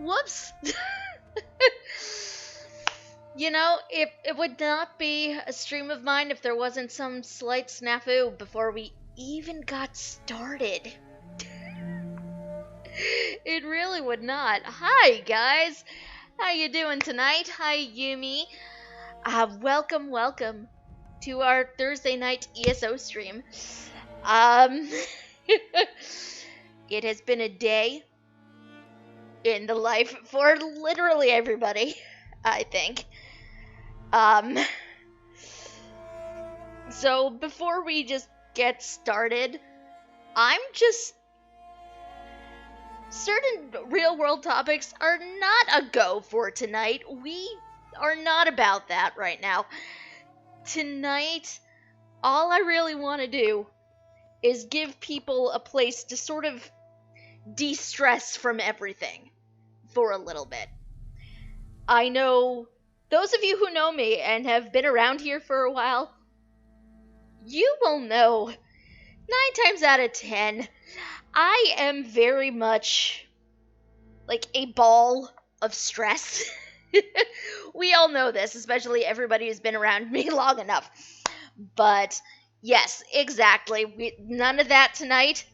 whoops. You know, it would not be a stream of mine if there wasn't some slight snafu before we even got started. It really would not. Hi, guys. How you doing tonight? Hi, Yumi. Welcome to our Thursday night ESO stream. It has been a day in the life for literally everybody, I think. So before we just get started, certain real world topics are not a go for tonight. We are not about that right now. Tonight, all I really want to do is give people a place to sort of de-stress from everything for a little bit. I know those of you who know me and have been around here for a while, you will know 9 times out of 10, I am very much like a ball of stress. We all know this, especially everybody who's been around me long enough. But yes, exactly. None of that tonight.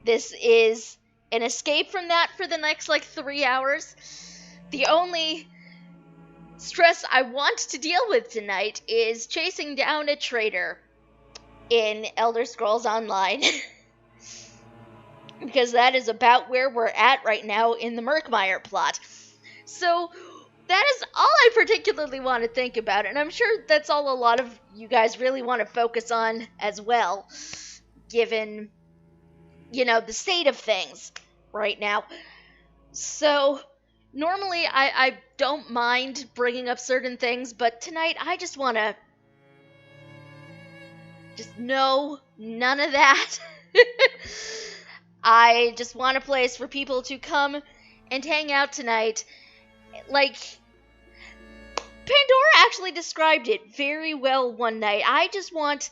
This is an escape from that for the next 3 hours. The only stress I want to deal with tonight is chasing down a traitor in Elder Scrolls Online. Because that is about where we're at right now in the Murkmire plot. So that is all I particularly want to think about, and I'm sure that's all a lot of you guys really want to focus on as well, given, the state of things right now. So normally I don't mind bringing up certain things, but tonight I just want to no, none of that. I just want a place for people to come and hang out tonight. Like, Pandora actually described it very well one night. I just want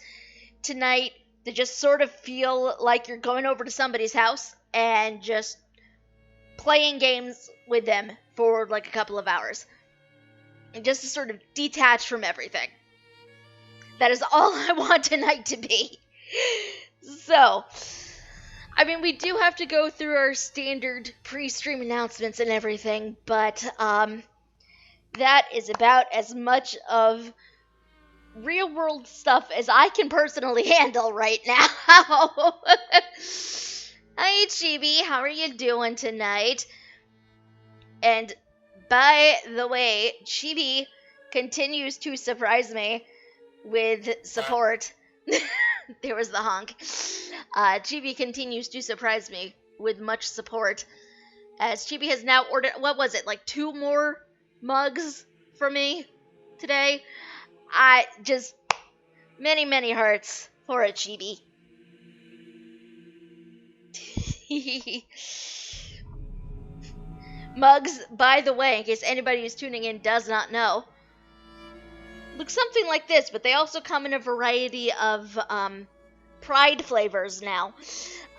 tonight to just sort of feel like you're going over to somebody's house and just playing games with them for a couple of hours. And just to sort of detach from everything. That is all I want tonight to be. So, I mean, we do have to go through our standard pre-stream announcements and everything, but that is about as much of real-world stuff as I can personally handle right now. Hi, Chibi. How are you doing tonight? And by the way, Chibi continues to surprise me with support. There was the honk. Chibi continues to surprise me with much support, as Chibi has now ordered, 2 more mugs for me today. Many hearts for a Chibi. Mugs, by the way, in case anybody who's tuning in does not know, look something like this, but they also come in a variety of pride flavors now,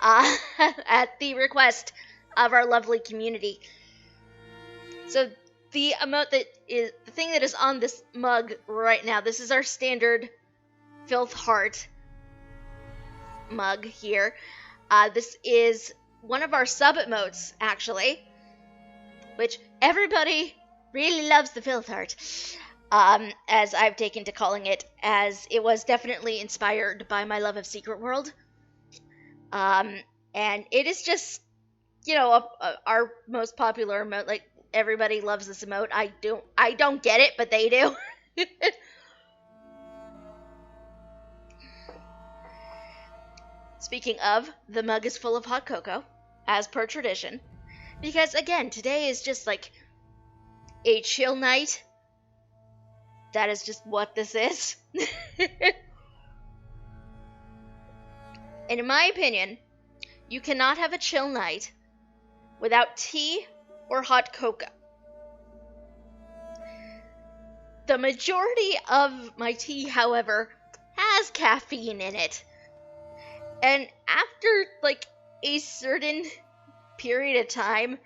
at the request of our lovely community. So the thing that is on this mug right now, this is our standard Filth Heart mug here. This is one of our sub emotes, actually, which everybody really loves the Filth Heart. As I've taken to calling it, as it was definitely inspired by my love of Secret World. And it is just, our most popular emote. Everybody loves this emote. I don't get it, but they do. Speaking of, the mug is full of hot cocoa, as per tradition. Because, again, today is just a chill night. That is just what this is. And in my opinion, you cannot have a chill night without tea or hot cocoa. The majority of my tea, however, has caffeine in it. And after, a certain period of time,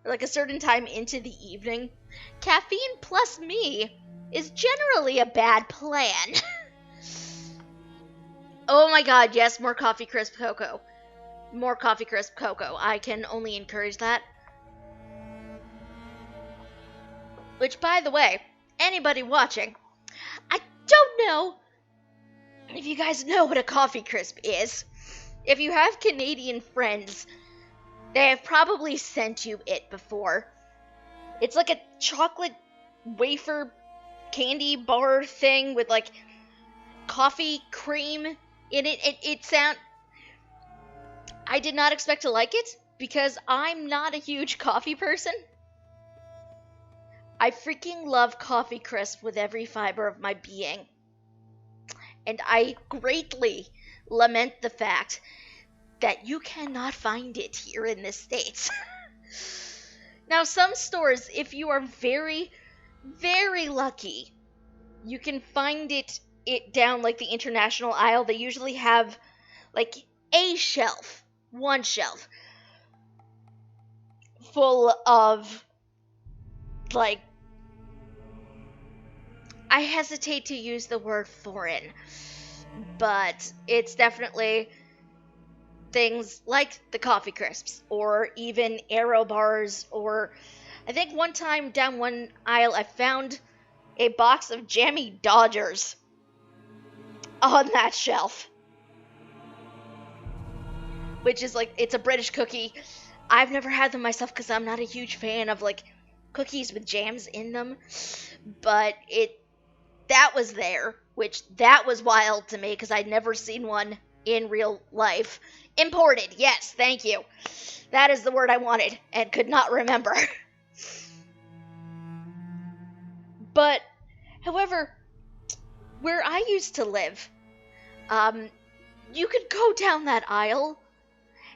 or like a certain time into the evening, caffeine plus me is generally a bad plan. Oh my god, yes, more coffee crisp cocoa. More coffee crisp cocoa. I can only encourage that. Which, by the way, anybody watching, I don't know if you guys know what a coffee crisp is. If you have Canadian friends, they have probably sent you it before. It's like a chocolate wafer candy bar thing with like coffee cream in it. I did not expect to like it because I'm not a huge coffee person. I freaking love coffee crisp with every fiber of my being. And I greatly lament the fact that you cannot find it here in the States. Now, some stores, if you are very, very lucky, you can find it down like the international aisle. They usually have like a shelf, one shelf, full of like, I hesitate to use the word foreign, but it's definitely things like the coffee crisps or even Aero bars, or I think one time down one aisle I found a box of Jammy Dodgers on that shelf, which is like, it's a British cookie. I've never had them myself because I'm not a huge fan of like cookies with jams in them, but that was there, which that was wild to me because I'd never seen one in real life. Imported, yes, thank you. That is the word I wanted and could not remember. But, however, where I used to live, you could go down that aisle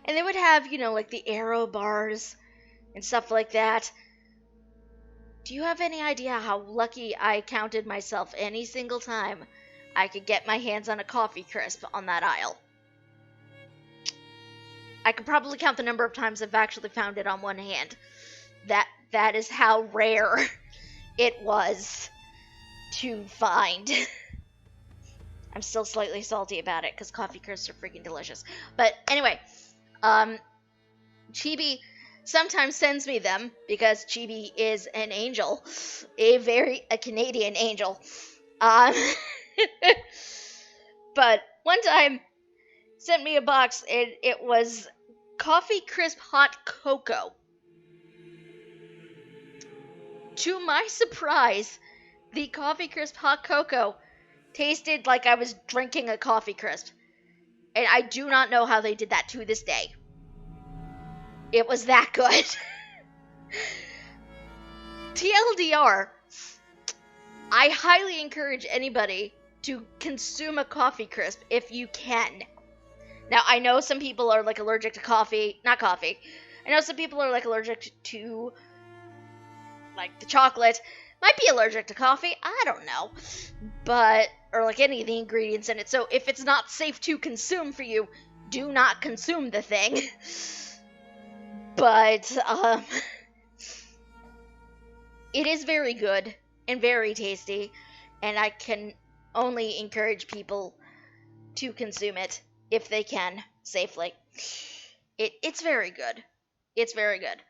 and they would have, like the Aero bars and stuff like that. Do you have any idea how lucky I counted myself any single time I could get my hands on a coffee crisp on that aisle? I could probably count the number of times I've actually found it on one hand. That is how rare it was to find. I'm still slightly salty about it because coffee crisps are freaking delicious. But anyway, Chibi sometimes sends me them because Chibi is an angel, a Canadian angel. But one time sent me a box and it was coffee crisp hot cocoa. To my surprise, the coffee crisp hot cocoa tasted like I was drinking a coffee crisp. And I do not know how they did that to this day. It was that good. TLDR, I highly encourage anybody to consume a coffee crisp if you can. Now, I know some people are like allergic to coffee. Not coffee. I know some people are like allergic to like the chocolate. Might be allergic to coffee. I don't know. But, or like any of the ingredients in it. So if it's not safe to consume for you, do not consume the thing. But, it is very good and very tasty. And I can only encourage people to consume it if they can safely. It's very good. It's very good.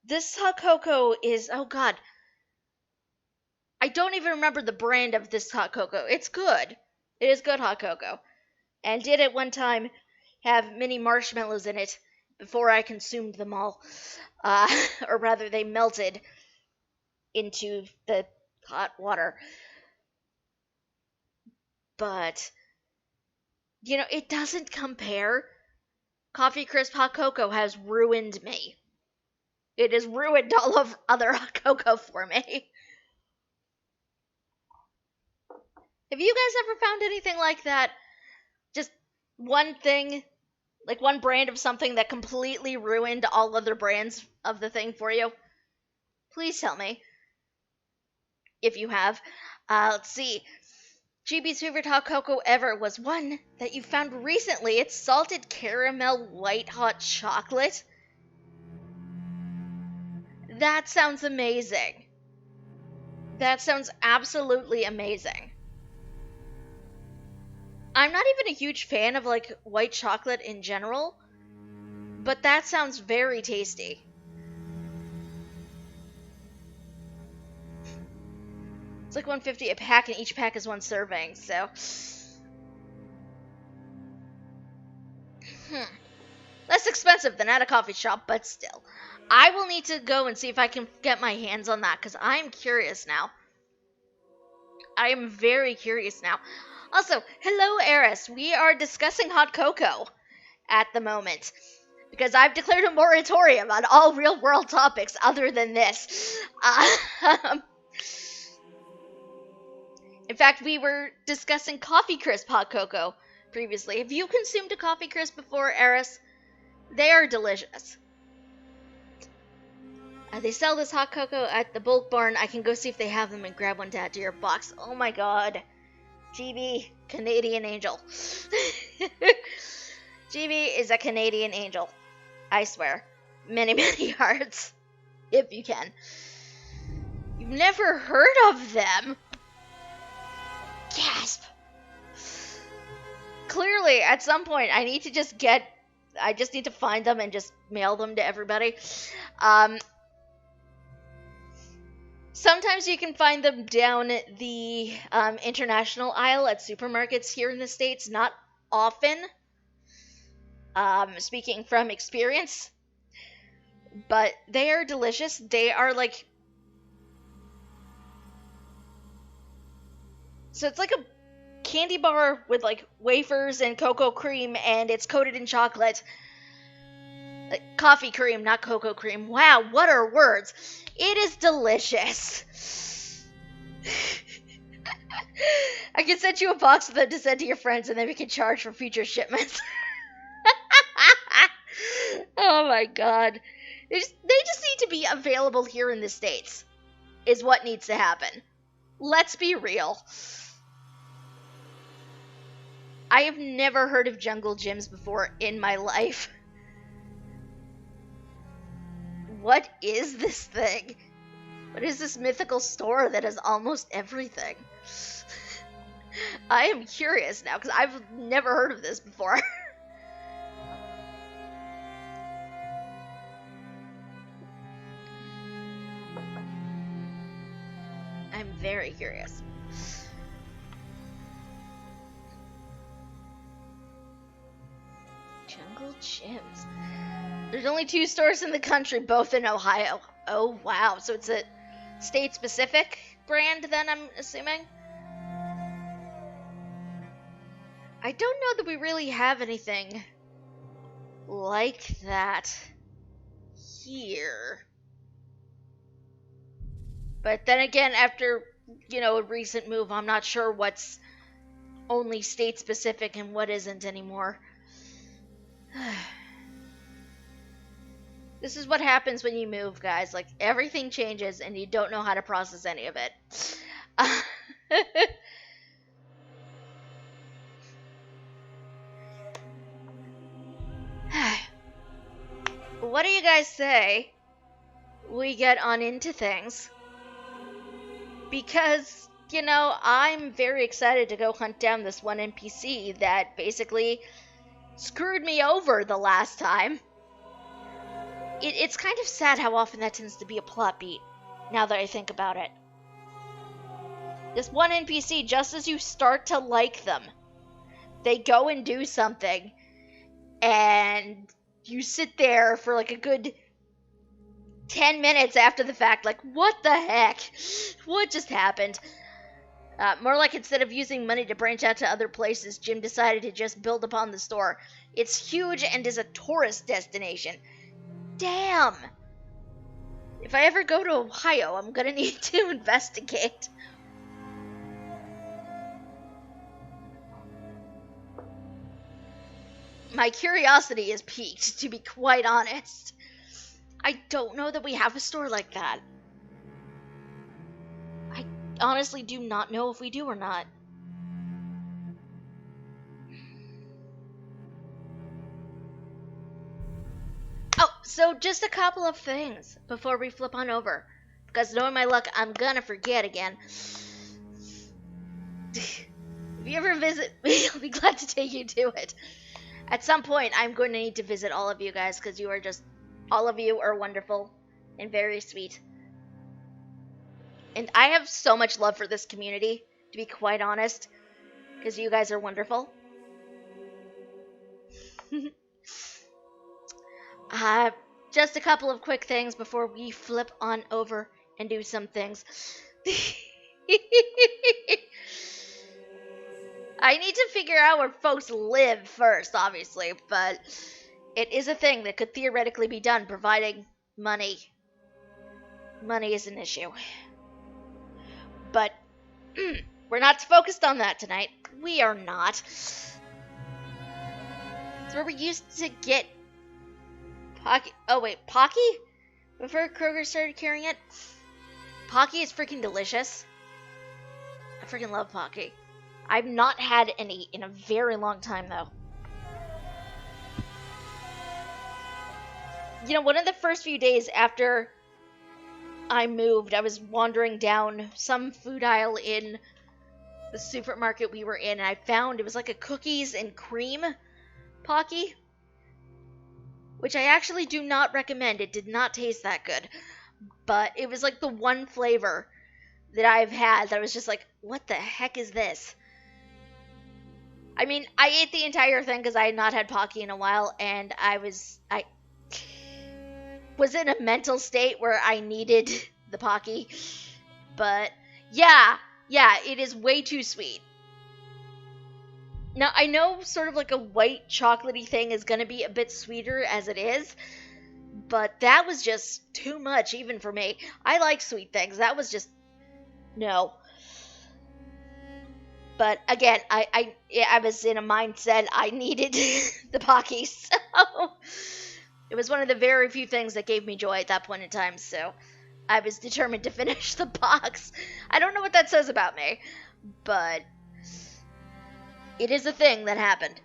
This hot cocoa is, oh god, I don't even remember the brand of this hot cocoa. It's good. It is good hot cocoa. And did at one time have mini marshmallows in it before I consumed them all. Or rather, they melted into the hot water. But, it doesn't compare. Coffee Crisp hot cocoa has ruined me. It has ruined all of other hot cocoa for me. Have you guys ever found anything like that? Just one thing, like one brand of something that completely ruined all other brands of the thing for you? Please tell me if you have. Let's see. GB's favorite hot cocoa ever was one that you found recently. It's salted caramel white hot chocolate. That sounds amazing. That sounds absolutely amazing. I'm not even a huge fan of, like, white chocolate in general, but that sounds very tasty. It's like $1.50 a pack, and each pack is 1 serving, so... Less expensive than at a coffee shop, but still. I will need to go and see if I can get my hands on that, because I'm curious now. I am very curious now. Also, hello, Eris. We are discussing hot cocoa at the moment, because I've declared a moratorium on all real-world topics other than this. In fact, we were discussing Coffee Crisp hot cocoa previously. Have you consumed a Coffee Crisp before, Eris? They are delicious. They sell this hot cocoa at the bulk barn. I can go see if they have them and grab one to add to your box. Oh my god. GB, Canadian angel. GB is a Canadian angel. I swear. Many, many hearts. If you can. You've never heard of them? Gasp. Clearly, at some point, I just need to find them and just mail them to everybody. Sometimes you can find them down the international aisle at supermarkets here in the States. Not often, speaking from experience. But they are delicious. They are like... So it's like a candy bar with like wafers and cocoa cream, and it's coated in chocolate. Coffee cream, not cocoa cream. Wow, what are words? It is delicious. I can send you a box of them to send to your friends, and then we can charge for future shipments. Oh my god. They just need to be available here in the States, is what needs to happen. Let's be real. I have never heard of Jungle Gyms before in my life. What is this thing? What is this mythical store that has almost everything? I am curious now, because I've never heard of this before. I'm very curious. Jungle Gyms. There's only 2 stores in the country, both in Ohio. Oh, wow. So it's a state-specific brand, then, I'm assuming? I don't know that we really have anything like that here. But then again, after, a recent move, I'm not sure what's only state-specific and what isn't anymore. This is what happens when you move, guys. Like, everything changes and you don't know how to process any of it. What do you guys say we get on into things? Because, I'm very excited to go hunt down this one NPC that basically screwed me over the last time. It's kind of sad how often that tends to be a plot beat, now that I think about it. This one NPC, just as you start to like them, they go and do something, and you sit there for like a good 10 minutes after the fact, like, what the heck? What just happened? More like instead of using money to branch out to other places, Jim decided to just build upon the store. It's huge and is a tourist destination. Damn! If I ever go to Ohio, I'm gonna need to investigate. My curiosity is piqued, to be quite honest. I don't know that we have a store like that. I honestly do not know if we do or not. Oh, So just a couple of things before we flip on over. Because knowing my luck, I'm gonna forget again. If you ever visit me, I'll be glad to take you to it. At some point, I'm going to need to visit all of you guys, because all of you are wonderful and very sweet. And I have so much love for this community, to be quite honest, because you guys are wonderful. Just a couple of quick things before we flip on over and do some things. I need to figure out where folks live first, obviously, but it is a thing that could theoretically be done, providing money. Money is an issue. But we're not focused on that tonight. We are not. It's where we used to get Pocky. Oh, wait, Pocky? Before Kroger started carrying it? Pocky is freaking delicious. I freaking love Pocky. I've not had any in a very long time, though. You know, one of the first few days after I moved, I was wandering down some food aisle in the supermarket we were in, and I found it was like a cookies and cream Pocky, which I actually do not recommend. It did not taste that good, but it was like the one flavor that I've had that I was just like, what the heck is this? I mean, I ate the entire thing because I had not had Pocky in a while, and I was in a mental state where I needed the Pocky. But yeah, it is way too sweet. Now, I know sort of like a white chocolatey thing is going to be a bit sweeter as it is, but that was just too much even for me. I like sweet things. That was just, no. But again, I was in a mindset I needed the Pocky, so it was one of the very few things that gave me joy at that point in time, so I was determined to finish the box. I don't know what that says about me, but it is a thing that happened.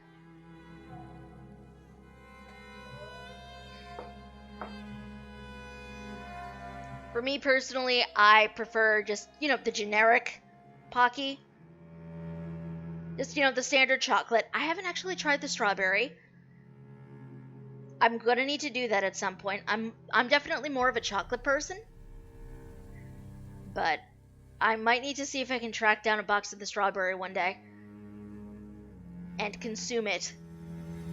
For me personally, I prefer just, the generic Pocky. Just, the standard chocolate. I haven't actually tried the strawberry. I'm gonna need to do that at some point. I'm definitely more of a chocolate person. But I might need to see if I can track down a box of the strawberry one day. And consume it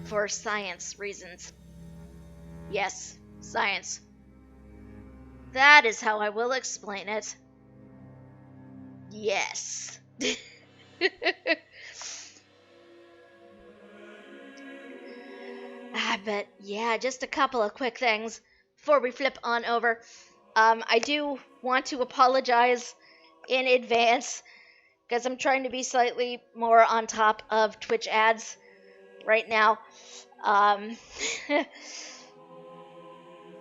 for science reasons. Yes, science. That is how I will explain it. Yes. But yeah, just a couple of quick things before we flip on over. I do want to apologize in advance because I'm trying to be slightly more on top of Twitch ads right now.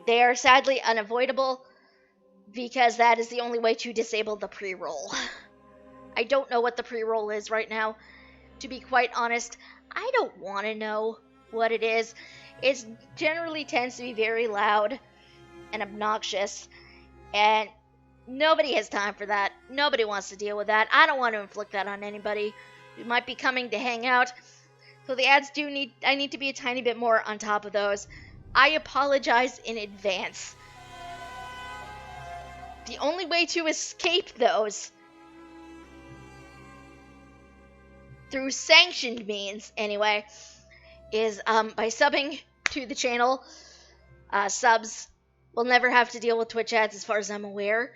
They are sadly unavoidable because that is the only way to disable the pre-roll. I don't know what the pre-roll is right now. To be quite honest, I don't want to know what it is. It generally tends to be very loud and obnoxious, and nobody has time for that. Nobody wants to deal with that. I don't want to inflict that on anybody who might be coming to hang out. So the ads I need to be a tiny bit more on top of those. I apologize in advance. The only way to escape those, through sanctioned means anyway, is by subbing to the channel. Subs will never have to deal with Twitch ads as far as I'm aware.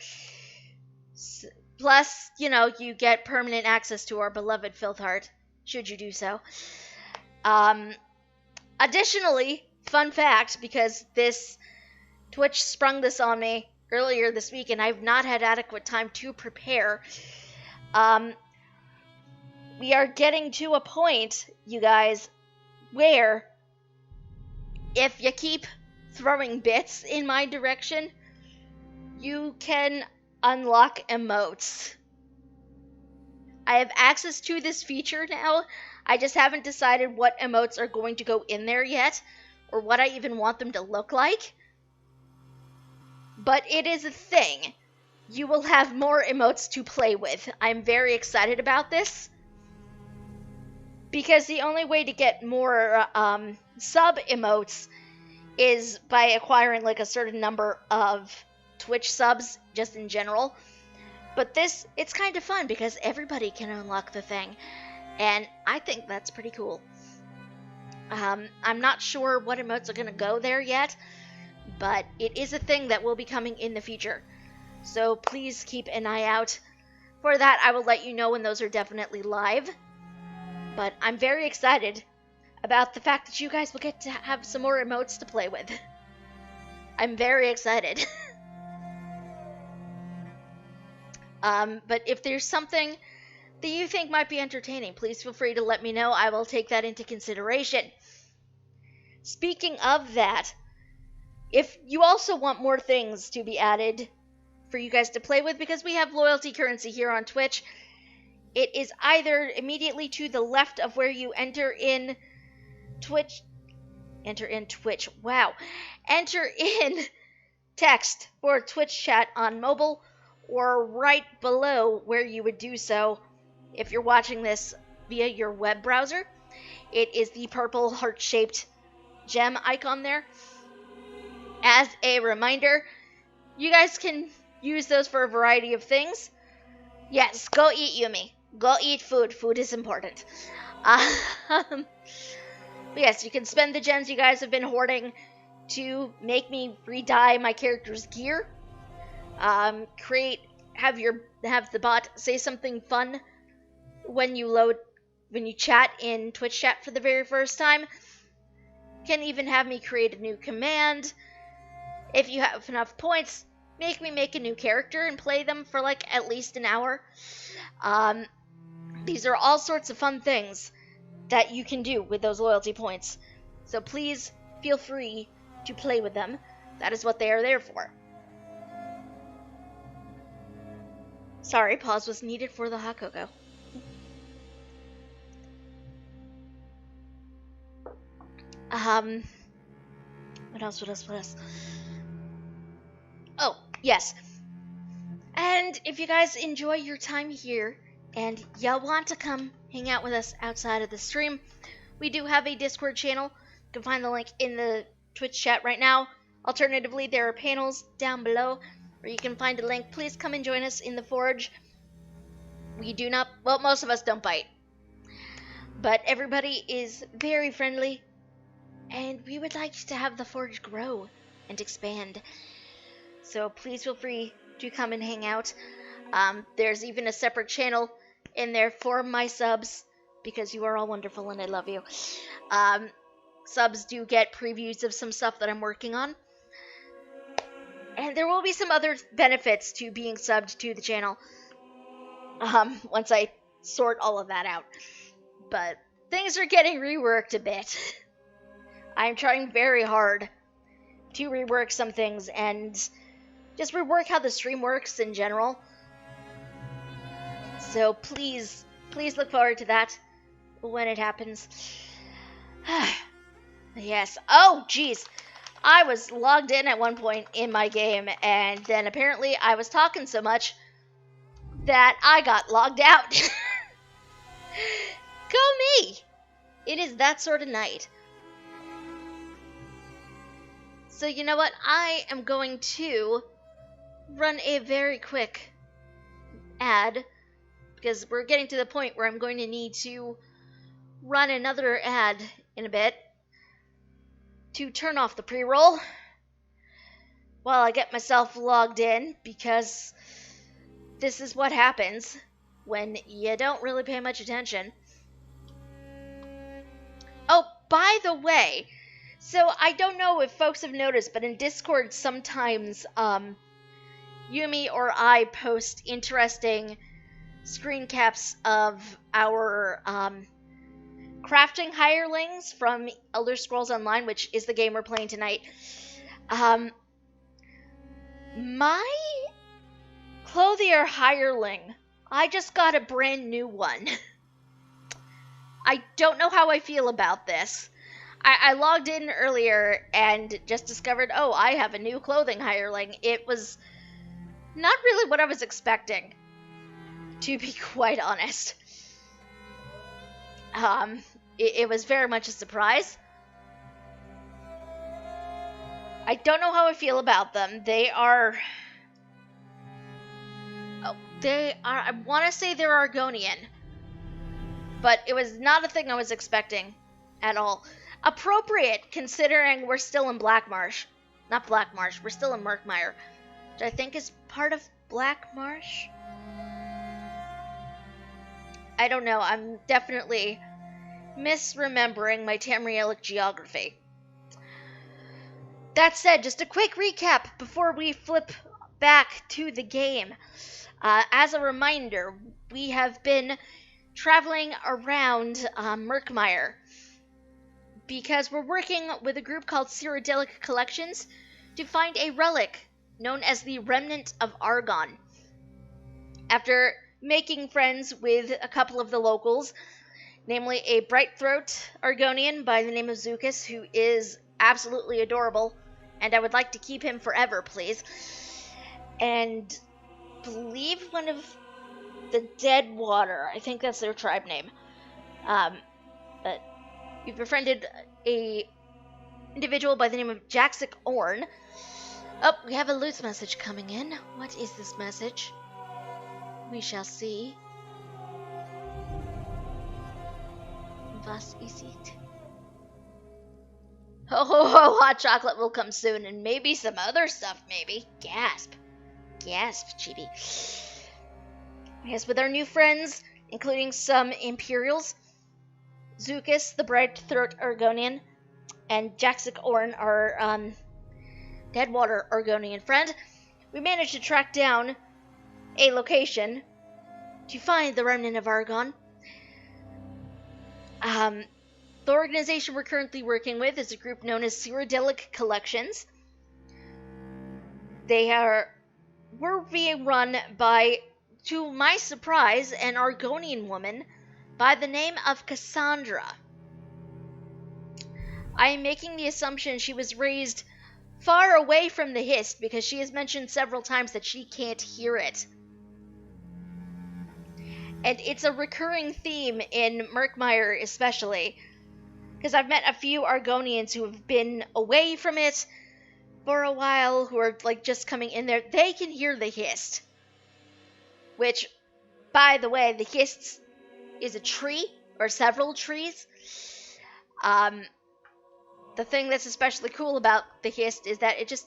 Plus, you get permanent access to our beloved Filth Heart, should you do so. Additionally, fun fact, because Twitch sprung this on me earlier this week and I've not had adequate time to prepare, we are getting to a point, you guys, where if you keep throwing bits in my direction, you can unlock emotes. I have access to this feature now. I just haven't decided what emotes are going to go in there yet, or what I even want them to look like. but it is a thing. You will have more emotes to play with. I'm very excited about this, because the only way to get more sub emotes is by acquiring like a certain number of Twitch subs just in general. But this, it's kind of fun because everybody can unlock the thing, and I think that's pretty cool. I'm not sure what emotes are going to go there yet, but it is a thing that will be coming in the future. So please keep an eye out for that. I will let you know when those are definitely live. But I'm very excited about the fact that you guys will get to have some more emotes to play with. I'm very excited. But if there's something that you think might be entertaining, please feel free to let me know. I will take that into consideration. Speaking of that, if you also want more things to be added for you guys to play with, because we have loyalty currency here on Twitch, it is either immediately to the left of where you enter in Twitch. Enter in text for Twitch chat on mobile, or right below where you would do so if you're watching this via your web browser. It is the purple heart-shaped gem icon there. As a reminder, you guys can use those for a variety of things. Yes, go eat, Yumi. Go eat food. Food is important. But yes, you can spend the gems you guys have been hoarding to make me re-dye my character's gear. Have the bot say something fun when you chat in Twitch chat for the very first time. Can even have me create a new command. If you have enough points, make me make a new character and play them for like at least an hour. These are all sorts of fun things that you can do with those loyalty points. So please feel free to play with them. That is what they are there for. Sorry, pause was needed for the hot cocoa. What else? Oh, yes. And if you guys enjoy your time here and y'all want to come hang out with us outside of the stream, we do have a Discord channel. You can find the link in the Twitch chat right now. Alternatively, there are panels down below where you can find a link. Please come and join us in the Forge. We do not, well, most of us don't bite, but everybody is very friendly, and we would like to have the Forge grow and expand. So please feel free to come and hang out. There's even a separate channel in there for my subs, because you are all wonderful and I love you. Subs do get previews of some stuff that I'm working on. And there will be some other benefits to being subbed to the channel once I sort all of that out. But things are getting reworked a bit. I'm trying very hard to rework some things and just rework how the stream works in general. So please look forward to that when it happens. Yes. Oh, jeez. I was logged in at one point in my game, and then apparently I was talking so much that I got logged out. Go me! It is that sort of night. So you know what? I am going to run a very quick ad, because we're getting to the point where I'm going to need to run another ad in a bit to turn off the pre-roll while I get myself logged in, because this is what happens when you don't really pay much attention. Oh, by the way, so I don't know if folks have noticed, but in Discord sometimes Yumi or I post interesting screen caps of our crafting hirelings from Elder Scrolls Online, which is the game we're playing tonight. My clothier hireling, I just got a brand new one. I don't know how I feel about this. I logged in earlier and just discovered, oh, I have a new clothing hireling. It was not really what I was expecting, to be quite honest. It was very much a surprise. I don't know how I feel about them. I want to say they're Argonian, but it was not a thing I was expecting at all. Appropriate, considering we're still in Black Marsh. Not Black Marsh, we're still in Murkmire, which I think is part of Black Marsh? I don't know, I'm definitely misremembering my Tamrielic geography. That said, just a quick recap before we flip back to the game. As a reminder, we have been traveling around Murkmire because we're working with a group called Cyrodiilic Collections to find a relic known as the Remnant of Argon. After making friends with a couple of the locals, namely a bright-throat Argonian by the name of Zukas, who is absolutely adorable, and I would like to keep him forever, please, and believe one of the Deadwater, I think that's their tribe name, but we befriended a individual by the name of Jaxic Orn. Oh, we have a loot message coming in. What is this message? We shall see. Was ist it? Ho ho ho, hot chocolate will come soon, and maybe some other stuff, maybe. Gasp. Gasp, chibi. Yes, with our new friends, including some Imperials, Zukas, the bright-throat Argonian, and Jaxic Orn, our Deadwater Argonian friend, we managed to track down a location to find the Remnant of Argon. The organization we're currently working with is a group known as Cyrodiilic Collections. We're being run by, to my surprise, an Argonian woman by the name of Cassandra. I am making the assumption she was raised far away from the Hist because she has mentioned several times that she can't hear it. And it's a recurring theme in Murkmire especially, because I've met a few Argonians who have been away from it for a while, who are like just coming in there. They can hear the Hist, which, by the way, the Hist is a tree, or several trees. The thing that's especially cool about the Hist is that it just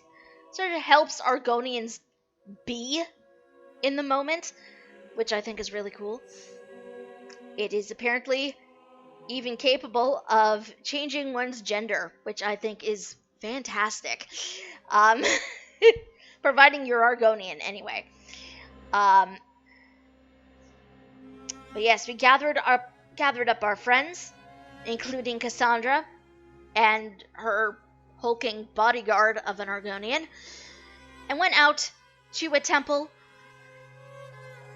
sort of helps Argonians be in the moment, which I think is really cool. It is apparently even capable of changing one's gender, which I think is fantastic. Providing you're Argonian, anyway. But yes, we gathered up our friends, including Cassandra and her hulking bodyguard of an Argonian, and went out to a temple.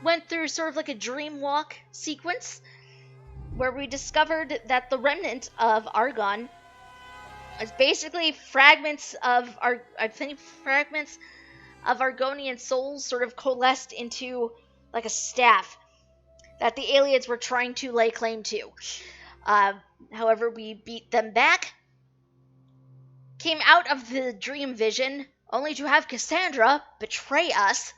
Went through sort of like a dream walk sequence where we discovered that the remnant of Argon is basically fragments of Argonian souls sort of coalesced into like a staff that the aliens were trying to lay claim to. However, we beat them back, came out of the dream vision, only to have Cassandra betray us,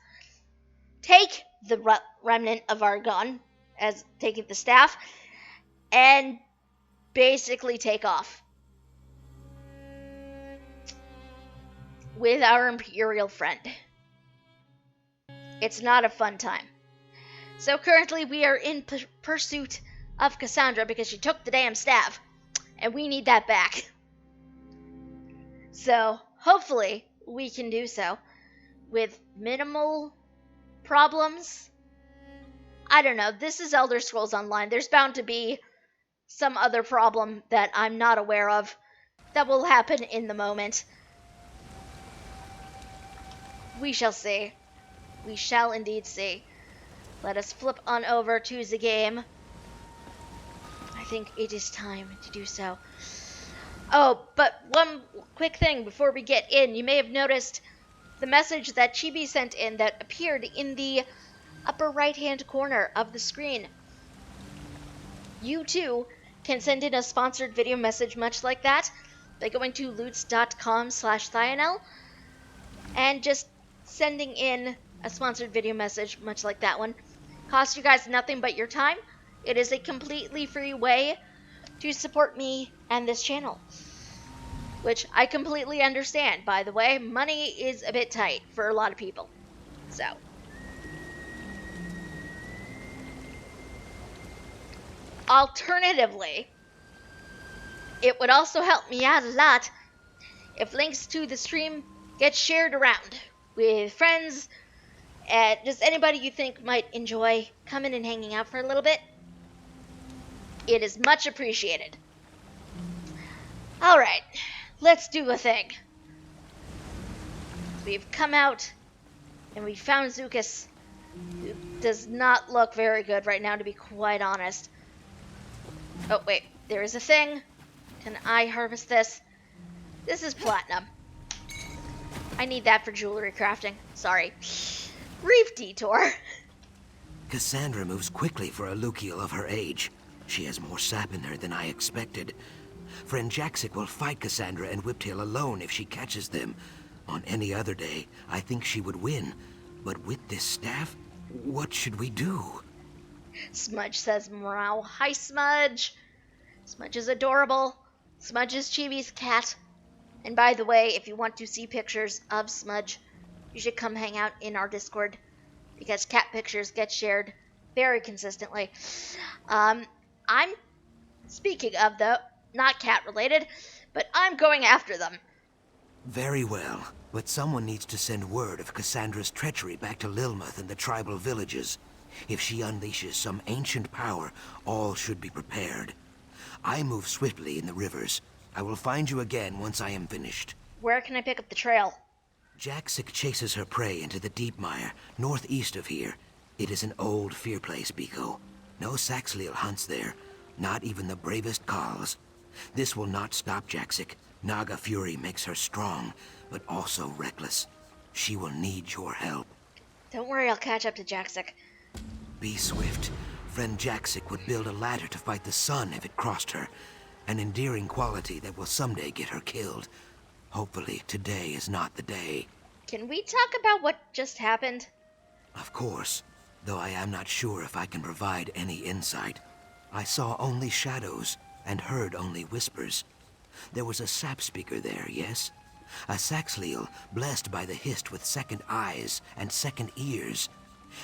take the remnant of Argon, as taking the staff, and basically take off with our Imperial friend. It's not a fun time. So currently we are in pursuit of Cassandra because she took the damn staff, and we need that back. So hopefully we can do so with minimal problems. I don't know. This is Elder Scrolls Online. There's bound to be some other problem that I'm not aware of that will happen in the moment. We shall see. We shall indeed see. Let us flip on over to the game. I think it is time to do so. Oh, but one quick thing before we get in. You may have noticed the message that Chibi sent in that appeared in the upper right-hand corner of the screen. You too can send in a sponsored video message much like that by going to loots.com/Thionel and just sending in a sponsored video message much like that one. Costs you guys nothing but your time. It is a completely free way to support me and this channel, which I completely understand, by the way. Money is a bit tight for a lot of people. So, alternatively, it would also help me out a lot if links to the stream get shared around with friends and just anybody you think might enjoy coming and hanging out for a little bit. It is much appreciated. Alright, let's do a thing. We've come out and we found Zukas, who does not look very good right now, to be quite honest. Oh, wait, there is a thing. Can I harvest this? This is platinum. I need that for jewelry crafting. Sorry. Brief detour. Cassandra moves quickly for a Lukiel of her age. She has more sap in her than I expected. Friend Jaxic will fight Cassandra and Whiptail alone if she catches them. On any other day, I think she would win. But with this staff, what should we do? Smudge says meow. Hi, Smudge. Smudge is adorable. Smudge is Chibi's cat. And by the way, if you want to see pictures of Smudge, you should come hang out in our Discord, because cat pictures get shared very consistently. I'm speaking of, though, not cat related, but I'm going after them. Very well, but someone needs to send word of Cassandra's treachery back to Lilmuth and the tribal villages. If she unleashes some ancient power, all should be prepared. I move swiftly in the rivers. I will find you again once I am finished. Where can I pick up the trail? Jaxic chases her prey into the Deepmire, northeast of here. It is an old fear place, Biko. No Saxleal hunts there, not even the bravest Khals. This will not stop Jaxic. Naga fury makes her strong, but also reckless. She will need your help. Don't worry, I'll catch up to Jaxic. Be swift. Friend Jaxic would build a ladder to fight the sun if it crossed her. An endearing quality that will someday get her killed. Hopefully, today is not the day. Can we talk about what just happened? Of course, though I am not sure if I can provide any insight. I saw only shadows and heard only whispers. There was a sap speaker there, yes? A Saxleal blessed by the Hist with second eyes and second ears.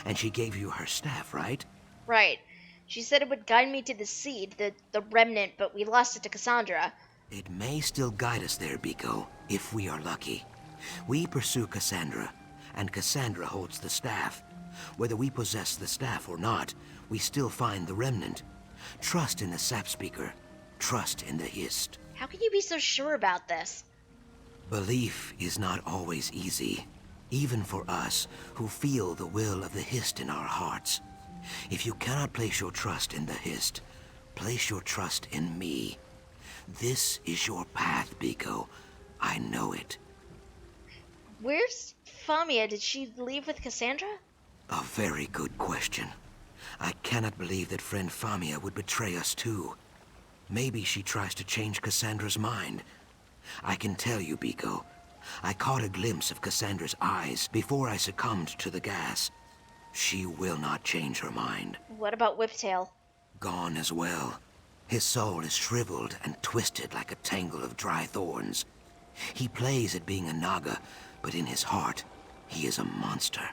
And she gave you her staff, right? Right. She said it would guide me to the seed, the remnant, but we lost it to Cassandra. It may still guide us there, Biko, if we are lucky. We pursue Cassandra, and Cassandra holds the staff. Whether we possess the staff or not, we still find the remnant. Trust in the sap speaker. Trust in the Hist. How can you be so sure about this? Belief is not always easy, even for us who feel the will of the Hist in our hearts. If you cannot place your trust in the Hist, place your trust in me. This is your path, Biko. I know it. Where's Famia? Did she leave with Cassandra? A very good question. I cannot believe that friend Famia would betray us too. Maybe she tries to change Cassandra's mind. I can tell you, Biko, I caught a glimpse of Cassandra's eyes before I succumbed to the gas. She will not change her mind. What about Whiptail? Gone as well. His soul is shriveled and twisted like a tangle of dry thorns. He plays at being a Naga, but in his heart, he is a monster.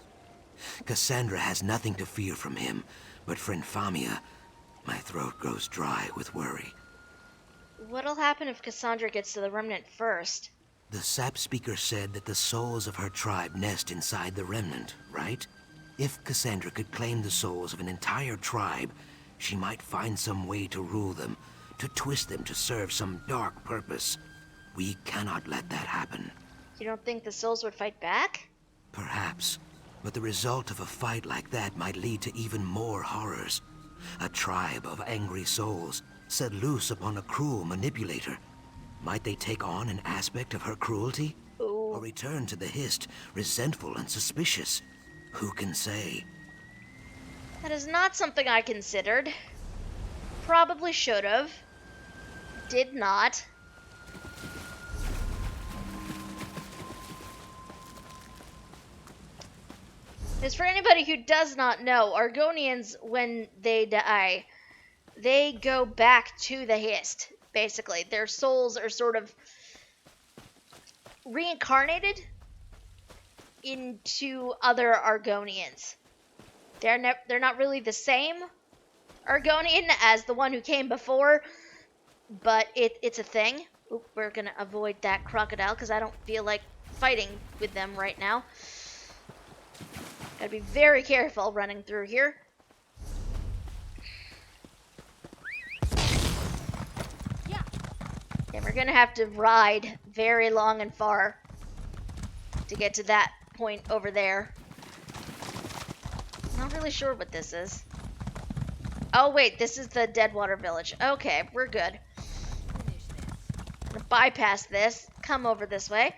Cassandra has nothing to fear from him, but friend Famia, my throat grows dry with worry. What'll happen if Cassandra gets to the remnant first? The sap speaker said that the souls of her tribe nest inside the remnant, right? If Cassandra could claim the souls of an entire tribe, she might find some way to rule them, to twist them to serve some dark purpose. We cannot let that happen. You don't think the souls would fight back? Perhaps, but the result of a fight like that might lead to even more horrors. A tribe of angry souls set loose upon a cruel manipulator. Might they take on an aspect of her cruelty? Ooh. Or return to the Hist, resentful and suspicious? Who can say? That is not something I considered. Probably should have. Did not. As for anybody who does not know, Argonians, when they die, they go back to the Hist, basically. Their souls are sort of reincarnated into other Argonians. They're not really the same Argonian as the one who came before, but it's a thing. Oop, we're gonna avoid that crocodile because I don't feel like fighting with them right now. Gotta be very careful running through here. Yeah, we're gonna have to ride very long and far to get to that point over there. Not really sure what this is. Oh wait, this is the Deadwater Village. Okay, we're good. I'm gonna bypass this, come over this way.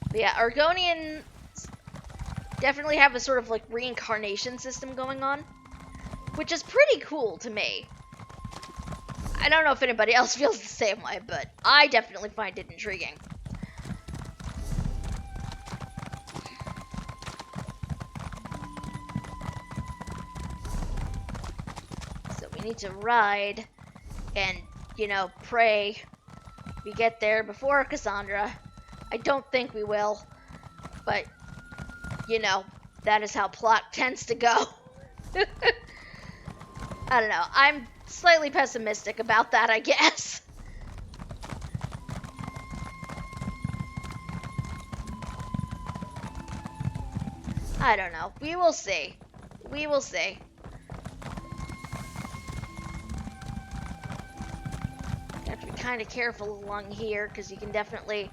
But yeah, Argonians definitely have a sort of like reincarnation system going on, which is pretty cool to me. I don't know if anybody else feels the same way, but I definitely find it intriguing. So we need to ride and, you know, pray we get there before Cassandra. I don't think we will, but, you know, that is how plot tends to go. I don't know. I'm slightly pessimistic about that, I guess. I don't know. We will see. We will see. You have to be kind of careful along here because you can definitely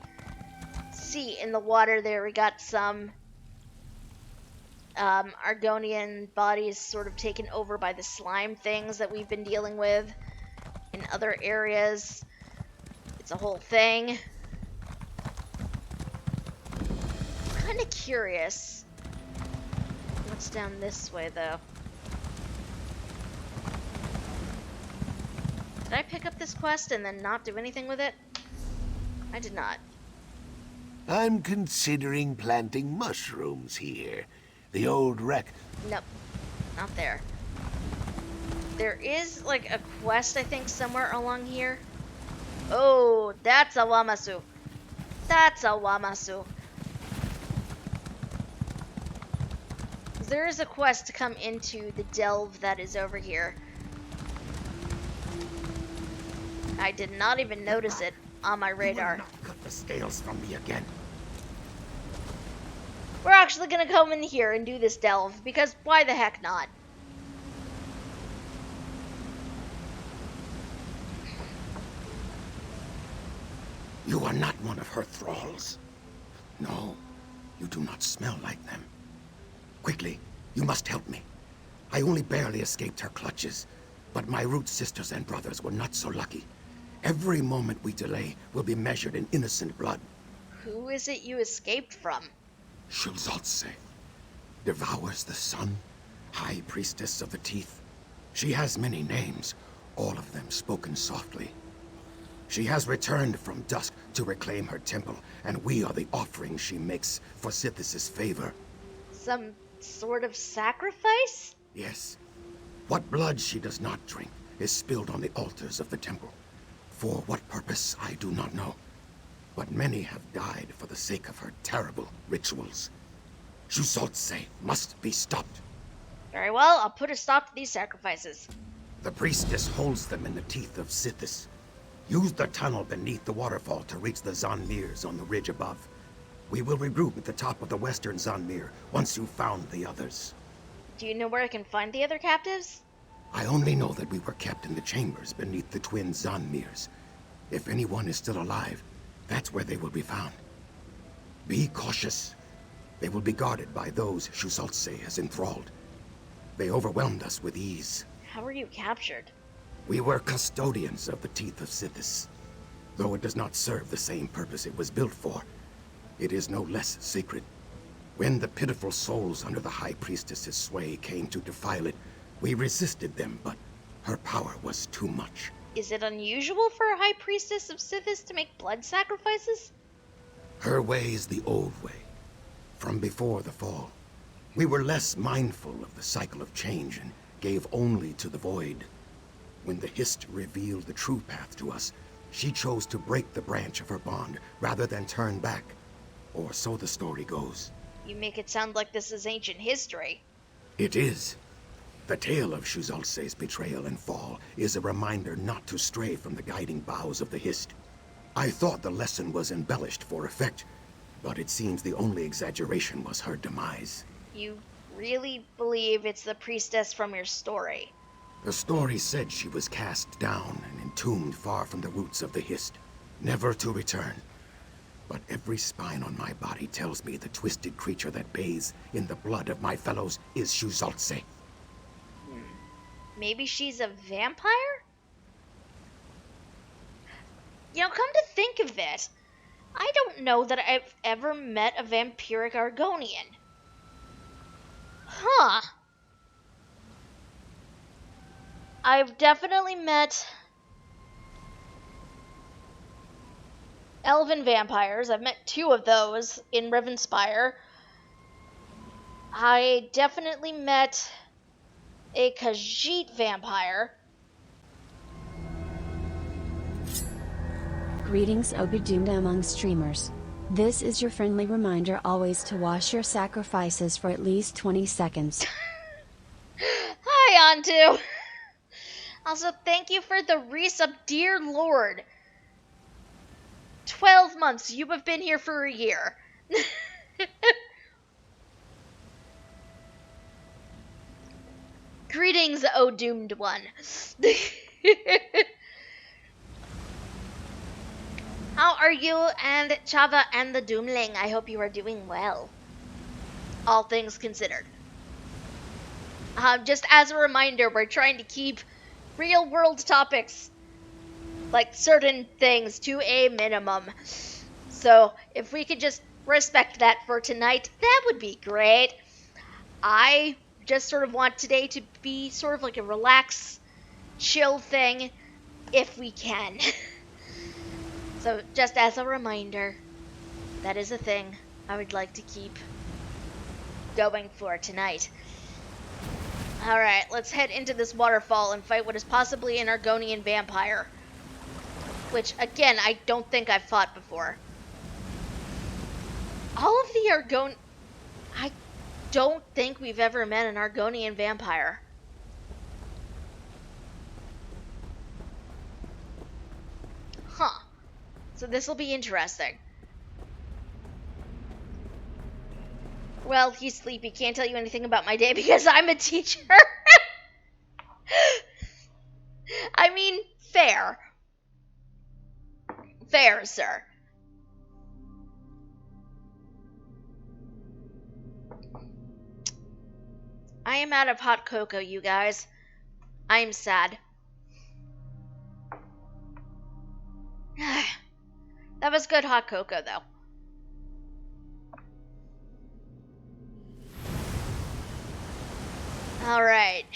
see in the water there we got some Argonian bodies sort of taken over by the slime things that we've been dealing with in other areas. It's a whole thing. I'm kind of curious what's down this way though. Did I pick up this quest and then not do anything with it? I did not. I'm considering planting mushrooms here. The old wreck. Nope. Not there. There is, like, a quest, I think, somewhere along here. Oh, that's a Wamasu. That's a Wamasu. There is a quest to come into the delve that is over here. I did not even notice it on my radar. You will not cut the scales from me again. We're actually gonna come in here and do this delve, because why the heck not? You are not one of her thralls. No, you do not smell like them. Quickly, you must help me. I only barely escaped her clutches, but my root sisters and brothers were not so lucky. Every moment we delay will be measured in innocent blood. Who is it you escaped from? Shulzaltse devours the sun, high priestess of the teeth. She has many names, all of them spoken softly. She has returned from dusk to reclaim her temple, and we are the offering she makes for Sithis' favor. Some sort of sacrifice? Yes. What blood she does not drink is spilled on the altars of the temple. For what purpose, I do not know. But many have died for the sake of her terrible rituals. Shulzaltse must be stopped. Very well, I'll put a stop to these sacrifices. The priestess holds them in the teeth of Sithis. Use the tunnel beneath the waterfall to reach the Zanmirs on the ridge above. We will regroup at the top of the western Zanmir once you've found the others. Do you know where I can find the other captives? I only know that we were kept in the chambers beneath the twin Zanmirs. If anyone is still alive, that's where they will be found. Be cautious. They will be guarded by those Shulzaltse has enthralled. They overwhelmed us with ease. How were you captured? We were custodians of the Teeth of Sithis. Though it does not serve the same purpose it was built for, it is no less sacred. When the pitiful souls under the High Priestess's sway came to defile it, we resisted them, but her power was too much. Is it unusual for a High Priestess of Sithis to make blood sacrifices? Her way is the old way, from before the fall. We were less mindful of the cycle of change and gave only to the void. When the Hist revealed the true path to us, she chose to break the branch of her bond rather than turn back. Or so the story goes. You make it sound like this is ancient history. It is. The tale of Shuzalse's betrayal and fall is a reminder not to stray from the guiding boughs of the Hist. I thought the lesson was embellished for effect, but it seems the only exaggeration was her demise. You really believe it's the priestess from your story? The story said she was cast down and entombed far from the roots of the Hist, never to return. But every spine on my body tells me the twisted creature that bathes in the blood of my fellows is Shuzalse. Maybe she's a vampire? You know, come to think of it, I don't know that I've ever met a vampiric Argonian. Huh. I've definitely met elven vampires. I've met 2 of those in Rivenspire. I definitely met a Khajiit vampire. Greetings, Ogudumda among streamers. This is your friendly reminder always to wash your sacrifices for at least 20 seconds. Hi, Antu! Also, thank you for the resub, dear Lord. 12 months. You have been here for a year. Greetings, O doomed one. How are you and Chava and the Doomling? I hope you are doing well. All things considered. Just as a reminder, we're trying to keep real world topics, like certain things, to a minimum. So if we could just respect that for tonight, that would be great. I just sort of want today to be sort of like a relax, chill thing, if we can. So just as a reminder, that is a thing I would like to keep going for tonight. Alright, let's head into this waterfall and fight what is possibly an Argonian vampire. Which, again, I don't think I've fought before. All of the I don't think we've ever met an Argonian vampire. Huh. So this will be interesting. Well, he's sleepy. Can't tell you anything about my day because I'm a teacher. I mean, fair. Fair, sir. I am out of hot cocoa, you guys. I am sad. That was good hot cocoa, though. Alright.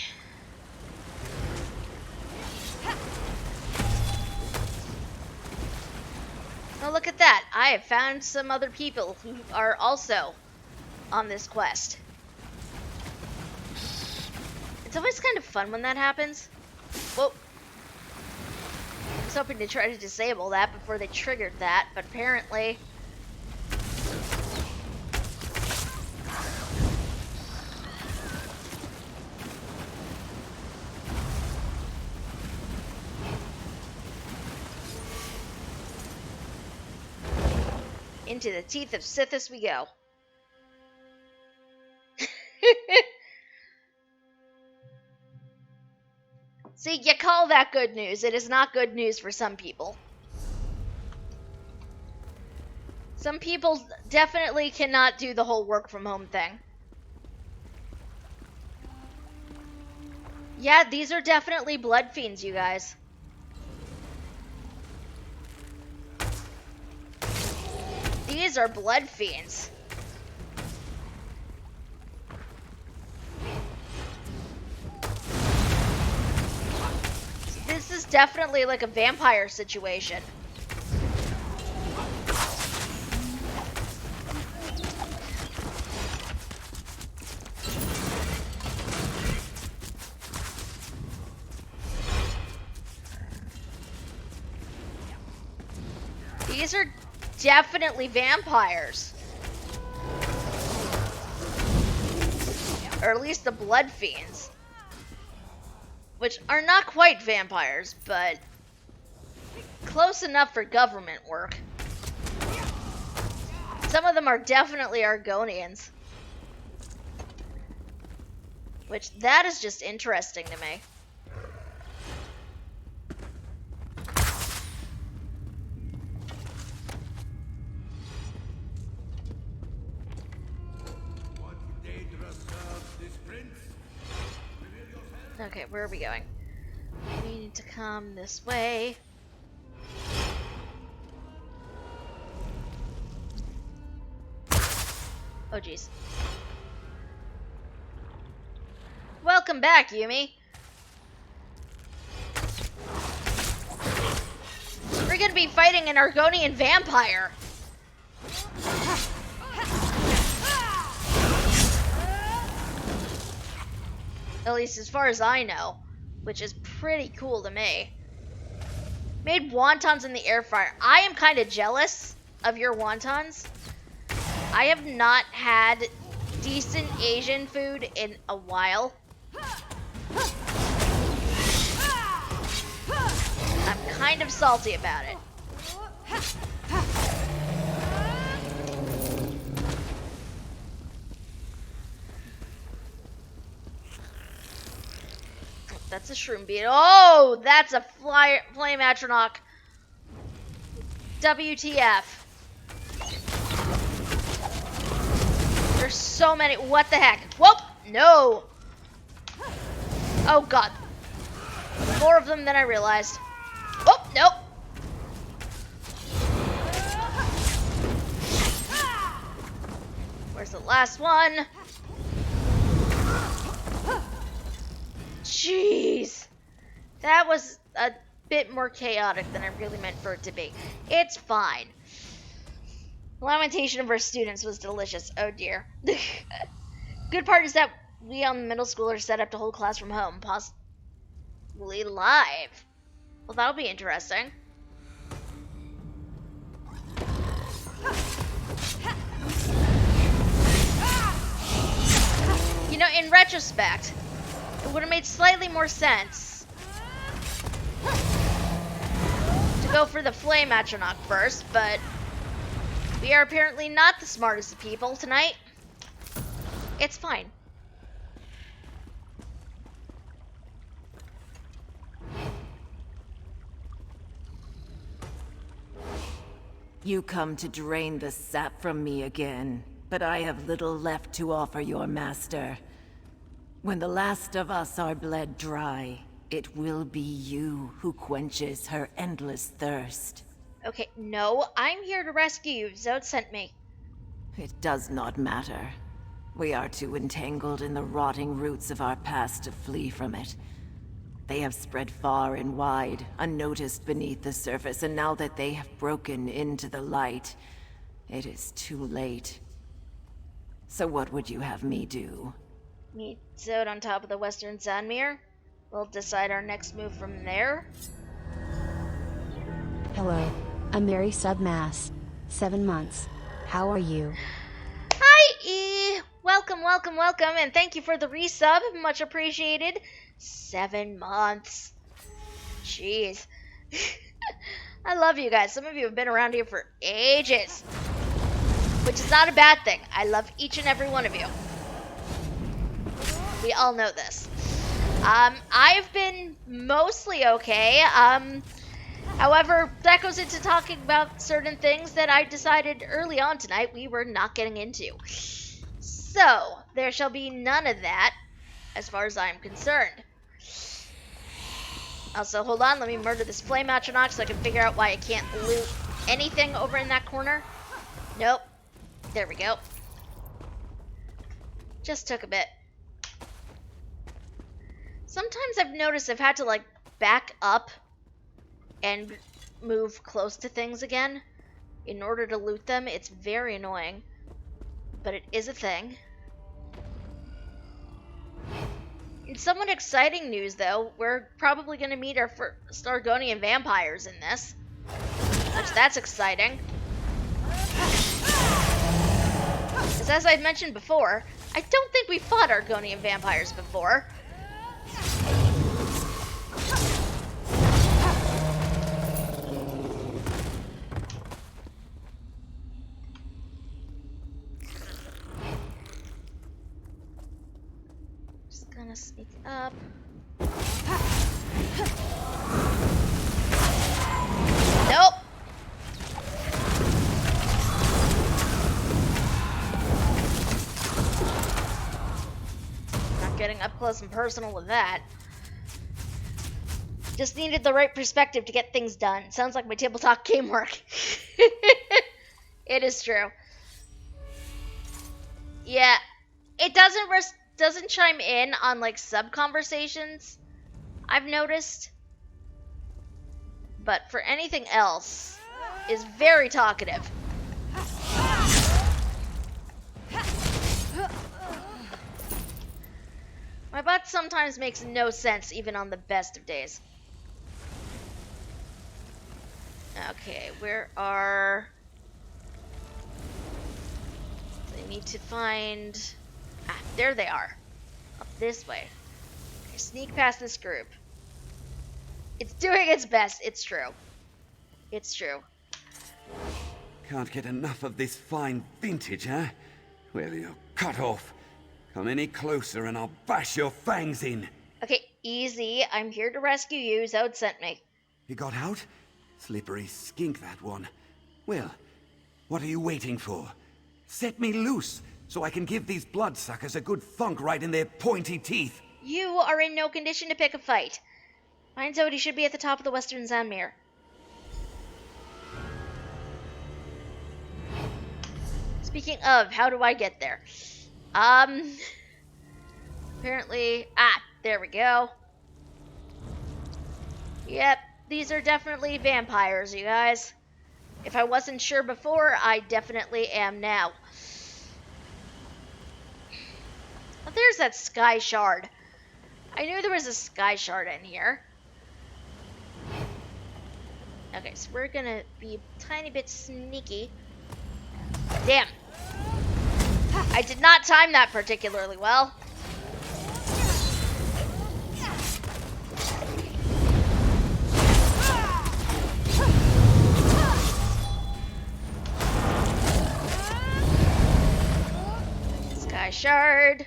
Oh, look at that. I have found some other people who are also on this quest. It's always kind of fun when that happens. Whoa. I was hoping to try to disable that before they triggered that, but apparently... Into the teeth of Sithis we go. See, you call that good news. It is not good news for some people. Some people definitely cannot do the whole work from home thing. Yeah, these are definitely blood fiends, you guys. These are blood fiends. This is definitely like a vampire situation. These are definitely vampires. Or at least the blood fiends. Which are not quite vampires, but close enough for government work. Some of them are definitely Argonians. Which, that is just interesting to me. Okay, where are we going? We need to come this way. Oh, jeez. Welcome back, Yumi. We're gonna be fighting an Argonian vampire. At least as far as I know, which is pretty cool to me. Made wontons in the air fryer. I am kind of jealous of your wontons. I have not had decent Asian food in a while. I'm kind of salty about it. That's a shroom beetle. Oh, that's a flame atronach. WTF. There's so many. What the heck? Whoop! No. Oh god. More of them than I realized. Oh, nope. Where's the last one? Jeez. That was a bit more chaotic than I really meant for it to be. It's fine. Lamentation of our students was delicious. Oh dear. Good part is that we on the middle school are set up to hold class from home, possibly live. Well, that'll be interesting. You know, in retrospect, it would have made slightly more sense to go for the flame atronach first, but we are apparently not the smartest of people tonight. It's fine. You come to drain the sap from me again, but I have little left to offer your master. When the last of us are bled dry, it will be you who quenches her endless thirst. Okay, no, I'm here to rescue you. Zod sent me. It does not matter. We are too entangled in the rotting roots of our past to flee from it. They have spread far and wide, unnoticed beneath the surface, and now that they have broken into the light, it is too late. So what would you have me do? Meet Zod on top of the Western Zanmir. We'll decide our next move from there. Hello. I'm Mary Submass. 7 months. How are you? Hi, E! Welcome, welcome, welcome, and thank you for the resub. Much appreciated. 7 months. Jeez. I love you guys. Some of you have been around here for ages. Which is not a bad thing. I love each and every one of you. We all know this. I've been mostly okay. However, that goes into talking about certain things that I decided early on tonight we were not getting into. So, there shall be none of that, as far as I'm concerned. Also, hold on, let me murder this flame atronach so I can figure out why I can't loot anything over in that corner. Nope. There we go. Just took a bit. Sometimes I've noticed I've had to, like, back up and move close to things again in order to loot them. It's very annoying, but it is a thing. In somewhat exciting news, though, we're probably going to meet our first Argonian vampires in this, which that's exciting. Because as I've mentioned before, I don't think we fought Argonian vampires before. Gonna sneak up. Nope. Not getting up close and personal with that. Just needed the right perspective to get things done. Sounds like my tabletop game work. It is true. Yeah, it doesn't chime in on, like, sub-conversations, I've noticed. But for anything else, is very talkative. My butt sometimes makes no sense, even on the best of days. Okay, where are... I need to find... Ah, there they are. Up this way. Okay, sneak past this group. It's doing its best. It's true. It's true. Can't get enough of this fine vintage, huh? Well, you're cut off. Come any closer and I'll bash your fangs in. Okay, easy. I'm here to rescue you. Zod sent me. He got out? Slippery skink, that one. Well, what are you waiting for? Set me loose, so I can give these bloodsuckers a good thunk right in their pointy teeth. You are in no condition to pick a fight. Find Zod, he should be at the top of the Western Zanmir. Speaking of, how do I get there? Apparently... Ah, there we go. Yep, these are definitely vampires, you guys. If I wasn't sure before, I definitely am now. Oh, there's that sky shard. I knew there was a sky shard in here. Okay, so we're gonna be a tiny bit sneaky. Damn. I did not time that particularly well. Sky shard.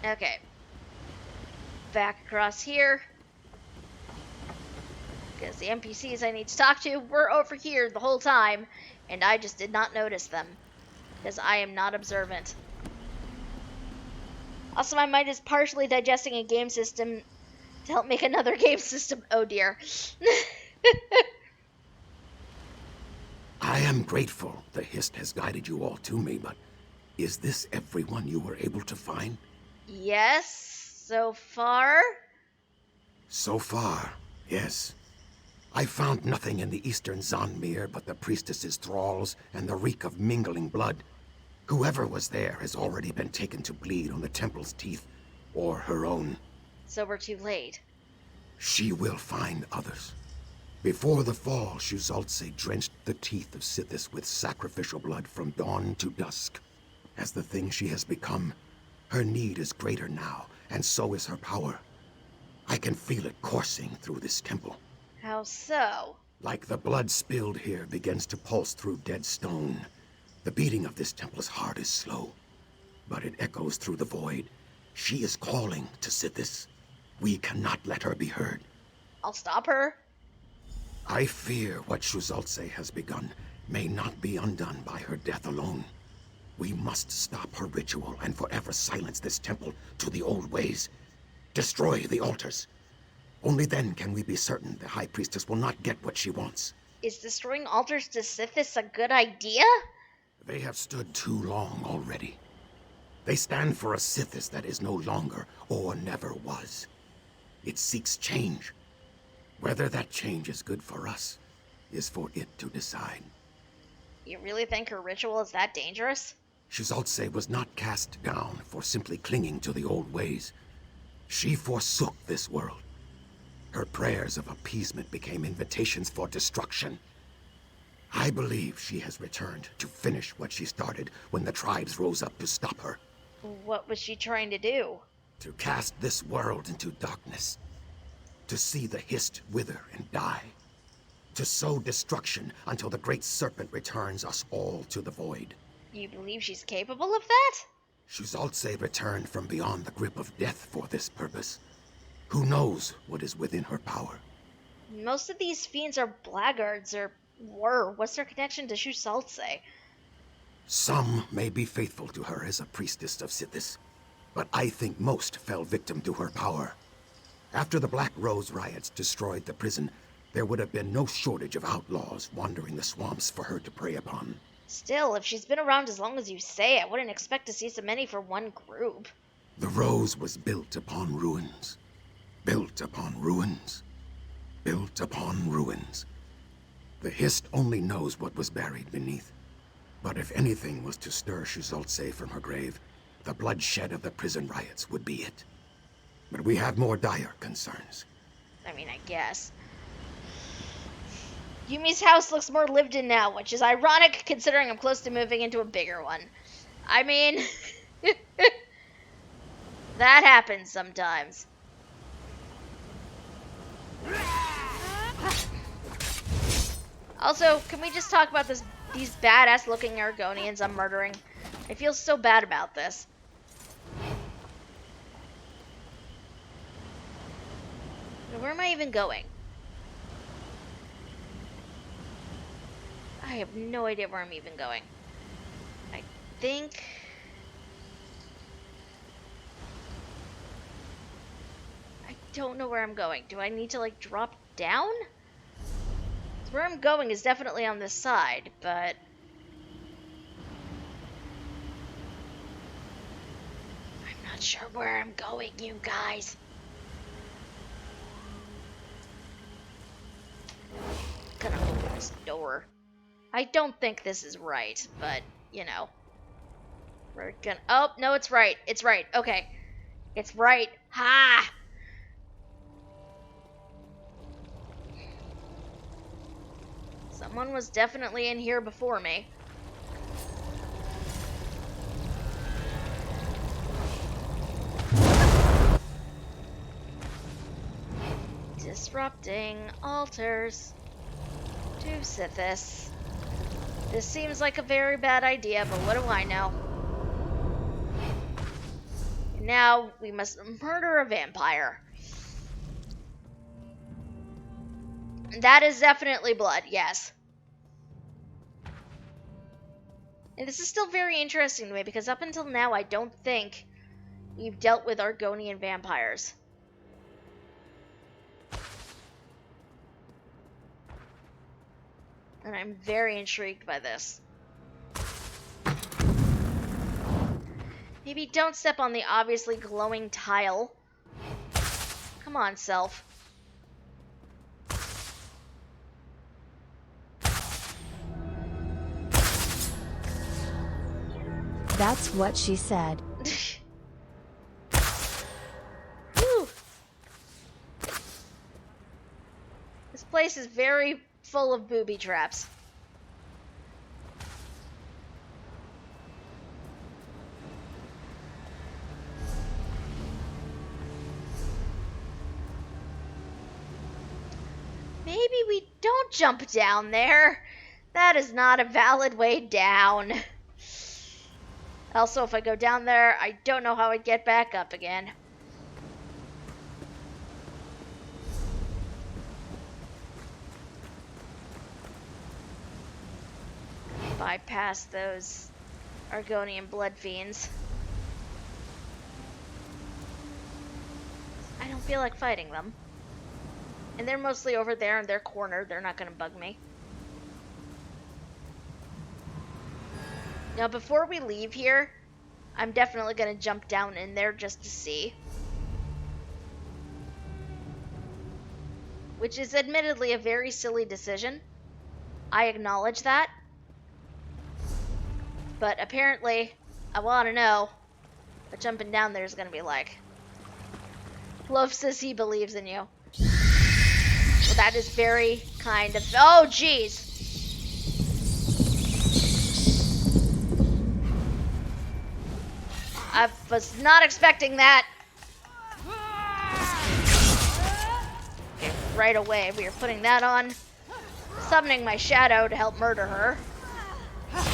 Okay. Back across here. Because the NPCs I need to talk to were over here the whole time, and I just did not notice them. Because I am not observant. Also, my mind is partially digesting a game system to help make another game system. Oh dear. I am grateful the Hist has guided you all to me, but is this everyone you were able to find? Yes, so far. So far, yes. I found nothing in the eastern Zanmir but the priestess's thralls and the reek of mingling blood. Whoever was there has already been taken to bleed on the temple's teeth, or her own. So we're too late. She will find others. Before the fall, Shuzaltse drenched the teeth of Sithis with sacrificial blood from dawn to dusk. As the thing she has become, her need is greater now, and so is her power. I can feel it coursing through this temple. How so? Like the blood spilled here begins to pulse through dead stone. The beating of this temple's heart is slow, but it echoes through the void. She is calling to Sithis. We cannot let her be heard. I'll stop her. I fear what Shuzaltse has begun may not be undone by her death alone. We must stop her ritual and forever silence this temple to the old ways. Destroy the altars. Only then can we be certain the High Priestess will not get what she wants. Is destroying altars to Sithis a good idea? They have stood too long already. They stand for a Sithis that is no longer or never was. It seeks change. Whether that change is good for us is for it to decide. You really think her ritual is that dangerous? Shizaltse was not cast down for simply clinging to the old ways. She forsook this world. Her prayers of appeasement became invitations for destruction. I believe she has returned to finish what she started when the tribes rose up to stop her. What was she trying to do? To cast this world into darkness. To see the Hist wither and die. To sow destruction until the great serpent returns us all to the void. You believe she's capable of that? Shizaltse returned from beyond the grip of death for this purpose. Who knows what is within her power? Most of these fiends are blackguards, or were. What's their connection to Shizaltse? Some may be faithful to her as a priestess of Sithis, but I think most fell victim to her power. After the Black Rose riots destroyed the prison, there would have been no shortage of outlaws wandering the swamps for her to prey upon. Still, if she's been around as long as you say, I wouldn't expect to see so many for one group. The Rose was built upon ruins. Built upon ruins. Built upon ruins. The Hist only knows what was buried beneath. But if anything was to stir Shizaltse from her grave, the bloodshed of the prison riots would be it. But we have more dire concerns. I mean, I guess. Yumi's house looks more lived in now, which is ironic considering I'm close to moving into a bigger one. I mean, that happens sometimes. Also, can we just talk about these badass looking Argonians I'm murdering? I feel so bad about this. Where am I even going? I have no idea where I'm even going. I think... I don't know where I'm going. Do I need to, like, drop down? Where I'm going is definitely on this side, but... I'm not sure where I'm going, you guys. I'm gonna open this door. I don't think this is right, but, you know. We're gonna... Oh, no, it's right. It's right. Okay. It's right. Ha! Someone was definitely in here before me. Disrupting altars to Sithis. This seems like a very bad idea, but what do I know? Now we must murder a vampire. That is definitely blood, yes. And this is still very interesting to me because up until now I don't think we've dealt with Argonian vampires. And I'm very intrigued by this. Maybe don't step on the obviously glowing tile. Come on, self. That's what she said. Whew. This place is very full of booby traps. Maybe we don't jump down there. That is not a valid way down. Also, if I go down there, I don't know how I'd get back up again. Bypass those Argonian blood fiends. I don't feel like fighting them. And they're mostly over there in their corner. They're not going to bug me. Now, before we leave here, I'm definitely going to jump down in there just to see. Which is admittedly a very silly decision. I acknowledge that. But apparently, I want to know what jumping down there is going to be like. Loaf says he believes in you. Well, that is very kind of... Oh, jeez! I was not expecting that. Okay, right away, we are putting that on. Summoning my shadow to help murder her. Oh,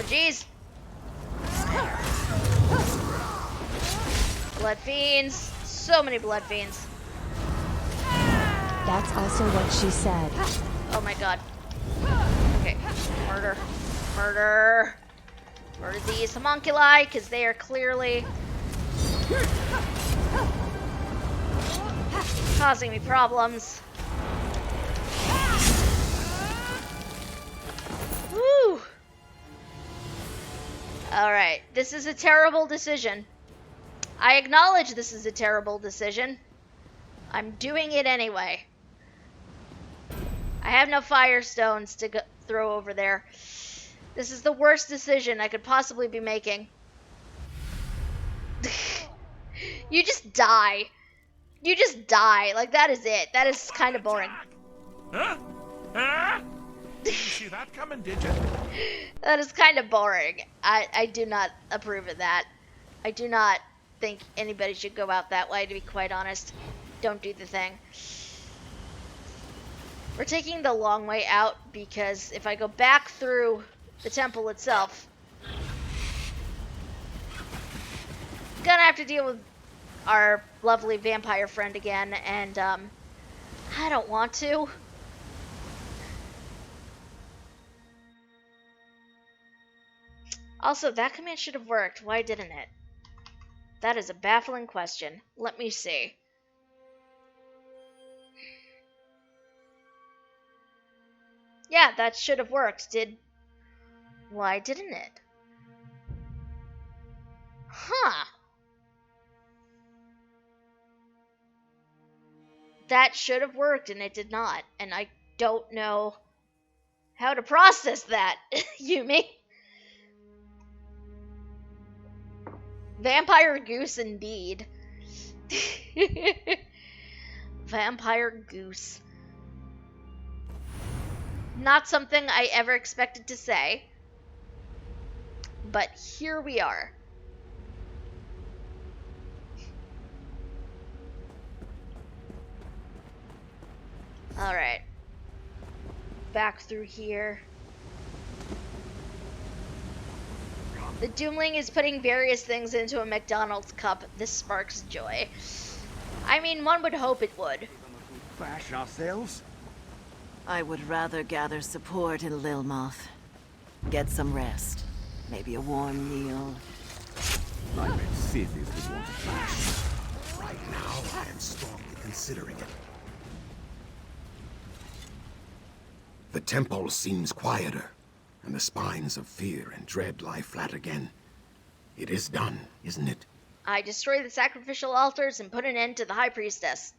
jeez. Blood fiends. So many blood fiends. That's also what she said. Oh my god. Okay. Murder. Murder. Murder these homunculi, because they are clearly causing me problems. Woo! Alright, this is a terrible decision. I acknowledge this is a terrible decision. I'm doing it anyway. I have no firestones to throw over there. This is the worst decision I could possibly be making. You just die. You just die. Like, that is it. That is kind of boring. Huh? Huh? Didn't see that coming, did you? That is kind of boring. I do not approve of that. I do not think anybody should go out that way, to be quite honest. Don't do the thing. We're taking the long way out because if I go back through the temple itself, I'm gonna have to deal with our lovely vampire friend again, and I don't want to. Also, that command should have worked. Why didn't it? That is a baffling question. Let me see. Yeah, that should have worked. Why didn't it? Huh. That should have worked and it did not. And I don't know how to process that, Yumi. Vampire goose indeed. Vampire goose. Not something I ever expected to say. But here we are. Alright. Back through here. The Doomling is putting various things into a McDonald's cup. This sparks joy. I mean, one would hope it would. Bash ourselves? I would rather gather support in Lilmoth. Get some rest. Maybe a warm meal. I bet Sithis would want to bash. Right now, I am strongly considering it. The temple seems quieter, and the spines of fear and dread lie flat again. It is done, isn't it? I destroy the sacrificial altars and put an end to the High Priestess.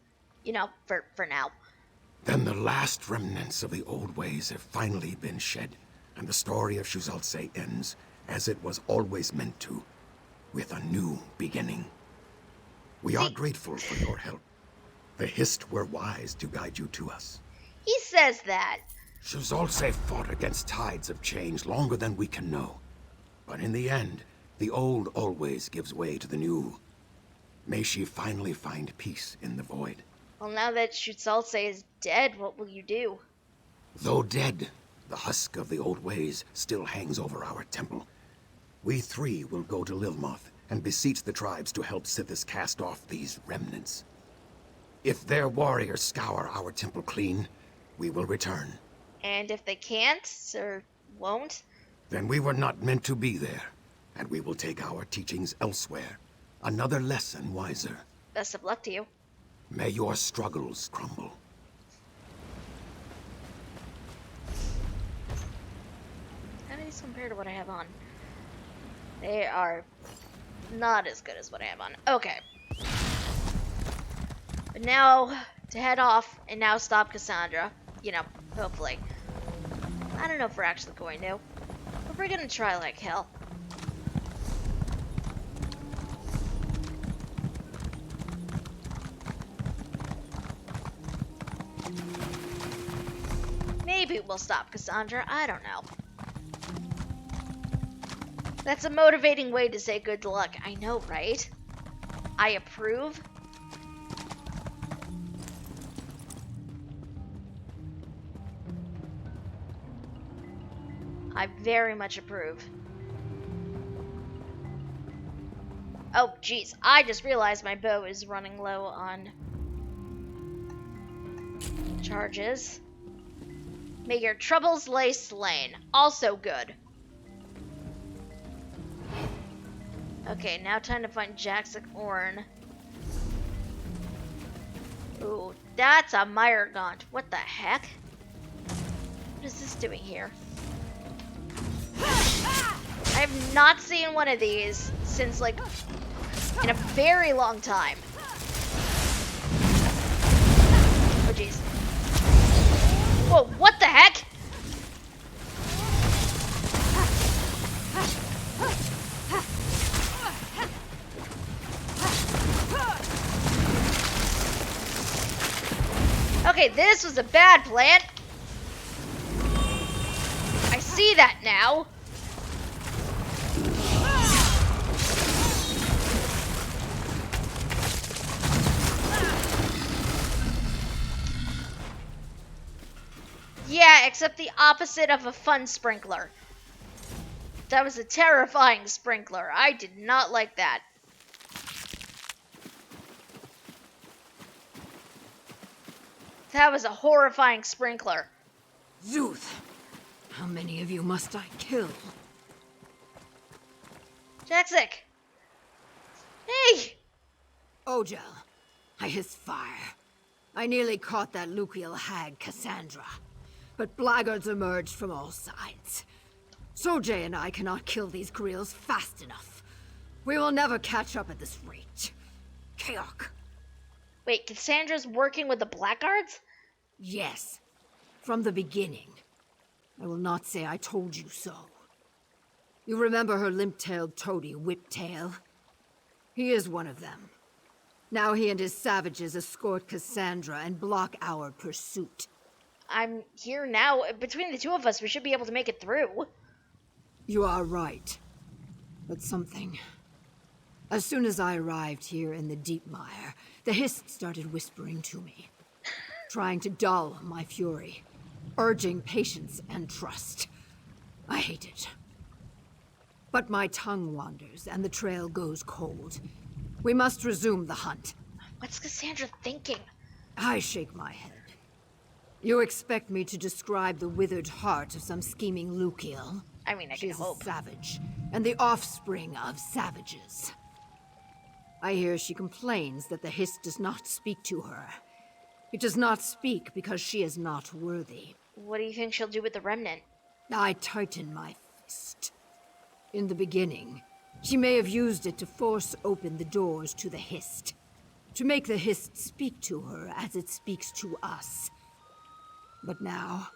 You know, for now. Then the last remnants of the old ways have finally been shed, and the story of Shuzaltse ends as it was always meant to, with a new beginning. We are grateful for your help. The Hist were wise to guide you to us. He says that. Shuzaltse fought against tides of change longer than we can know. But in the end, the old always gives way to the new. May she finally find peace in the void. Well, now that Shuzaltse is dead, what will you do? Though dead, the husk of the old ways still hangs over our temple. We three will go to Lilmoth and beseech the tribes to help Sithis cast off these remnants. If their warriors scour our temple clean, we will return And if they can't, or won't? Then we were not meant to be there, and we will take our teachings elsewhere. Another lesson wiser. Best of luck to you. May your struggles crumble. How do these compare to what I have on? They are not as good as what I have on. Okay. But now, to head off and now stop Cassandra. You know, hopefully. I don't know if we're actually going to. But we're gonna try like hell. Maybe we'll stop Cassandra, I don't know. That's a motivating way to say good luck. I know, right? I approve. I very much approve. Oh, jeez. I just realized my bow is running low on charges. May your troubles lay slain. Also good. Okay, now time to find Jaxic Orn. Ooh, that's a Myrgaunt. What the heck? What is this doing here? I have not seen one of these since, like, in a very long time. Oh, jeez. Whoa, what the heck? Okay, this was a bad plan. I see that now. Yeah, except the opposite of a fun sprinkler. That was a terrifying sprinkler. I did not like that. That was a horrifying sprinkler. Zuth! How many of you must I kill? Jaxic! Hey! Ojel, I hiss fire. I nearly caught that Lucial hag, Cassandra. But blackguards emerged from all sides. Sojay and I cannot kill these Greels fast enough. We will never catch up at this rate. Keok. Wait, Cassandra's working with the Blackguards? Yes. From the beginning. I will not say I told you so. You remember her limp-tailed toady, Whiptail? He is one of them. Now he and his savages escort Cassandra and block our pursuit. I'm here now. Between the two of us, we should be able to make it through. You are right. But something... As soon as I arrived here in the Deepmire, the Hist started whispering to me, trying to dull my fury, urging patience and trust. I hate it. But my tongue wanders and the trail goes cold. We must resume the hunt. What's Cassandra thinking? I shake my head. You expect me to describe the withered heart of some scheming Lucial? I mean, I can She's hope. a savage, and the offspring of savages. I hear she complains that the Hist does not speak to her. It does not speak because she is not worthy. What do you think she'll do with the remnant? I tighten my fist. In the beginning, she may have used it to force open the doors to the Hist. To make the Hist speak to her as it speaks to us. But now,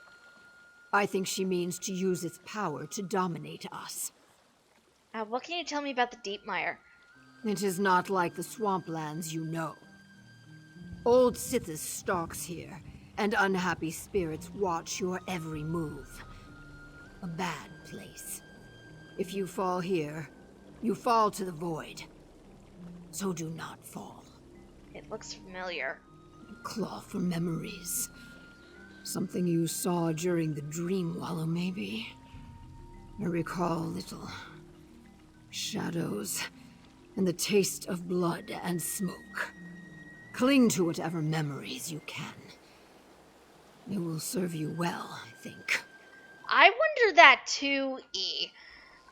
I think she means to use its power to dominate us. What can you tell me about the Deepmire? It is not like the swamplands you know. Old Sithis stalks here, and unhappy spirits watch your every move. A bad place. If you fall here, you fall to the void. So do not fall. It looks familiar. Claw for memories. Something you saw during the dream wallow, maybe. I recall little shadows and the taste of blood and smoke. Cling to whatever memories you can. It will serve you well, I think. I wonder that too, E.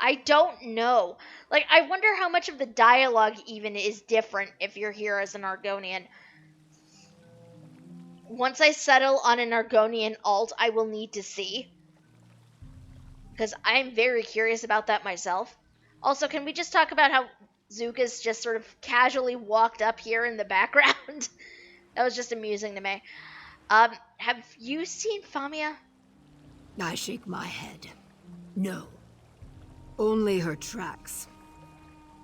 I don't know. Like, I wonder how much of the dialogue even is different if you're here as an Argonian. Once I settle on an Argonian alt, I will need to see. Because I'm very curious about that myself. Also, can we just talk about how Zuka's just sort of casually walked up here in the background? That was just amusing to me. Have you seen Famia? I shake my head. No. Only her tracks.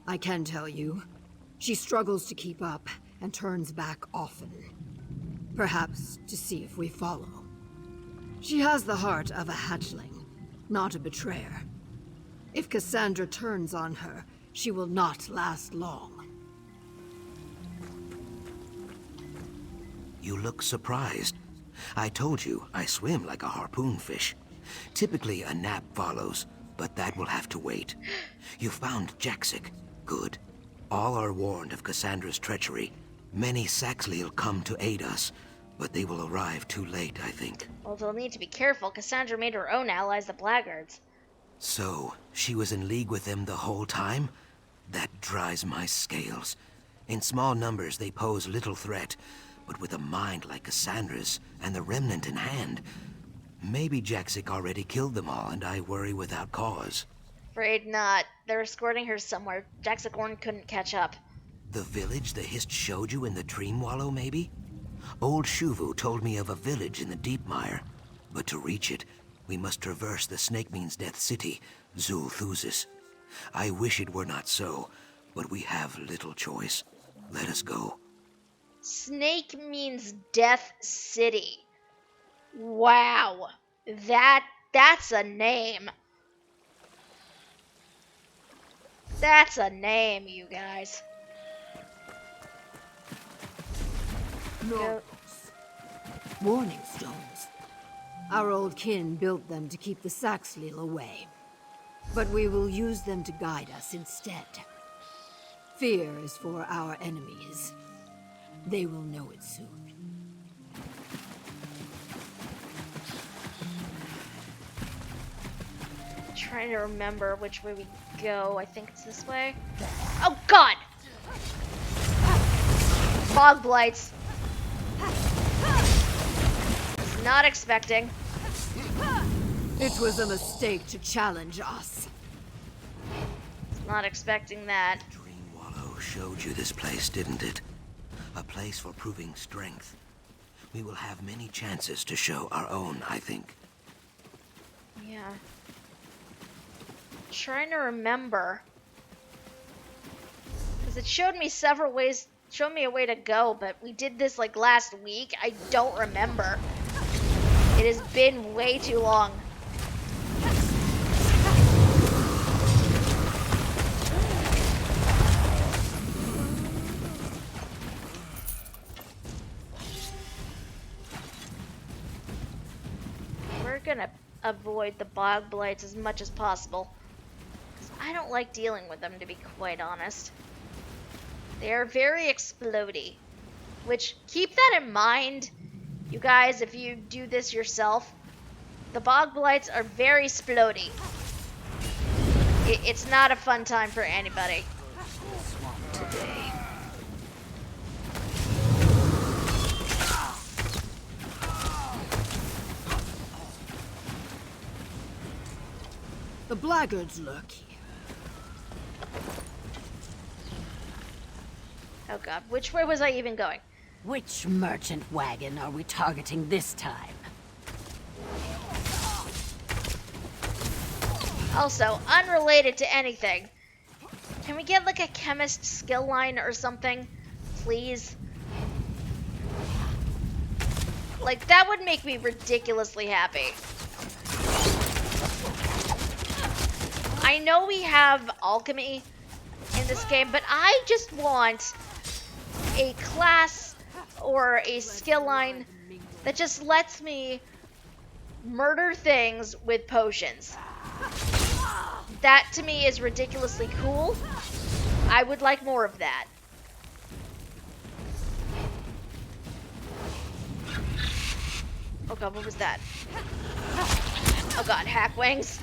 I can tell you, she struggles to keep up and turns back often. Perhaps to see if we follow. She has the heart of a hatchling, not a betrayer. If Cassandra turns on her, she will not last long. You look surprised. I told you, I swim like a harpoon fish. Typically, a nap follows, but that will have to wait. You found Jaxic. Good. All are warned of Cassandra's treachery. Many Saxley'll come to aid us, but they will arrive too late, I think. Well, they'll need to be careful. Cassandra made her own allies the Blackguards. So, she was in league with them the whole time? That dries my scales. In small numbers, they pose little threat, but with a mind like Cassandra's and the remnant in hand, maybe Jaxic already killed them all, and I worry without cause. Afraid not. They're escorting her somewhere. Jaxicorn couldn't catch up. The village the Hist showed you in the Dream Wallow, maybe? Old Shuvu told me of a village in the Deepmire, but to reach it, we must traverse the Snake Means Death City, Zul'Thuzis. I wish it were not so, but we have little choice. Let us go. Snake means Death City. Wow. That's a name. That's a name, you guys. No. Warning stones. Our old kin built them to keep the Saxhleel away. But we will use them to guide us instead. Fear is for our enemies. They will know it soon. Trying to remember which way we go. I think it's this way. Oh god! Fog blights. Was not expecting. It was a mistake to challenge us. Not expecting that. Dream Wallow showed you this place, didn't it? A place for proving strength. We will have many chances to show our own, I think. Yeah. Trying to remember. Because it showed me several ways, showed me a way to go, but we did this like last week. I don't remember. It has been way too long. We're gonna avoid the bog blights as much as possible. I don't like dealing with them, to be quite honest. They are very explodey. Which, keep that in mind, you guys, if you do this yourself. The bog blights are very splody. It's not a fun time for anybody. Swamp today. The blackguards lurk here. Oh god, which way was I even going? Which merchant wagon are we targeting this time? Also, unrelated to anything. Can we get like a chemist skill line or something? Please? Like, that would make me ridiculously happy. I know we have alchemy in this game, but I just want a class or a skill line that just lets me murder things with potions. That to me is ridiculously cool. I would like more of that. Oh god, what was that? Oh god, hack wings.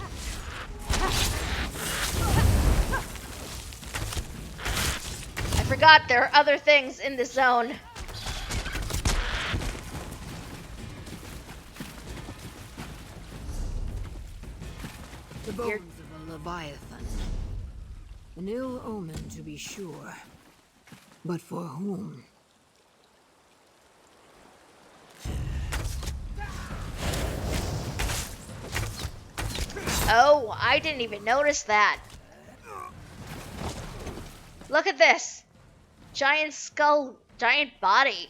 I forgot there are other things in this zone. The bones of a leviathan. An ill omen, to be sure. But for whom? Oh, I didn't even notice that. Look at this. Giant skull, giant body.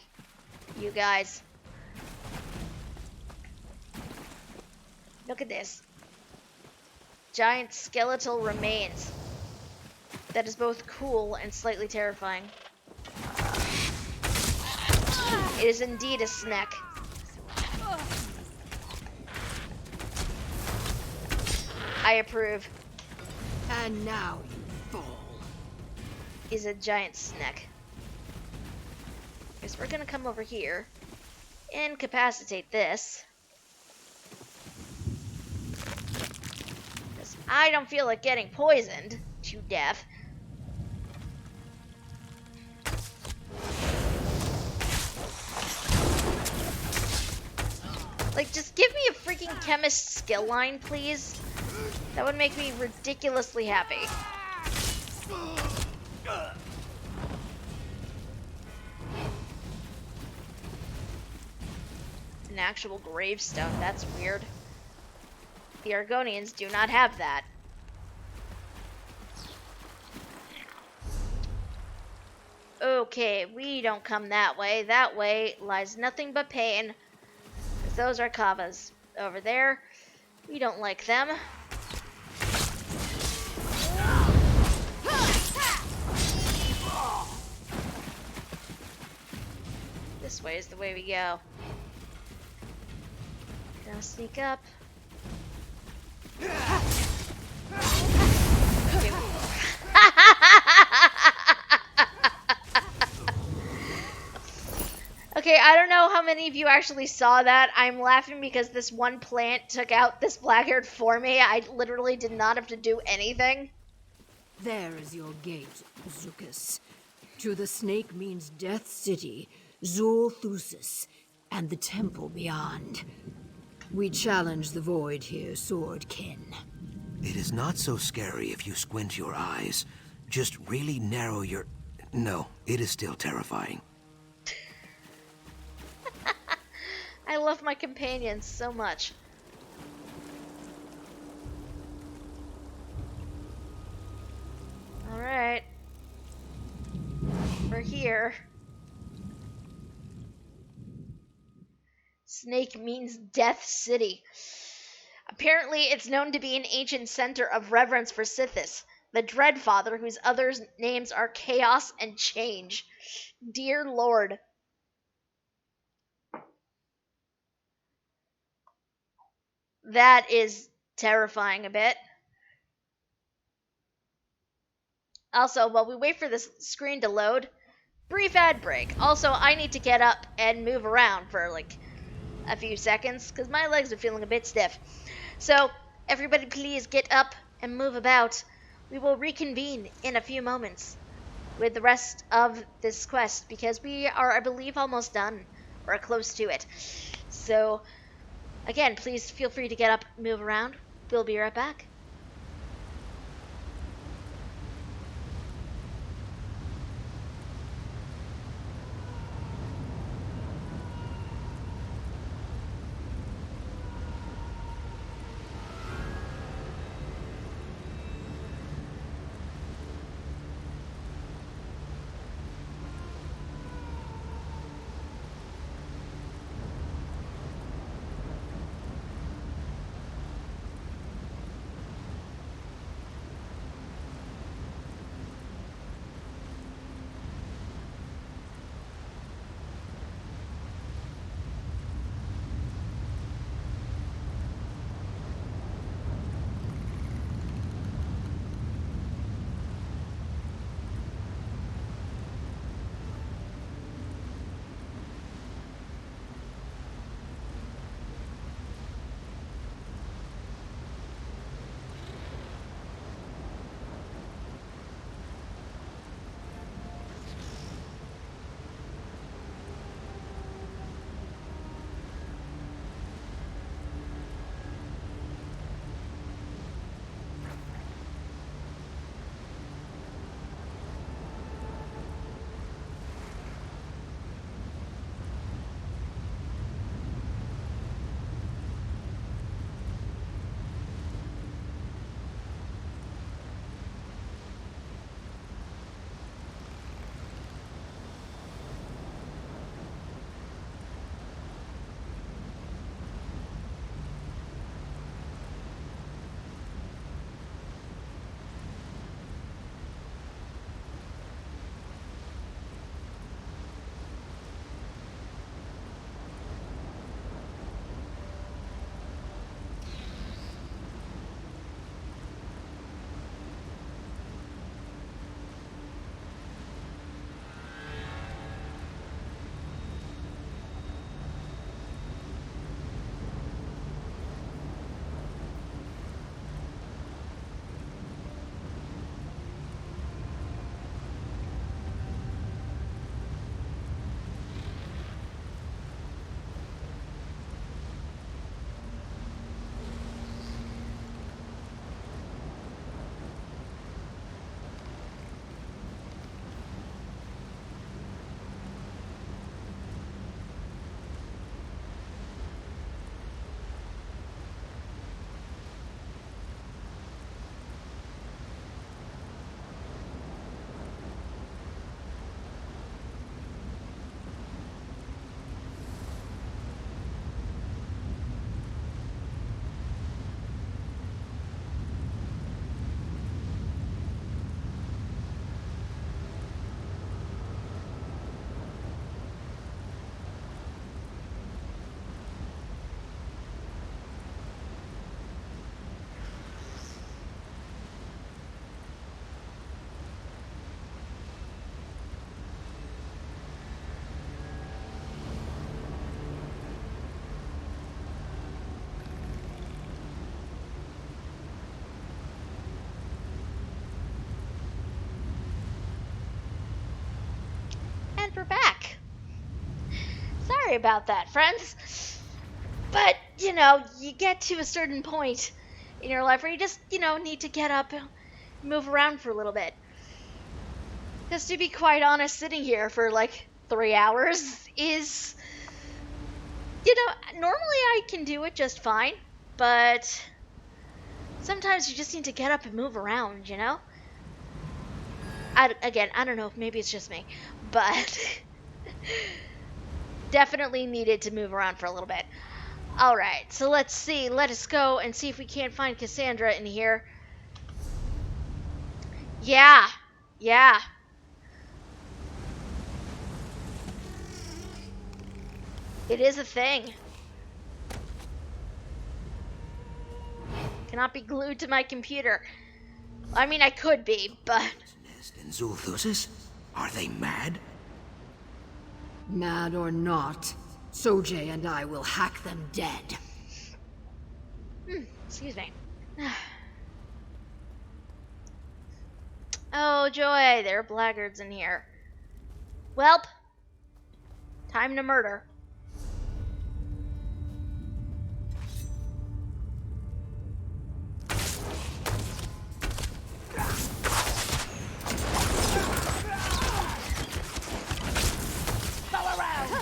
You guys. Look at this. Giant skeletal remains. That is both cool and slightly terrifying. It is indeed a snack. I approve. And now you fall. Is a giant snack. Guess we're gonna come over here. Incapacitate this. Because I don't feel like getting poisoned to death. Like, just give me a freaking chemist skill line, please. That would make me ridiculously happy. An actual gravestone, that's weird. The Argonians do not have that. Okay, we don't come that way. That way lies nothing but pain. Those are Kavas over there. We don't like them. This way is the way we go. Gonna sneak up. Okay. Okay, I don't know how many of you actually saw that. I'm laughing because this one plant took out this black-haired for me. I literally did not have to do anything. There is your gate, Zucus. To the snake means Death City, Zulthusis, and the temple beyond. We challenge the void here, Swordkin. It is not so scary if you squint your eyes. Just really narrow your... No, it is still terrifying. I love my companions so much. Alright. We're here. Snake means Death City. Apparently, it's known to be an ancient center of reverence for Sithis, the Dread Father, whose other names are Chaos and Change. Dear Lord. That is terrifying a bit. Also, while we wait for this screen to load, brief ad break. Also, I need to get up and move around for like a few seconds because my legs are feeling a bit stiff. So, everybody please get up and move about. We will reconvene in a few moments with the rest of this quest because we are, I believe, almost done or close to it. So, again, please feel free to get up, move around. We'll be right back. sorry about that, friends. But, you know, you get to a certain point in your life where you just, you know, need to get up and move around for a little bit. Because to be quite honest, sitting here for like 3 hours is, you know, normally I can do it just fine, but sometimes you just need to get up and move around, you know? Again, I don't know, maybe it's just me, but definitely needed to move around for a little bit. Alright, so let's see, let us go and see if we can't find Cassandra in here. Yeah. It is a thing. Cannot be glued to my computer. I mean, I could be, but... Nest and Zulthusis? Are they mad? Mad or not, Sojay and I will hack them dead. Excuse me. Oh, joy, there are blackguards in here. Welp. Time to murder.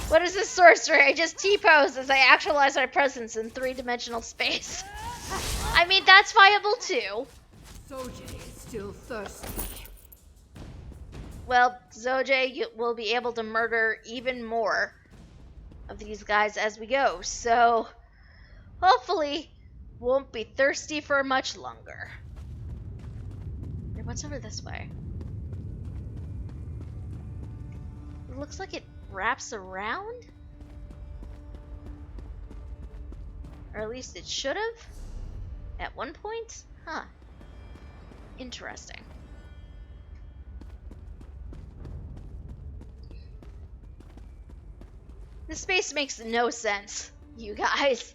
What is this sorcery? I just T-pose as I actualize my presence in 3-dimensional space. I mean, that's viable too. Sojay is still thirsty. Well, Zojay will be able to murder even more of these guys as we go, so hopefully won't be thirsty for much longer. What's over this way? It looks like it wraps around? Or at least it should have? At one point? Huh. Interesting. This space makes no sense, you guys.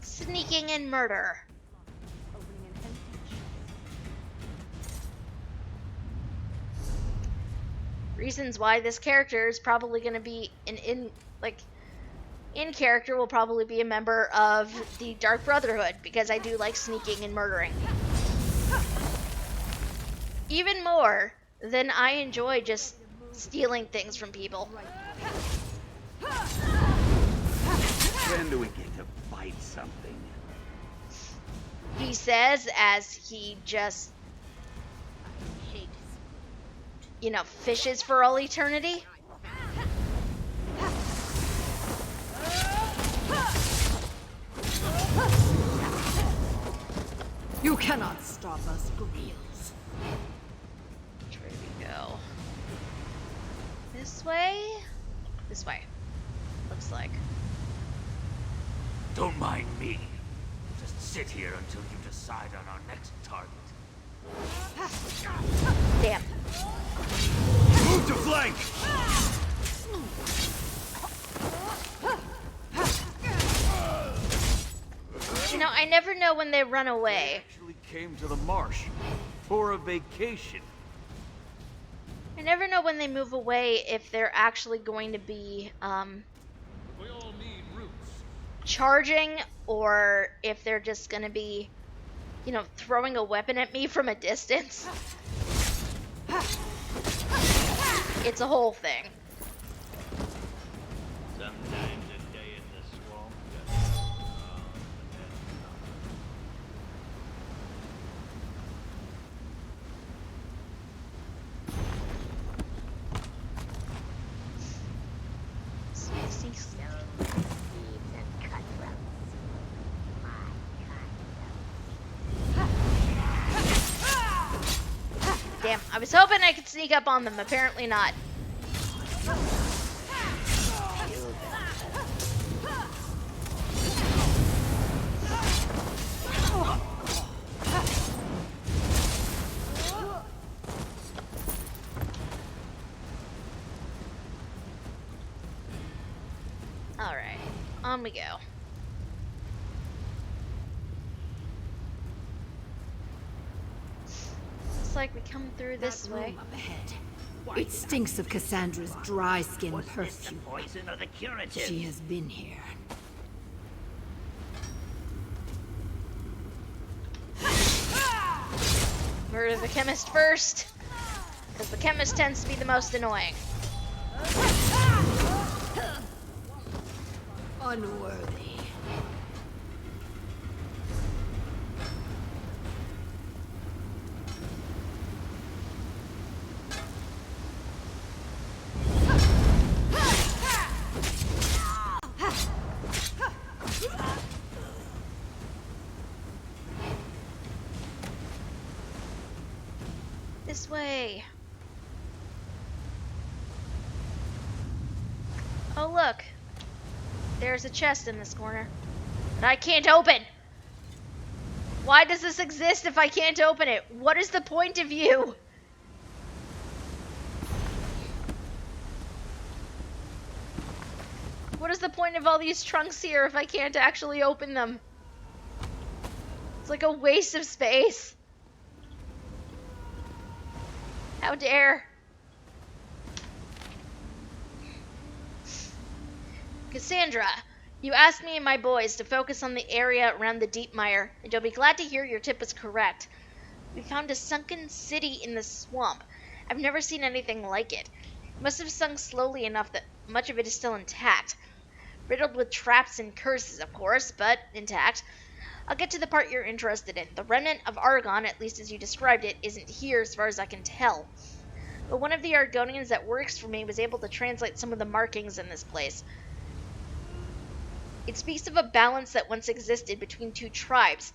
Sneaking and murder. Reasons why this character is probably going to be in character will probably be a member of the Dark Brotherhood, because I do like sneaking and murdering. Even more than I enjoy just stealing things from people. When do we get to fight something? He says as he just, you know, fishes for all eternity. You cannot stop us, Grills. Which way do we go? This way? This way. Looks like. Don't mind me. Just sit here until you decide on our next target. Damn. Move to flank! You know, I never know when they run away. Actually came to the marsh for a vacation. I never know when they move away if they're actually going to be We all need roots. charging, or if they're just going to be, you know, throwing a weapon at me from a distance. It's a whole thing. Sometimes a day in the swamp. Damn, I was hoping I could sneak up on them. Apparently not. Alright, on we go. like we come through this That way. room up ahead. It stinks of Cassandra's dry skin perfume. Poison or the curative? She has been here. Murder the chemist first, because the chemist tends to be the most annoying. Unworthy. This way. Oh, look. There's a chest in this corner that I can't open. Why does this exist if I can't open it? What is the point of you? What is the point of all these trunks here if I can't actually open them? It's like a waste of space. How dare. Cassandra, you asked me and my boys to focus on the area around the Deepmire, and you'll be glad to hear your tip was correct. We found a sunken city in the swamp. I've never seen anything like it. It must have sunk slowly enough that much of it is still intact. Riddled with traps and curses, of course, but intact. I'll get to the part you're interested in. The remnant of Argon, at least as you described it, isn't here as far as I can tell. But one of the Argonians that works for me was able to translate some of the markings in this place. It speaks of a balance that once existed between two tribes.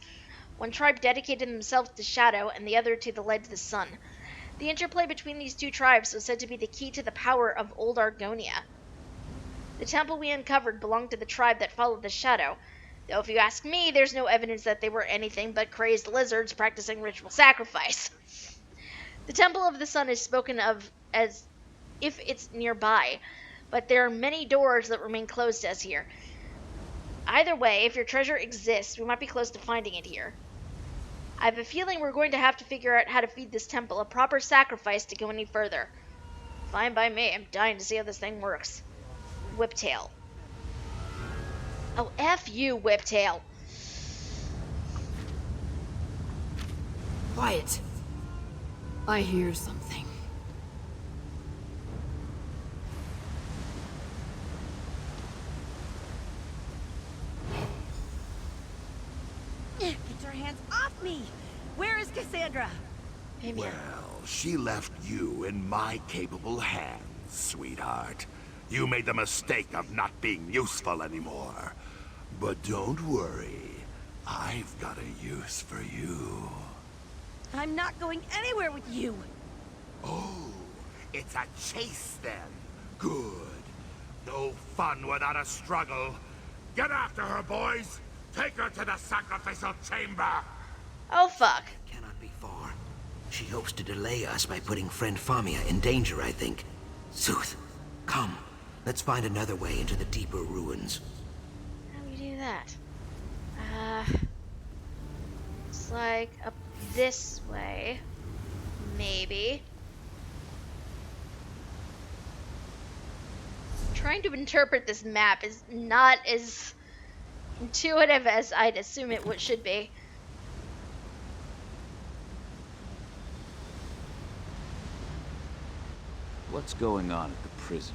One tribe dedicated themselves to shadow, and the other to the light of the sun. The interplay between these two tribes was said to be the key to the power of old Argonia. The temple we uncovered belonged to the tribe that followed the shadow, though if you ask me, there's no evidence that they were anything but crazed lizards practicing ritual sacrifice. The Temple of the Sun is spoken of as if it's nearby, but there are many doors that remain closed to us here. Either way, if your treasure exists, we might be close to finding it here. I have a feeling we're going to have to figure out how to feed this temple a proper sacrifice to go any further. Fine by me, I'm dying to see how this thing works. Whiptail. Oh, F you, Whiptail. Quiet. I hear something. Get your hands off me! Where is Cassandra? Maybe Well, she left you in my capable hands, sweetheart. You made the mistake of not being useful anymore. But don't worry, I've got a use for you. I'm not going anywhere with you! Oh, it's a chase then. Good. No fun without a struggle. Get after her, boys! Take her to the sacrificial chamber! Oh, fuck. Cannot be far. She hopes to delay us by putting friend Famia in danger, I think. Sooth, come. Let's find another way into the deeper ruins. How do we do that? It's like up this way. Maybe. Trying to interpret this map is not as intuitive as I'd assume it should be. What's going on at the prison?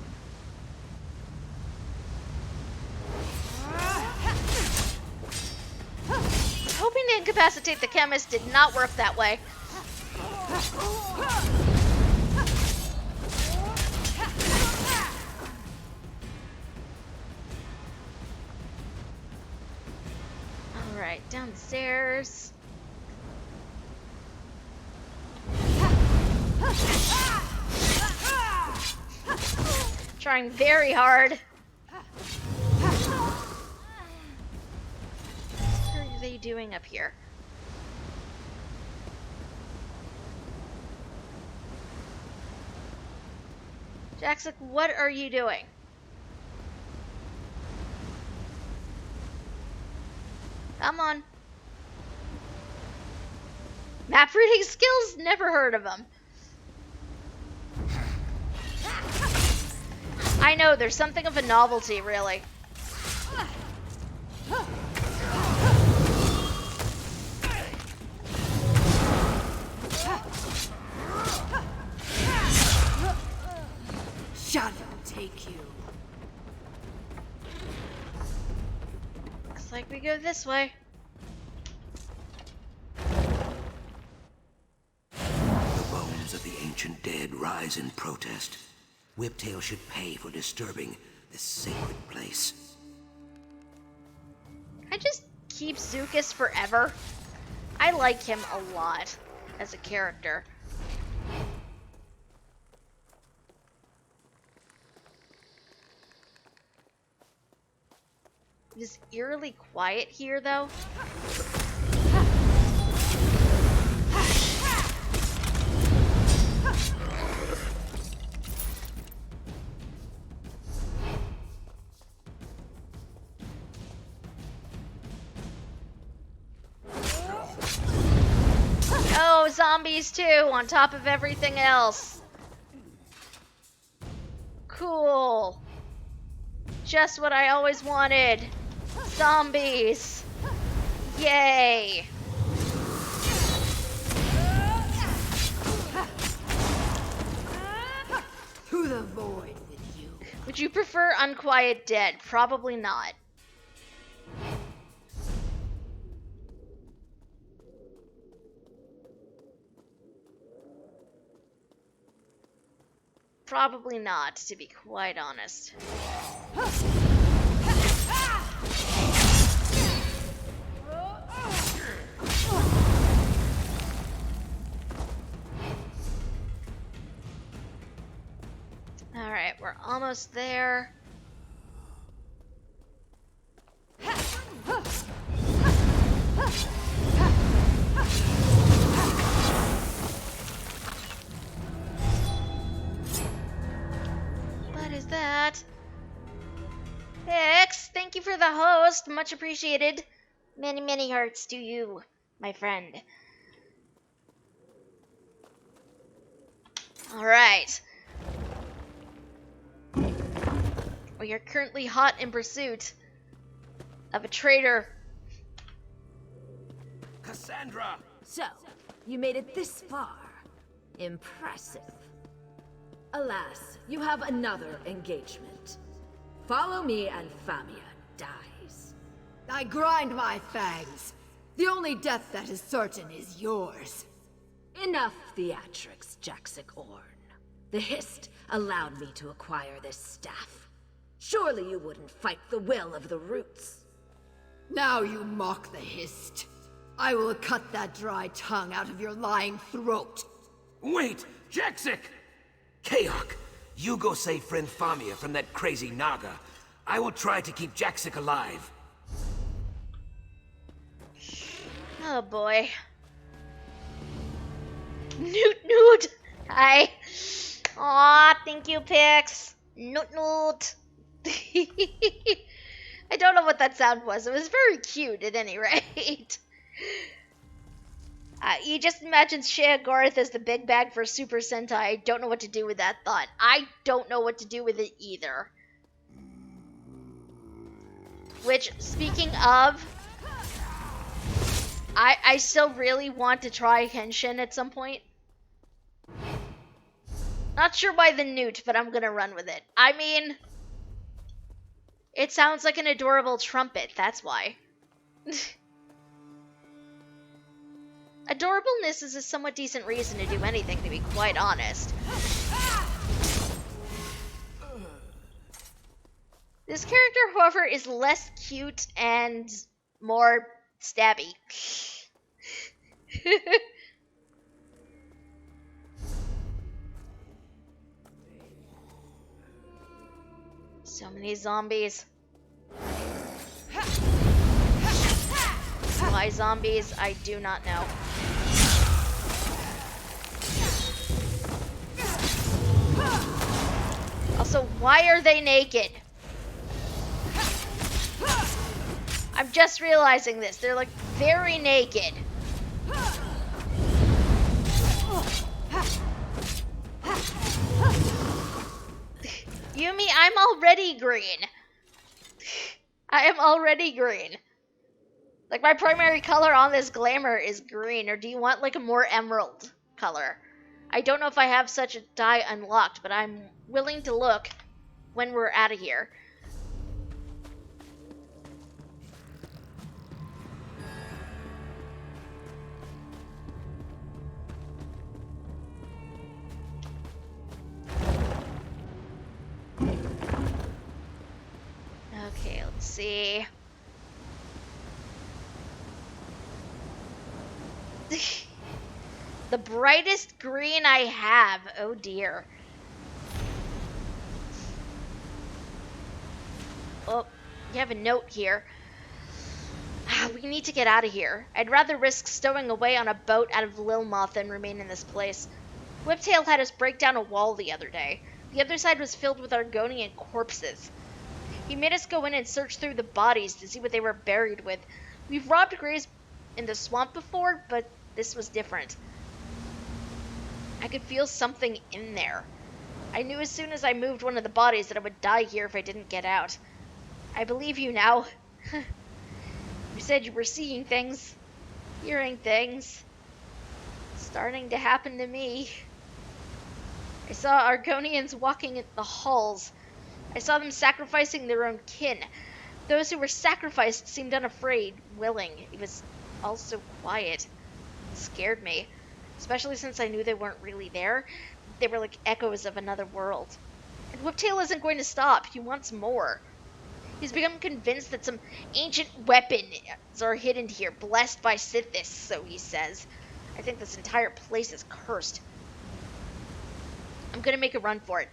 Hoping to incapacitate the chemist did not work that way. Alright, downstairs. Trying very hard. What are they doing up here? Jackson, what are you doing? Come on. Map reading skills? Never heard of them. I know, there's something of a novelty, really. Shadow take you. Looks like we go this way. The bones of the ancient dead rise in protest. Whiptail should pay for disturbing this sacred place. I just keep Zukas forever. I like him a lot as a character. It is eerily quiet here, though. Oh, zombies too, on top of everything else. Cool. Just what I always wanted. Zombies. Yay. To the void with you. Would you prefer Unquiet Dead? Probably not. Probably not, to be quite honest. Alright, we're almost there. What is that? X, thank you for the host. Much appreciated. Many, many hearts to you, my friend. Alright. We are currently hot in pursuit of a traitor. Cassandra! So, you made it this far. Impressive. Alas, you have another engagement. Follow me and Famia dies. I grind my fangs. The only death that is certain is yours. Enough theatrics, Jaxic Orn. The Hist allowed me to acquire this staff. Surely you wouldn't fight the will of the Roots. Now you mock the Hist. I will cut that dry tongue out of your lying throat. Wait! Jaxic! Kaok, you go save friend Famia from that crazy Naga. I will try to keep Jaxic alive. Oh boy. Noot. Hi. Aw, thank you, Pix. Noot. I don't know what that sound was. It was very cute at any rate. You just imagine Shea Garth as the big bag for Super Sentai. I don't know what to do with that thought. I don't know what to do with it either. Which, speaking of, I still really want to try Henshin at some point. Not sure why the newt, but I'm gonna run with it. I mean, it sounds like an adorable trumpet, that's why. Adorableness is a somewhat decent reason to do anything, to be quite honest. This character, however, is less cute and more stabby. So many zombies. Why zombies? I do not know. Also, why are they naked? I'm just realizing this. They're like very naked. Yumi, I'm already green. I am already green. Like, my primary color on this glamour is green, or do you want, like, a more emerald color? I don't know if I have such a dye unlocked, but I'm willing to look when we're out of here. Okay, let's see. The brightest green I have. Oh dear. Oh, you have a note here. We need to get out of here. I'd rather risk stowing away on a boat out of Lilmoth than remain in this place. Whiptail had us break down a wall the other day. The other side was filled with Argonian corpses. He made us go in and search through the bodies to see what they were buried with. We've robbed graves in the swamp before, but this was different. I could feel something in there. I knew as soon as I moved one of the bodies that I would die here if I didn't get out. I believe you now. You said you were seeing things, hearing things. It's starting to happen to me. I saw Argonians walking in the halls. I saw them sacrificing their own kin. Those who were sacrificed seemed unafraid, willing. It was all so quiet. It scared me, especially since I knew they weren't really there. They were like echoes of another world. And Whiptail isn't going to stop. He wants more. He's become convinced that some ancient weapons are hidden here, blessed by Sithis, so he says. I think this entire place is cursed. I'm gonna make a run for it.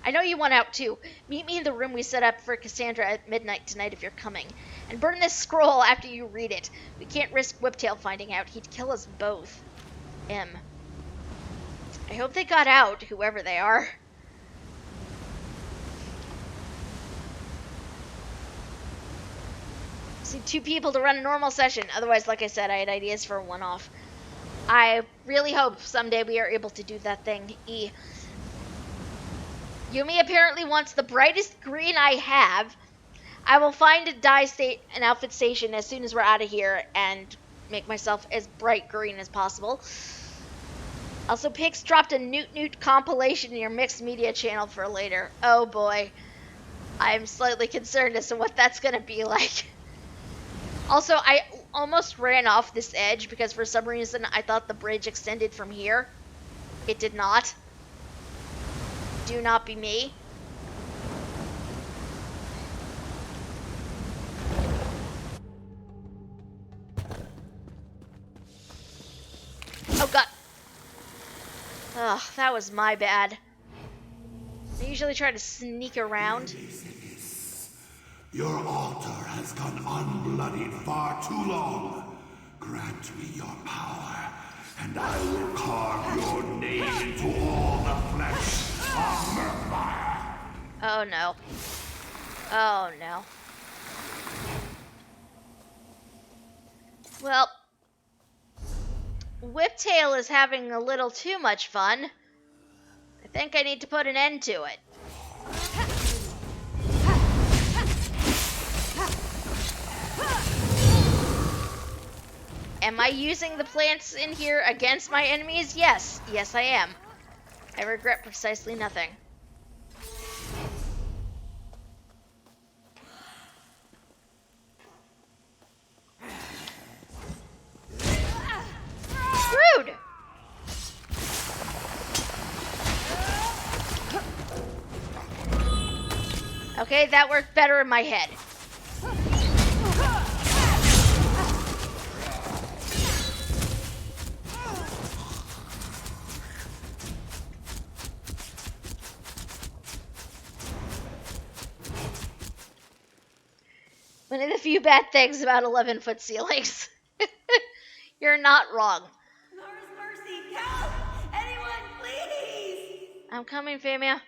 I know you want out too. Meet me in the room we set up for Cassandra at midnight tonight if you're coming. And burn this scroll after you read it. We can't risk Whiptail finding out. He'd kill us both. M. I hope they got out, whoever they are. See, 2 people to run a normal session. Otherwise, like I said, I had ideas for a one-off. I really hope someday we are able to do that thing. E. Yumi apparently wants the brightest green I have. I will find an outfit station as soon as we're out of here and make myself as bright green as possible. Also, Pix dropped a Newt compilation in your mixed media channel for later. Oh boy. I'm slightly concerned as to what that's gonna be like. Also, I almost ran off this edge because for some reason I thought the bridge extended from here. It did not. Do not be me. Oh god. Ugh, that was my bad. I usually try to sneak around. Your altar has gone unbloodied far too long. Grant me your power, and I will carve your name into all the flesh of Murkmire. Oh no. Oh no. Well, Whiptail is having a little too much fun. I think I need to put an end to it. Am I using the plants in here against my enemies? Yes. Yes, I am. I regret precisely nothing. Rude! Okay, that worked better in my head. One of the few bad things about 11-foot ceilings. You're not wrong. Nora's mercy, help! Anyone, please! I'm coming, Famia.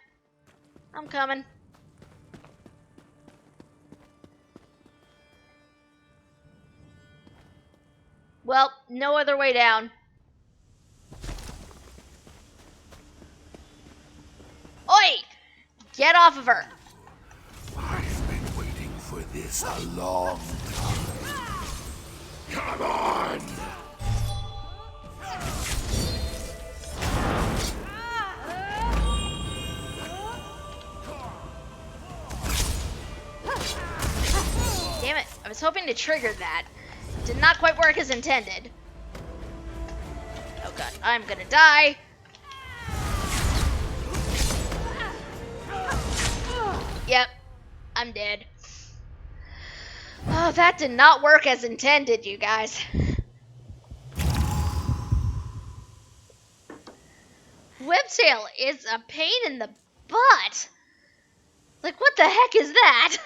I'm coming. Well, no other way down. Oi! Get off of her. I've been waiting for this a long time. Come on! Damn it, I was hoping to trigger that. Did not quite work as intended. Oh god, I'm gonna die. Yep, I'm dead. Oh, that did not work as intended, you guys. Whiptail is a pain in the butt. Like, what the heck is that?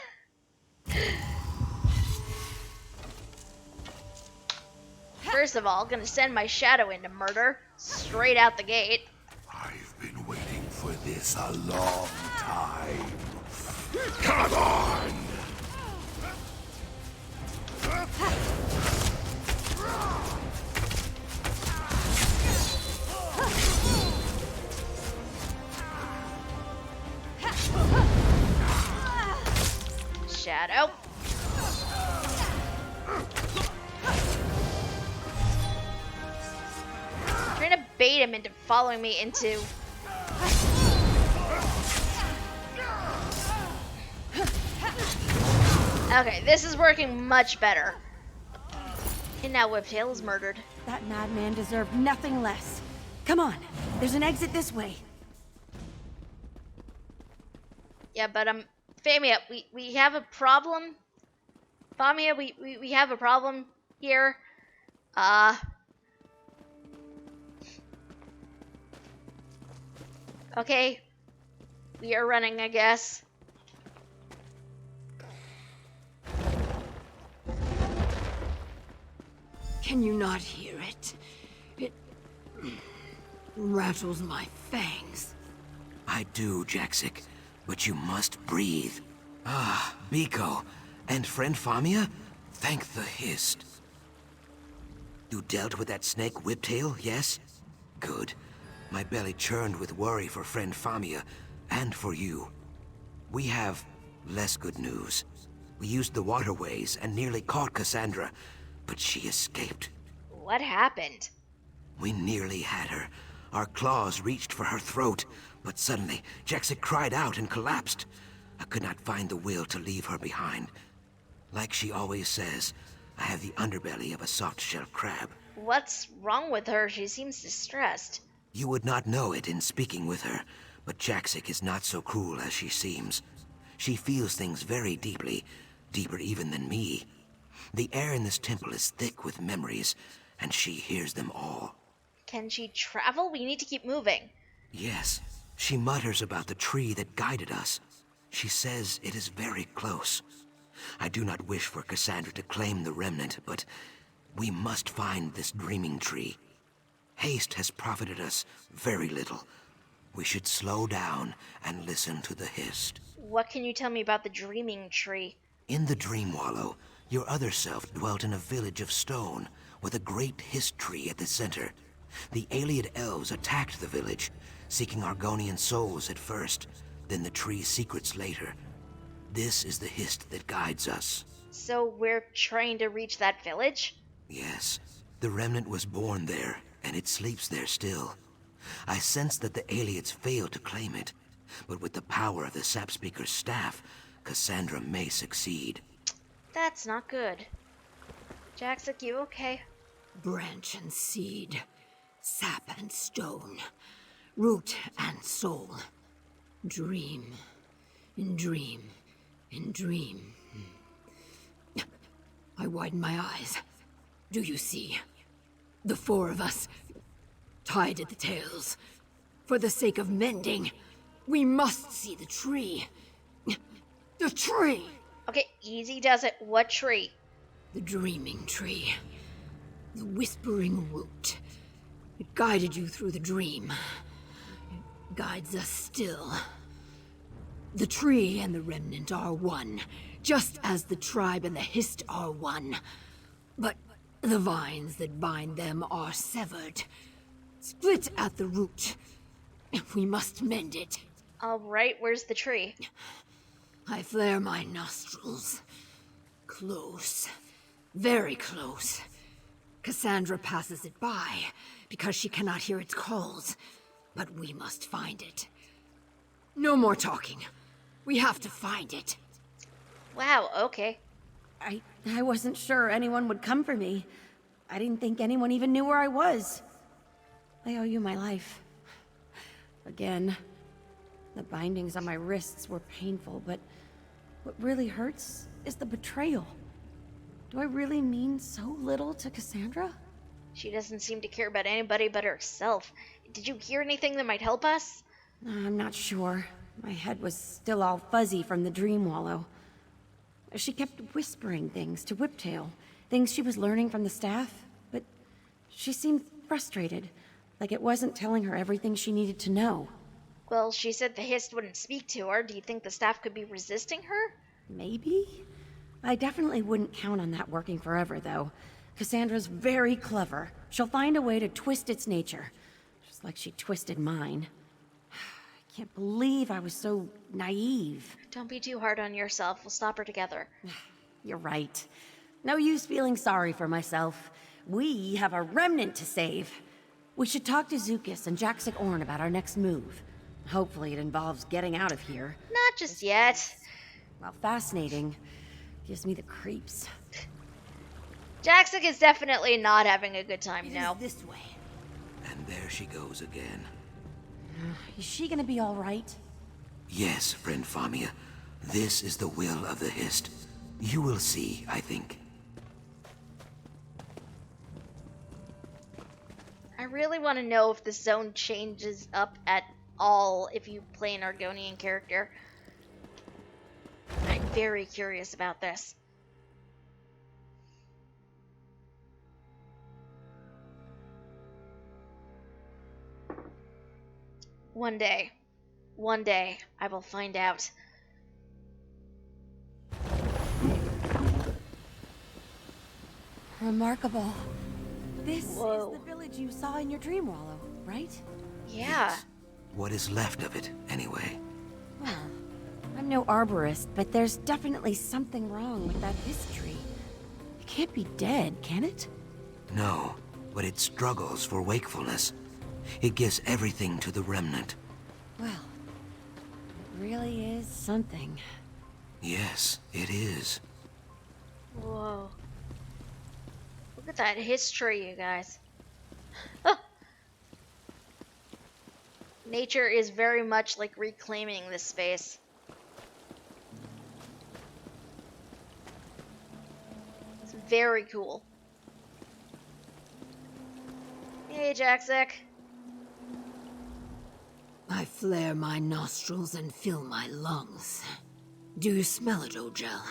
First of all, gonna send my shadow into murder. Straight out the gate. I've been waiting for this a long time. Come on! Shadow. Trying to bait him into following me into... Okay, this is working much better. And now Whiptail is murdered. That madman deserved nothing less. Come on, there's an exit this way. Yeah, but Famia, we have a problem. Famia, we have a problem here. Okay. We are running, I guess. Can you not hear it? It rattles my fangs. I do, Jaxic, but you must breathe. Ah, Biko. And friend Famia? Thank the Hist. You dealt with that snake Whiptail, yes? Good. My belly churned with worry for friend Famia, and for you. We have less good news. We used the waterways and nearly caught Cassandra, but she escaped. What happened? We nearly had her. Our claws reached for her throat, but suddenly Jaxic cried out and collapsed. I could not find the will to leave her behind. Like she always says, I have the underbelly of a soft-shell crab. What's wrong with her? She seems distressed. You would not know it in speaking with her, but Jaxic is not so cruel as she seems. She feels things very deeply, deeper even than me. The air in this temple is thick with memories, and she hears them all. Can she travel? We need to keep moving. Yes, she mutters about the tree that guided us. She says it is very close. I do not wish for Cassandra to claim the remnant, but we must find this dreaming tree. Haste has profited us very little. We should slow down and listen to the Hist. What can you tell me about the dreaming tree? In the Dream Wallow, your other self dwelt in a village of stone, with a great Hist tree at the center. The Ayleid elves attacked the village, seeking Argonian souls at first, then the tree's secrets later. This is the Hist that guides us. So we're trying to reach that village? Yes. The remnant was born there, and it sleeps there still. I sense that the Ayleids failed to claim it, but with the power of the Sap Speaker's staff, Cassandra may succeed. That's not good. Jaxic, you okay? Branch and seed, sap and stone, root and soul. Dream, in dream, in dream. I widen my eyes. Do you see? The four of us, tied at the tails. For the sake of mending, we must see the tree. The tree! Okay, easy does it. What tree? The dreaming tree. The whispering root. It guided you through the dream. It guides us still. The tree and the remnant are one, just as the tribe and the Hist are one. But the vines that bind them are severed, split at the root. We must mend it. Alright, where's the tree? I flare my nostrils. Close. Very close. Cassandra passes it by, because she cannot hear its calls. But we must find it. No more talking. We have to find it. Wow, okay. I wasn't sure anyone would come for me. I didn't think anyone even knew where I was. I owe you my life. Again. The bindings on my wrists were painful, but what really hurts is the betrayal. Do I really mean so little to Cassandra? She doesn't seem to care about anybody but herself. Did you hear anything that might help us? I'm not sure. My head was still all fuzzy from the dream wallow. She kept whispering things to Whiptail, things she was learning from the staff, but she seemed frustrated, like it wasn't telling her everything she needed to know. Well, she said the Hist wouldn't speak to her. Do you think the staff could be resisting her? Maybe? I definitely wouldn't count on that working forever, though. Cassandra's very clever. She'll find a way to twist its nature, just like she twisted mine. I can't believe I was so naive. Don't be too hard on yourself. We'll stop her together. You're right. No use feeling sorry for myself. We have a remnant to save. We should talk to Zukas and Jaxic Orn about our next move. Hopefully it involves getting out of here. Not just yet. While fascinating, gives me the creeps. Jaxic is definitely not having a good time now. This way. And there she goes again. Is she gonna be all right? Yes, friend Famia. This is the will of the Hist. You will see, I think. I really want to know if the zone changes up at all if you play an Argonian character. I'm very curious about this. One day, I will find out. Remarkable. This Whoa. is the village you saw in your dream wallow, right? Yeah. What is left of it, anyway? Well, I'm no arborist, but there's definitely something wrong with that history. It can't be dead, can it? No, but it struggles for wakefulness. It gives everything to the remnant. Well, it really is something. Yes, it is. Whoa. Look at that history, you guys. Nature is very much like reclaiming this space. It's very cool. Hey, Jaxic. I flare my nostrils and fill my lungs. Do you smell it, Ojel?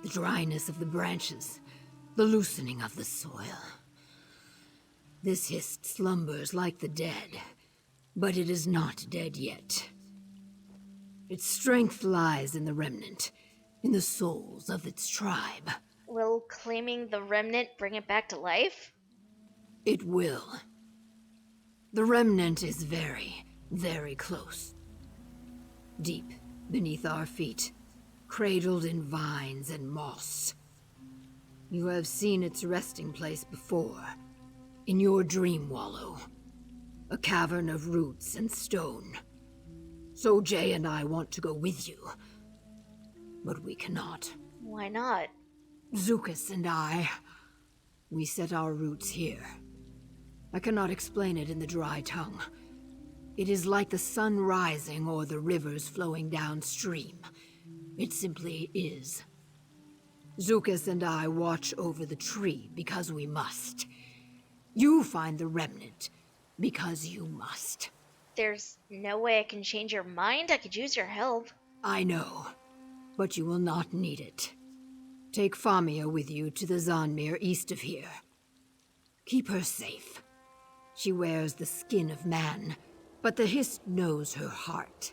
The dryness of the branches, the loosening of the soil. This Hist slumbers like the dead, but it is not dead yet. Its strength lies in the remnant, in the souls of its tribe. Will claiming the remnant bring it back to life? It will. The remnant is very, very close. Deep beneath our feet, cradled in vines and moss. You have seen its resting place before, in your dream wallow. A cavern of roots and stone. So Jay and I want to go with you, but we cannot. Why not? Zukas and I, we set our roots here. I cannot explain it in the dry tongue. It is like the sun rising or the rivers flowing downstream. It simply is. Zukas and I watch over the tree because we must. You find the remnant because you must. There's no way I can change your mind? I could use your help. I know, but you will not need it. Take Famia with you to the Zanmir east of here. Keep her safe. She wears the skin of man, but the Hist knows her heart.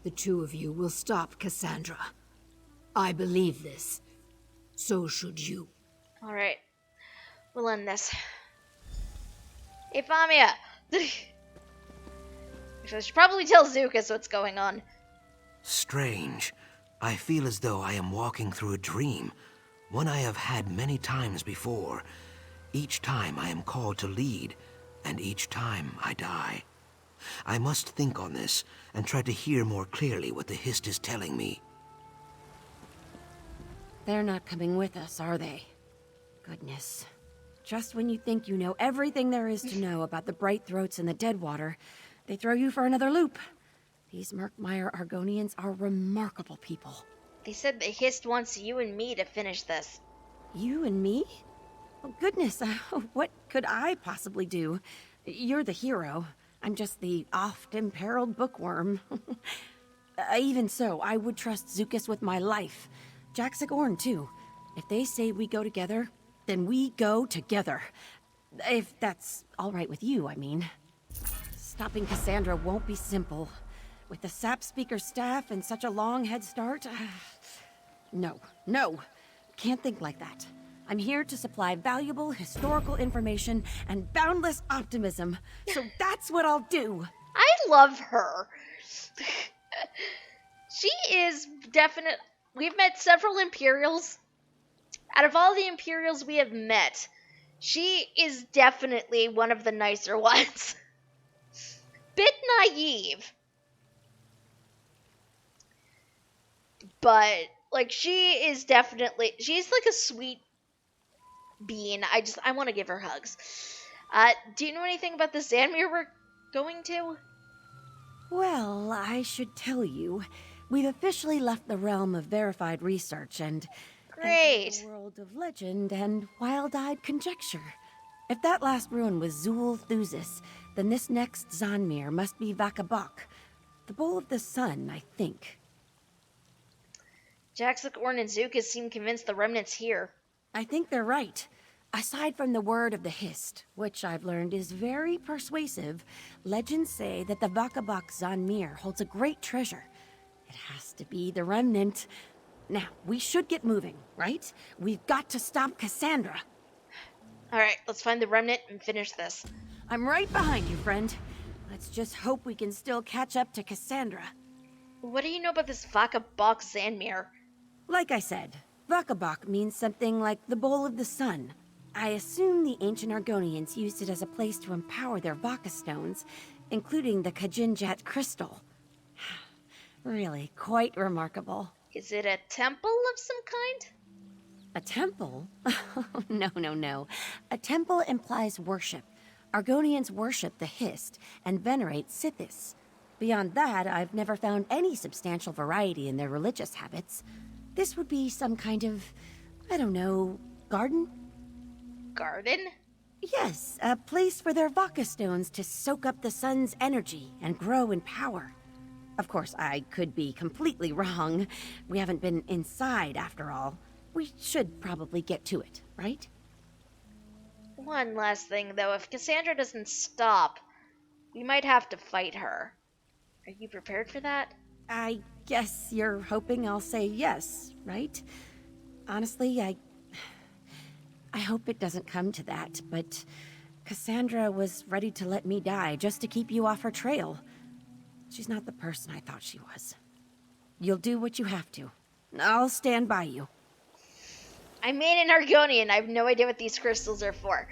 The two of you will stop Cassandra. I believe this. So should you. Alright. We'll end this. Hey, Famia! So I should probably tell Zukas what's going on. Strange. I feel as though I am walking through a dream, one I have had many times before. Each time I am called to lead, and each time I die. I must think on this, and try to hear more clearly what the Hist is telling me. They're not coming with us, are they? Goodness. Just when you think you know everything there is to know about the Bright Throats and the Deadwater, they throw you for another loop. These Murkmire Argonians are remarkable people. They said the Hist wants you and me to finish this. You and me? Oh, goodness, what could I possibly do? You're the hero. I'm just the oft-imperiled bookworm. Even so, I would trust Zukas with my life. Jack Orn, too. If they say we go together, then we go together. If that's all right with you, I mean. Stopping Cassandra won't be simple. With the Sap Speaker staff and such a long head start... No. Can't think like that. I'm here to supply valuable historical information and boundless optimism. So that's what I'll do. I love her. She is definite. We've met several Imperials. Out of all the Imperials we have met, she is definitely one of the nicer ones. Bit naive. But, like, she's like a sweet bean. I want to give her hugs. Do you know anything about the Zanmir we're going to? Well, I should tell you. We've officially left the realm of verified research and Great. entered the world of legend and wild-eyed conjecture. If that last ruin was Zul Thusis, then this next Zanmir must be Vakabok, the Bowl of the Sun, I think. Jaxik, Orn, and Zukas seem convinced the remnant's here. I think they're right. Aside from the word of the Hist, which I've learned is very persuasive, legends say that the Vakabok Zanmir holds a great treasure. It has to be the remnant. Now, we should get moving, right? We've got to stop Cassandra. Alright, let's find the remnant and finish this. I'm right behind you, friend. Let's just hope we can still catch up to Cassandra. What do you know about this Vakabok Zanmir? Like I said, Vakabok means something like the Bowl of the Sun. I assume the ancient Argonians used it as a place to empower their Vaka stones, including the Kajinjat crystal. Really, quite remarkable. Is it a temple of some kind? A temple? No. A temple implies worship. Argonians worship the Hist and venerate Sithis. Beyond that, I've never found any substantial variety in their religious habits. This would be some kind of, I don't know, garden? Garden? Yes, a place for their Vaka stones to soak up the sun's energy and grow in power. Of course, I could be completely wrong. We haven't been inside, after all. We should probably get to it, right? One last thing, though. If Cassandra doesn't stop, we might have to fight her. Are you prepared for that? I guess you're hoping I'll say yes, right? Honestly, I hope it doesn't come to that, but Cassandra was ready to let me die just to keep you off her trail. She's not the person I thought she was. You'll do what you have to. I'll stand by you. I made an Argonian. I have no idea what these crystals are for.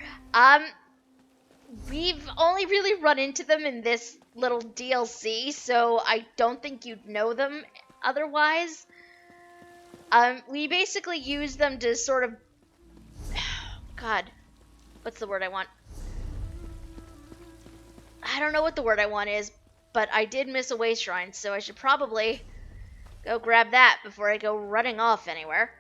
We've only really run into them in this little DLC, so I don't think you'd know them otherwise. We basically use them to sort of... God, what's the word I want? I don't know what the word I want is, but I did miss a way shrine, so I should probably go grab that before I go running off anywhere.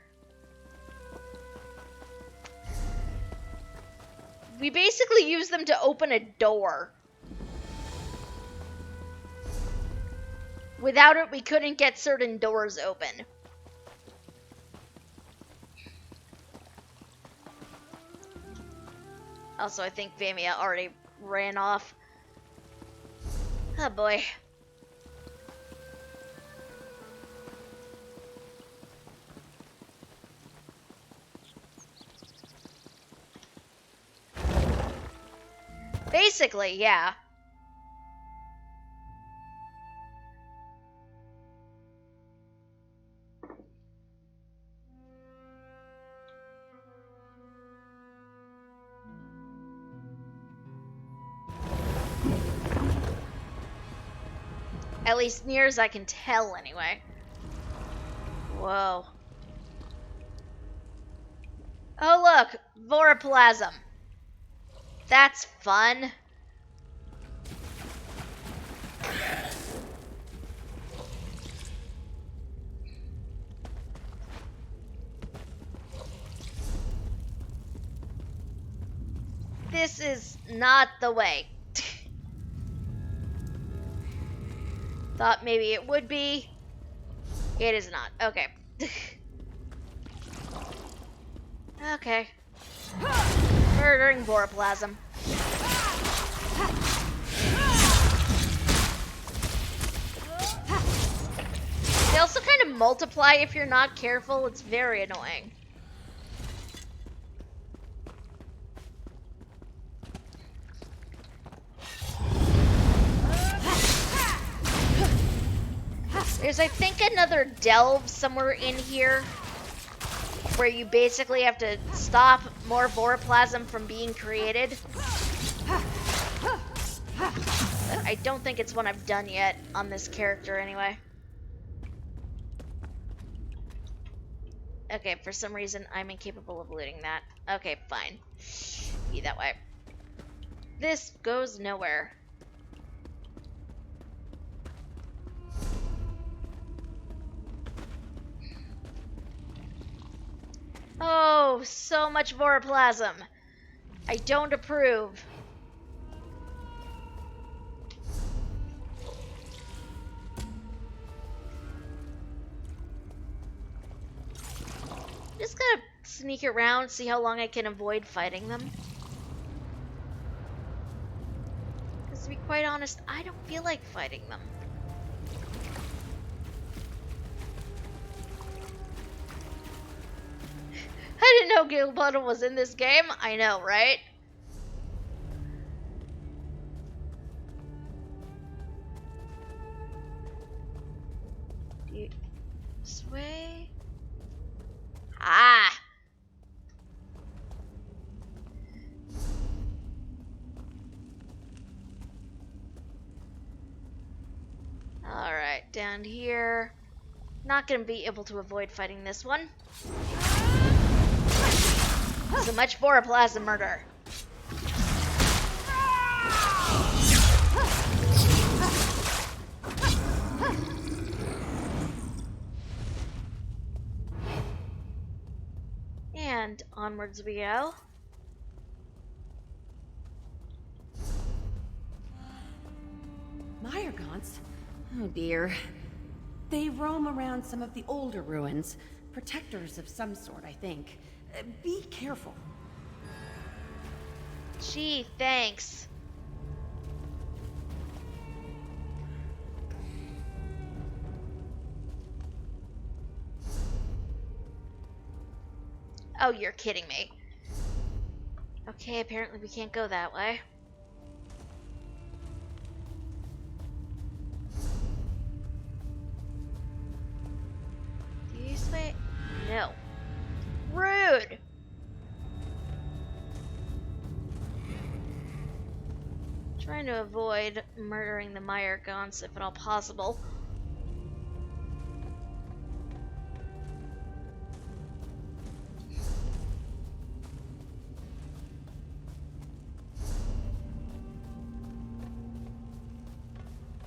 We basically use them to open a door. Without it, we couldn't get certain doors open. Also, I think Vamia already ran off. Oh boy. Basically, yeah. At least near as I can tell, anyway. Whoa. Oh, look! Voroplasm. That's fun. This is not the way. Thought maybe it would be. It is not. Okay. Okay. Murdering Voroplasm. They also kind of multiply if you're not careful. It's very annoying. There's, I think, another delve somewhere in here where you basically have to stop more Voroplasm from being created. But I don't think it's one I've done yet on this character anyway. Okay, for some reason I'm incapable of looting that. Okay, fine. Be that way. This goes nowhere. Oh, so much Voroplasm. I don't approve. Just gonna sneak around, see how long I can avoid fighting them. Because to be quite honest, I don't feel like fighting them. I didn't know Guild Bundle was in this game. I know, right? This way? Ah! Alright, down here. Not gonna be able to avoid fighting this one. So much Voroplasm murder. And onwards we go. Mire gaunts? Oh dear. They roam around some of the older ruins. Protectors of some sort, I think. Be careful. Gee, thanks. Oh, you're kidding me. Okay, apparently we can't go that way. This way? No. Rude! Trying to avoid murdering the Mire gaunts if at all possible.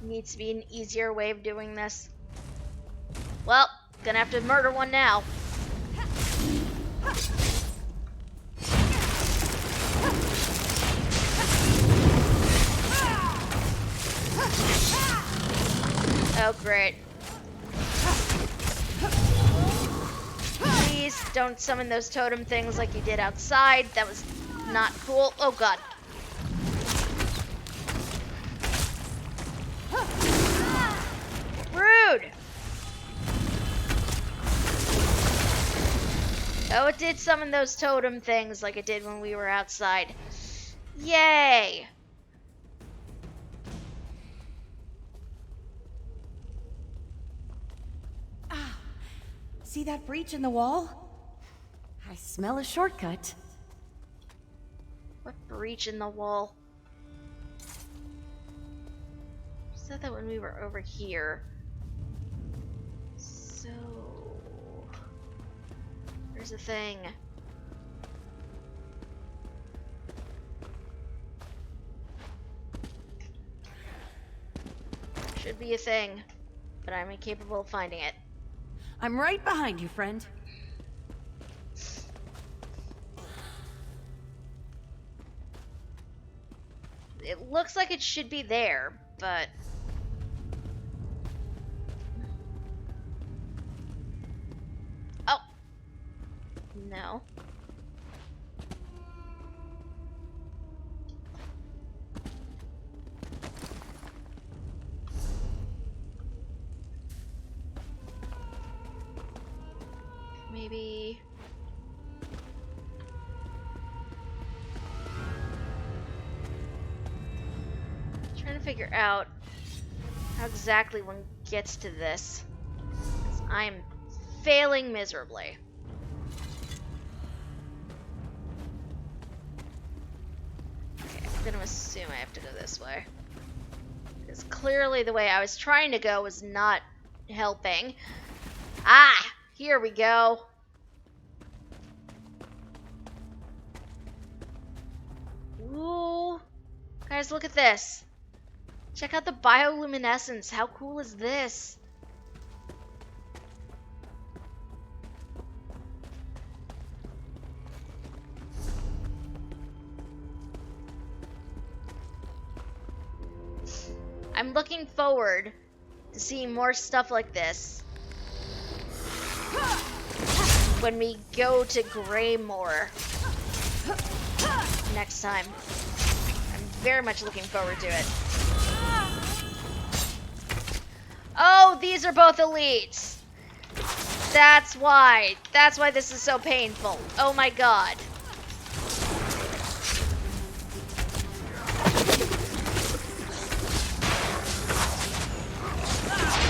Needs to be an easier way of doing this. Well, gonna have to murder one now. Oh, great. Please don't summon those totem things like you did outside. That was not cool. Oh, God. Rude! Oh, it did summon those totem things like it did when we were outside. Yay! Ah, see that breach in the wall? I smell a shortcut. What breach in the wall? said that when we were over here. So... Here's the thing. Should be a thing, but I'm incapable of finding it. I'm right behind you, friend. It looks like it should be there, but... Oh! No. Maybe... Trying to figure out how exactly one gets to this. 'Cause I'm failing miserably. Okay, I'm gonna assume I have to go this way. Because clearly the way I was trying to go was not helping. Ah! Here we go. Ooh. Guys, look at this. Check out the bioluminescence. How cool is this? I'm looking forward to seeing more stuff like this when we go to Greymore next time. I'm very much looking forward to it. Oh, these are both elites. That's why. That's why this is so painful. Oh my god.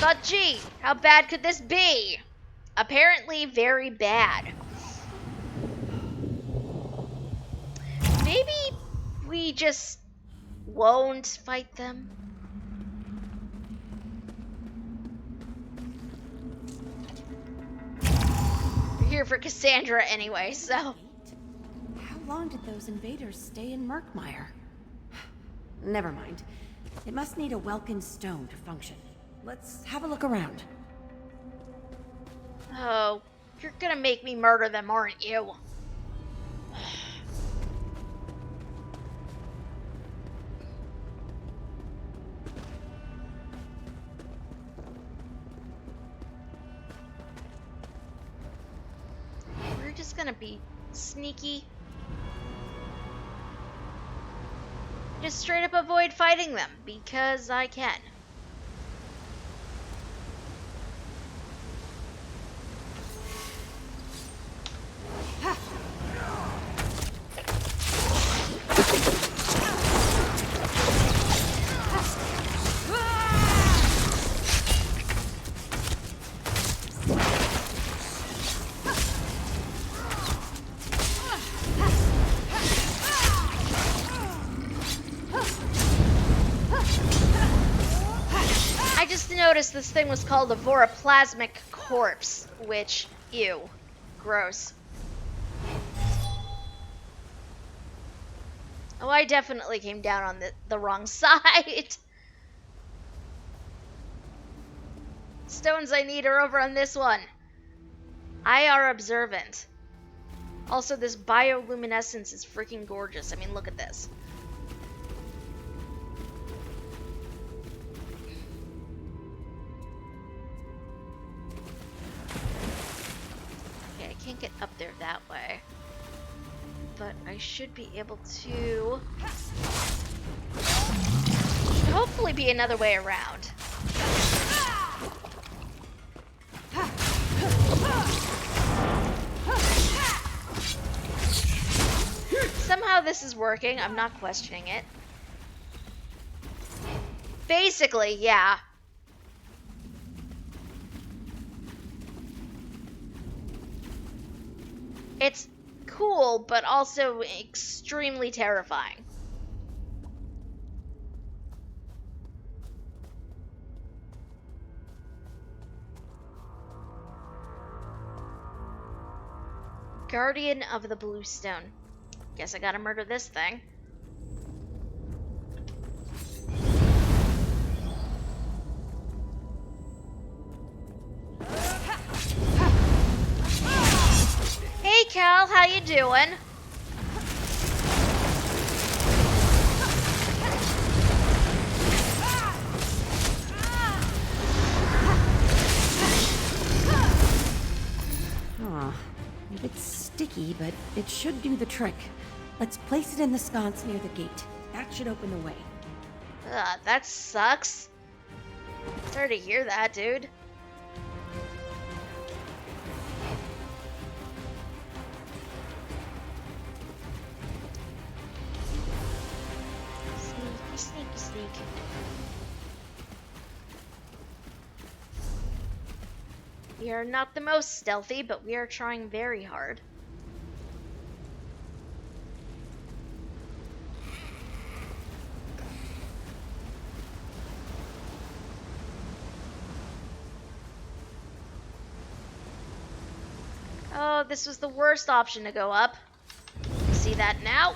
But gee, how bad could this be? Apparently very bad. Maybe we just won't fight them? We're here for Cassandra anyway, so... How long did those invaders stay in Murkmire? Never mind. It must need a Welkin stone to function. Let's have a look around. Oh, you're gonna make me murder them, aren't you? We're just gonna be sneaky. Just straight up avoid fighting them, because I can. Noticed this thing was called a voroplasmic corpse, which, ew, gross. Oh, I definitely came down on the wrong side. Stones I need are over on this one. IR observant. Also, this bioluminescence is freaking gorgeous. I mean, look at this. Can't get up there that way, but I should be able to. Should hopefully be another way around. Somehow this is working. I'm not questioning it. Basically, yeah. It's cool, but also extremely terrifying. Guardian of the Bluestone. Guess I gotta murder this thing. Hey Cal, how you doing? Aw, it's sticky, but it should do the trick. Let's place it in the sconce near the gate. That should open the way. That sucks. Sorry to hear that, dude. Sneaky, sneaky, sneak. We are not the most stealthy, but we are trying very hard. Oh, this was the worst option to go up. See that now?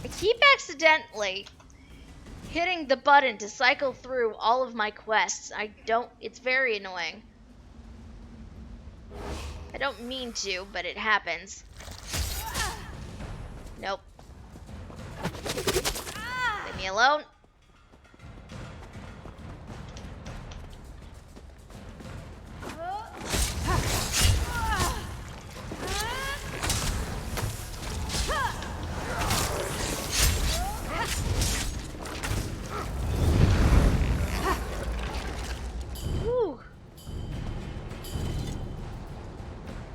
I keep accidentally hitting the button to cycle through all of my quests. It's very annoying. I don't mean to, but it happens. Nope. Leave me alone. Whew.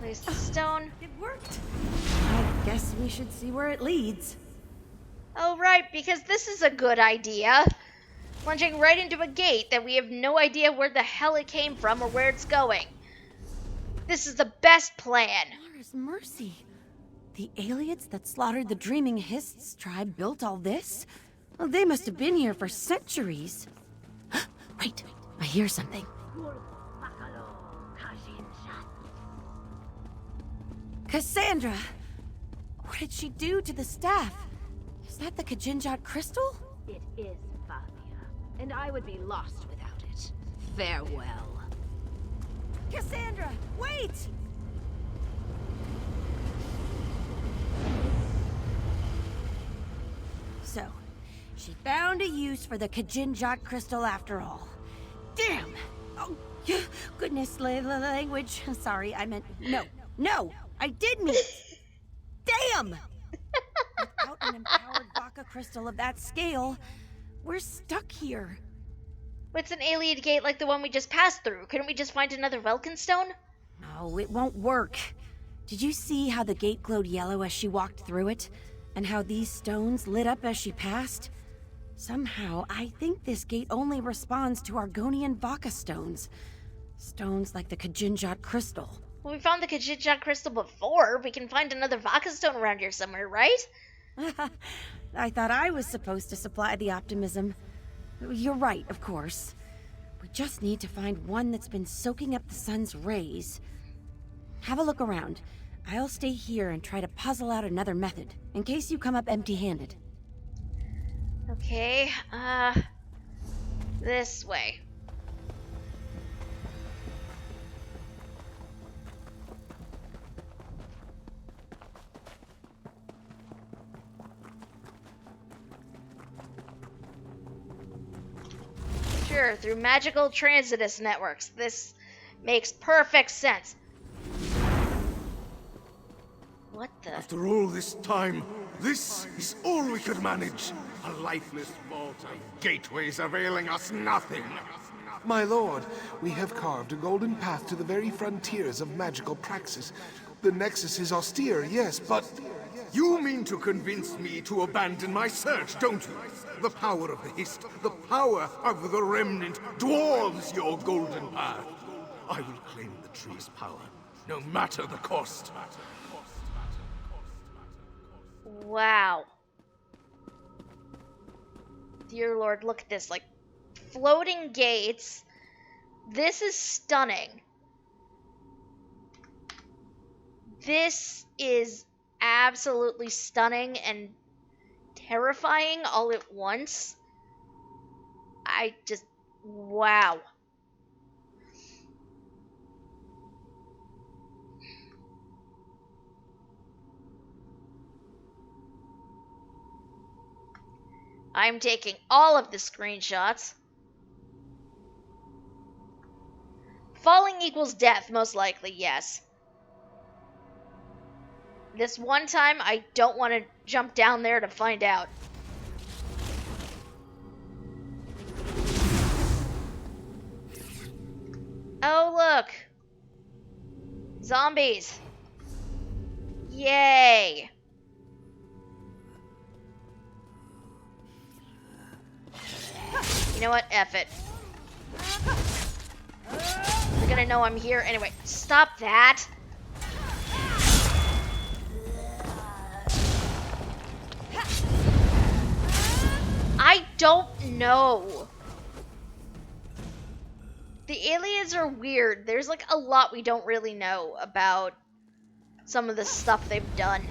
Place the stone. It worked. I guess we should see where it leads. Oh, right, because this is a good idea. Plunging right into a gate that we have no idea where the hell it came from or where it's going. This is the best plan. Where's Mercy? The aliens that slaughtered the Dreaming Hists tribe built all this? Well, they must have been here for centuries. Wait, I hear something. Cassandra! What did she do to the staff? Is that the Kajinjat crystal? It is, Falia, and I would be lost without it. Farewell. Cassandra, wait! So, she found a use for the Kajinjat crystal after all. Damn! Oh, goodness, language. Sorry, I meant no, I did mean. Damn! Without an empowered Baka crystal of that scale, we're stuck here. It's an alien gate like the one we just passed through. Couldn't we just find another Velkin stone? No, it won't work. Did you see how the gate glowed yellow as she walked through it? And how these stones lit up as she passed? Somehow, I think this gate only responds to Argonian Vaka stones. Stones like the Kajinjat crystal. Well, we found the Kajinjat crystal before. We can find another Vaka stone around here somewhere, right? I thought I was supposed to supply the optimism. You're right, of course. We just need to find one that's been soaking up the sun's rays. Have a look around. I'll stay here and try to puzzle out another method, in case you come up empty-handed. Okay, this way. Sure, through magical transitus networks. This makes perfect sense. What the? After all this time, this is all we could manage. A lifeless vault of gateways availing us nothing. My lord, we have carved a golden path to the very frontiers of magical praxis. The Nexus is austere, yes, but... You mean to convince me to abandon my search, don't you? The power of the Hist, the power of the Remnant dwarves your golden path. I will claim the tree's power, no matter the cost. Wow. Dear Lord, look at this. Like, floating gates. This is stunning. This is absolutely stunning and terrifying all at once. Wow. I'm taking all of the screenshots. Falling equals death, most likely, yes. This one time, I don't want to jump down there to find out. Oh, look. Zombies. Yay. You know what? F it. They're gonna know I'm here anyway. Stop that. I don't know. The aliens are weird. There's like a lot we don't really know about some of the stuff they've done.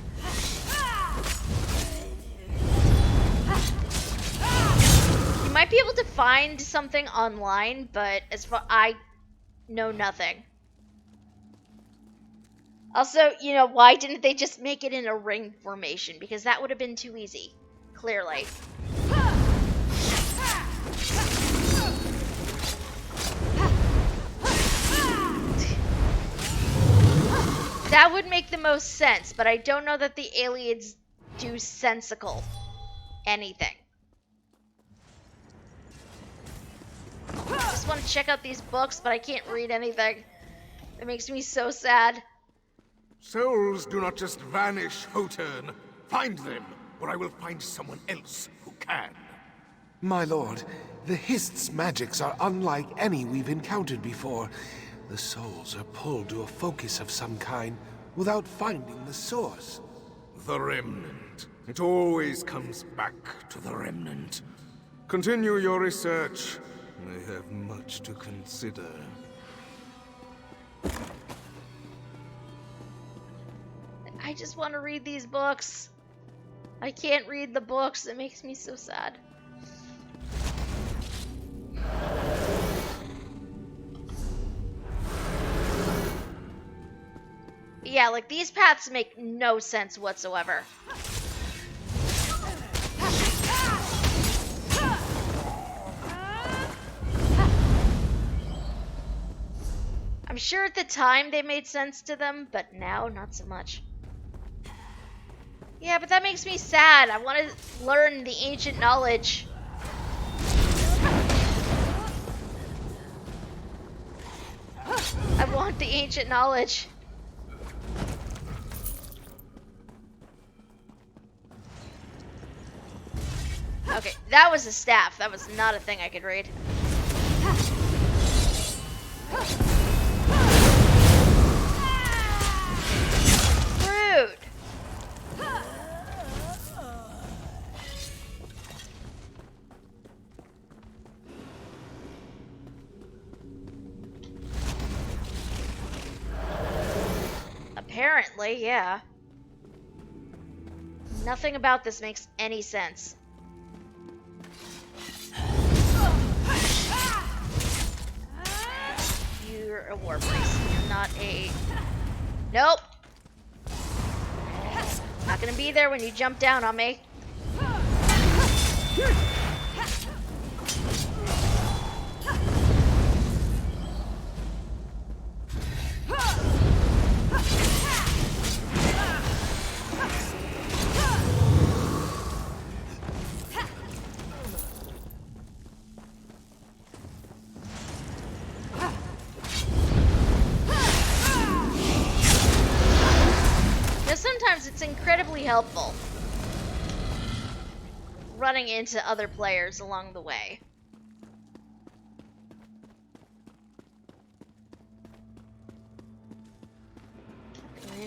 You might be able to find something online, but as far I know nothing. Also, you know, why didn't they just make it in a ring formation? Because that would have been too easy. Clearly. That would make the most sense, but I don't know that the aliens do sensical anything. I just want to check out these books, but I can't read anything. It makes me so sad. Souls do not just vanish, Hotern. Find them, or I will find someone else who can. My lord, the Hist's magics are unlike any we've encountered before. The souls are pulled to a focus of some kind without finding the source. The Remnant. It always comes back to the Remnant. Continue your research. I have much to consider. I just want to read these books. I can't read the books. It makes me so sad. Yeah, like these paths make no sense whatsoever. I'm sure at the time they made sense to them, but now not so much. Yeah, but that makes me sad. I want to learn the ancient knowledge. I want the ancient knowledge. Okay, that was a staff. That was not a thing I could read. Rude. Apparently, yeah. Nothing about this makes any sense. You're a war priest. You're not a... Nope. Not gonna be there when you jump down on me. Sometimes it's incredibly helpful running into other players along the way.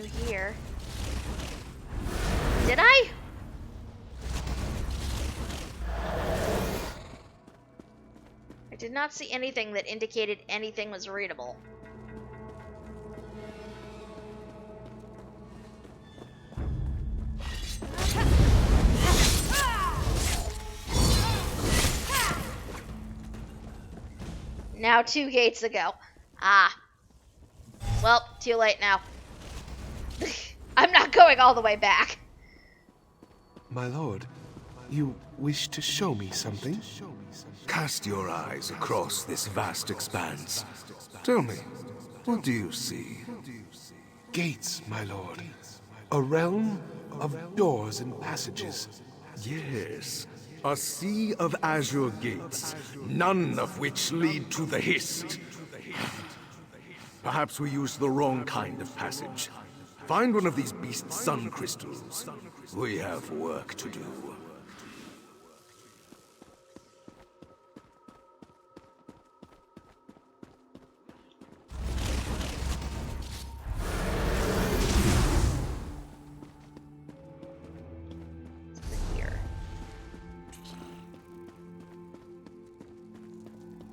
here. Did I? I did not see anything that indicated anything was readable. Now 2 gates ago. Ah. Well, too late now. I'm not going all the way back. My lord, you wish to show me something? Cast your eyes across this vast expanse. Tell me, what do you see? Gates, my lord. A realm of doors and passages. Yes, a sea of azure gates, none of which lead to the Hist. Perhaps we used the wrong kind of passage. Find one of these beasts' sun crystals. We have work to do.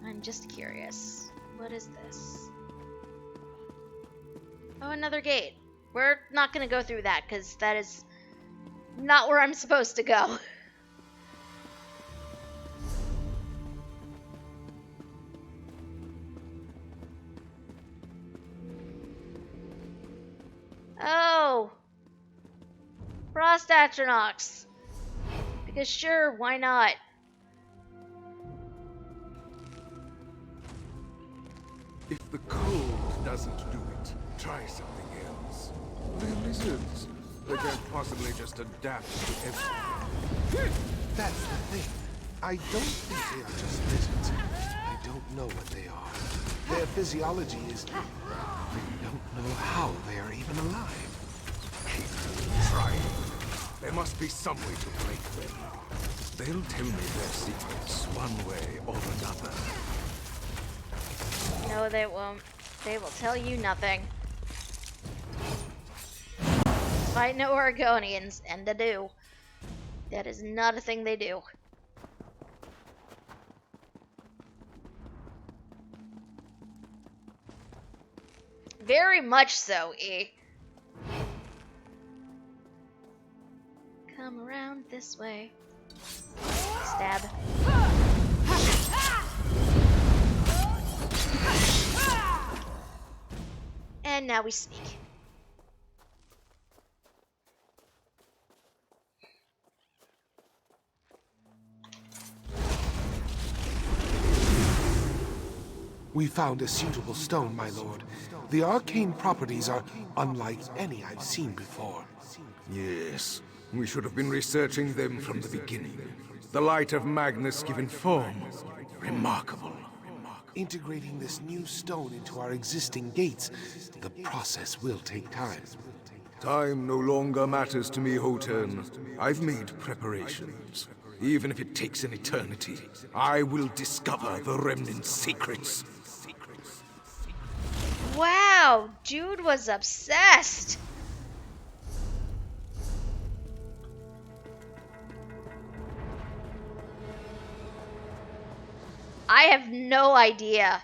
I'm just curious. What is this? Oh, another gate. We're not gonna go through that, because that is not where I'm supposed to go. Oh! Frost Atronachs! Because sure, why not? If the cold doesn't do it, try something else. They're lizards. They can't possibly just adapt to everything. That's the thing. I don't think they are just lizards. I don't know what they are. Their physiology is... I don't know how they are even alive. Keep trying. There must be some way to break them. They'll tell me their secrets one way or another. No, they won't. They will tell you nothing. Fight no Oregonians, and they do. That is not a thing they do. Very much so, E. Come around this way. Stab. And now we speak. We found a suitable stone, my lord. The arcane properties are unlike any I've seen before. Yes, we should have been researching them from the beginning. The light of Magnus given form. Remarkable. Integrating this new stone into our existing gates, the process will take time. Time no longer matters to me, Hotern. I've made preparations. Even if it takes an eternity, I will discover the Remnant's secrets. Wow, dude was obsessed. I have no idea.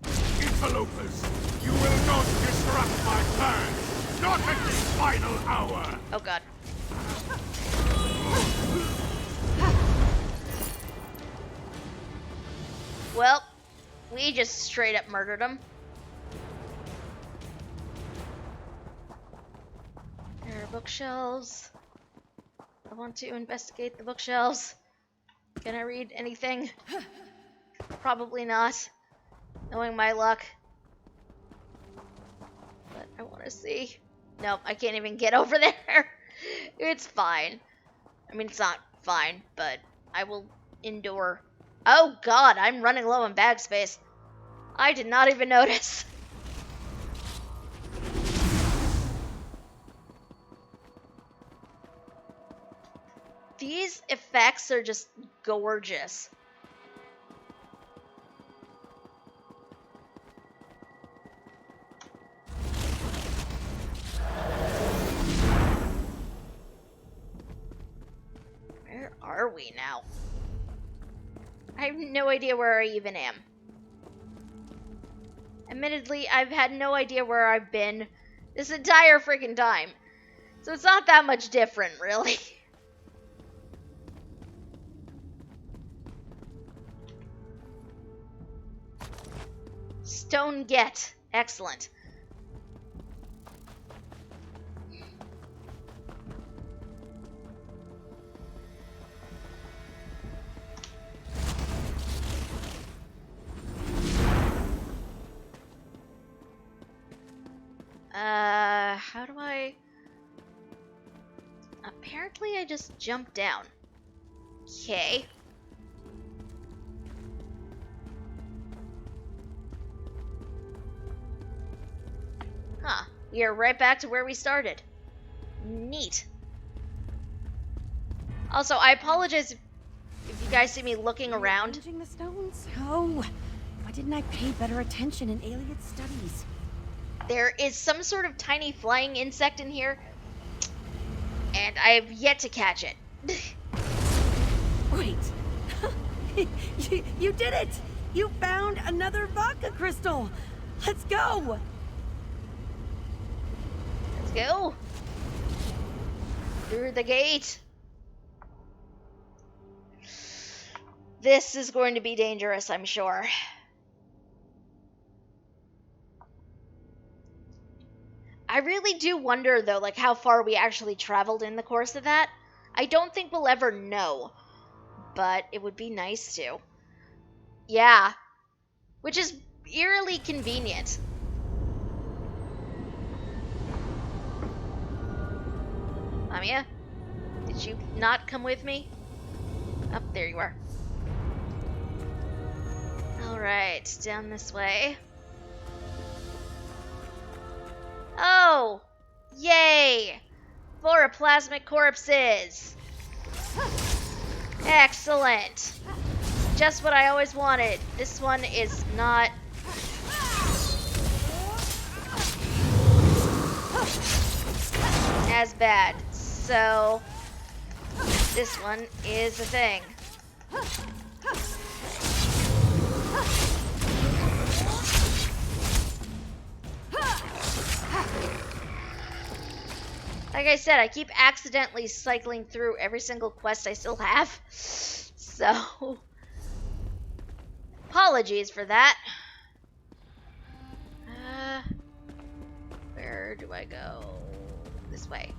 Interlopers, you will not disrupt my plan! Not at this final hour! Oh god. Well, we just straight up murdered him. There are bookshelves. I want to investigate the bookshelves. Can I read anything? Probably not, knowing my luck. But I want to see. Nope, I can't even get over there. It's fine. I mean, it's not fine, but I will endure. Oh god, I'm running low on bag space. I did not even notice. These effects are just gorgeous. we now? I have no idea where I even am. Admittedly, I've had no idea where I've been this entire freaking time. So it's not that much different, really. Stone get. Excellent. How do I... Apparently I just jumped down. Okay. Huh. We are right back to where we started. Neat. Also, I apologize if you guys see me looking around. Arranging the stones? Oh, why didn't I pay better attention in Iliad studies? There is some sort of tiny flying insect in here, and I have yet to catch it. Wait. you did it! You found another vodka crystal! Let's go! Let's go. Through the gate. This is going to be dangerous, I'm sure. I really do wonder, though, like, how far we actually traveled in the course of that. I don't think we'll ever know, but it would be nice to. Yeah. Which is eerily convenient. Lamia? Did you not come with me? Oh, there you are. Alright, down this way. Oh! Yay! Plasmic corpses! Excellent! Just what I always wanted. This one is not... as bad. So... this one is a thing. Like I said, I keep accidentally cycling through every single quest I still have. So, apologies for that. Where do I go? This way.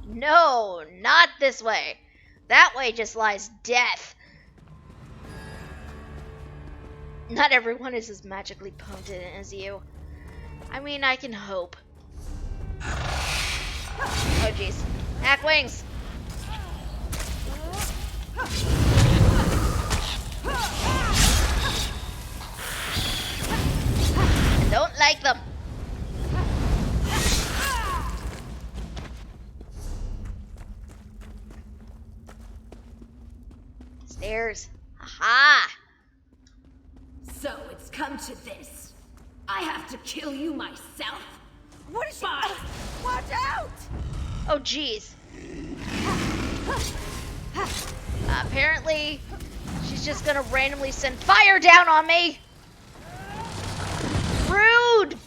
No, not this way. That way just lies death. Not everyone is as magically potent as you. I mean, I can hope. Oh jeez. Hack wings! I don't like them. Stairs. Aha! So it's come to this. I have to kill you myself? What is she? Watch out! Oh, jeez. Apparently, she's just gonna randomly send fire down on me. Rude!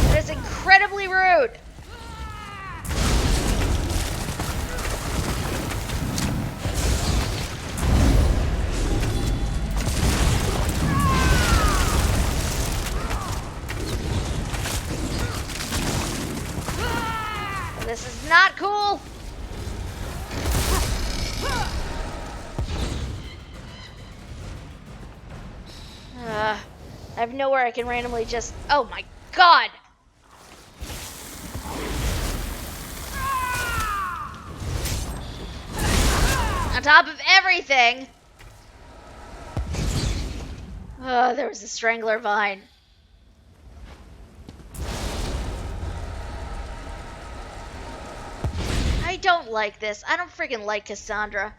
That is incredibly rude. This is not cool. I have nowhere I can randomly just... Oh my god! On top of everything! Oh, there was a strangler vine. I don't like this. I don't freaking like Cassandra.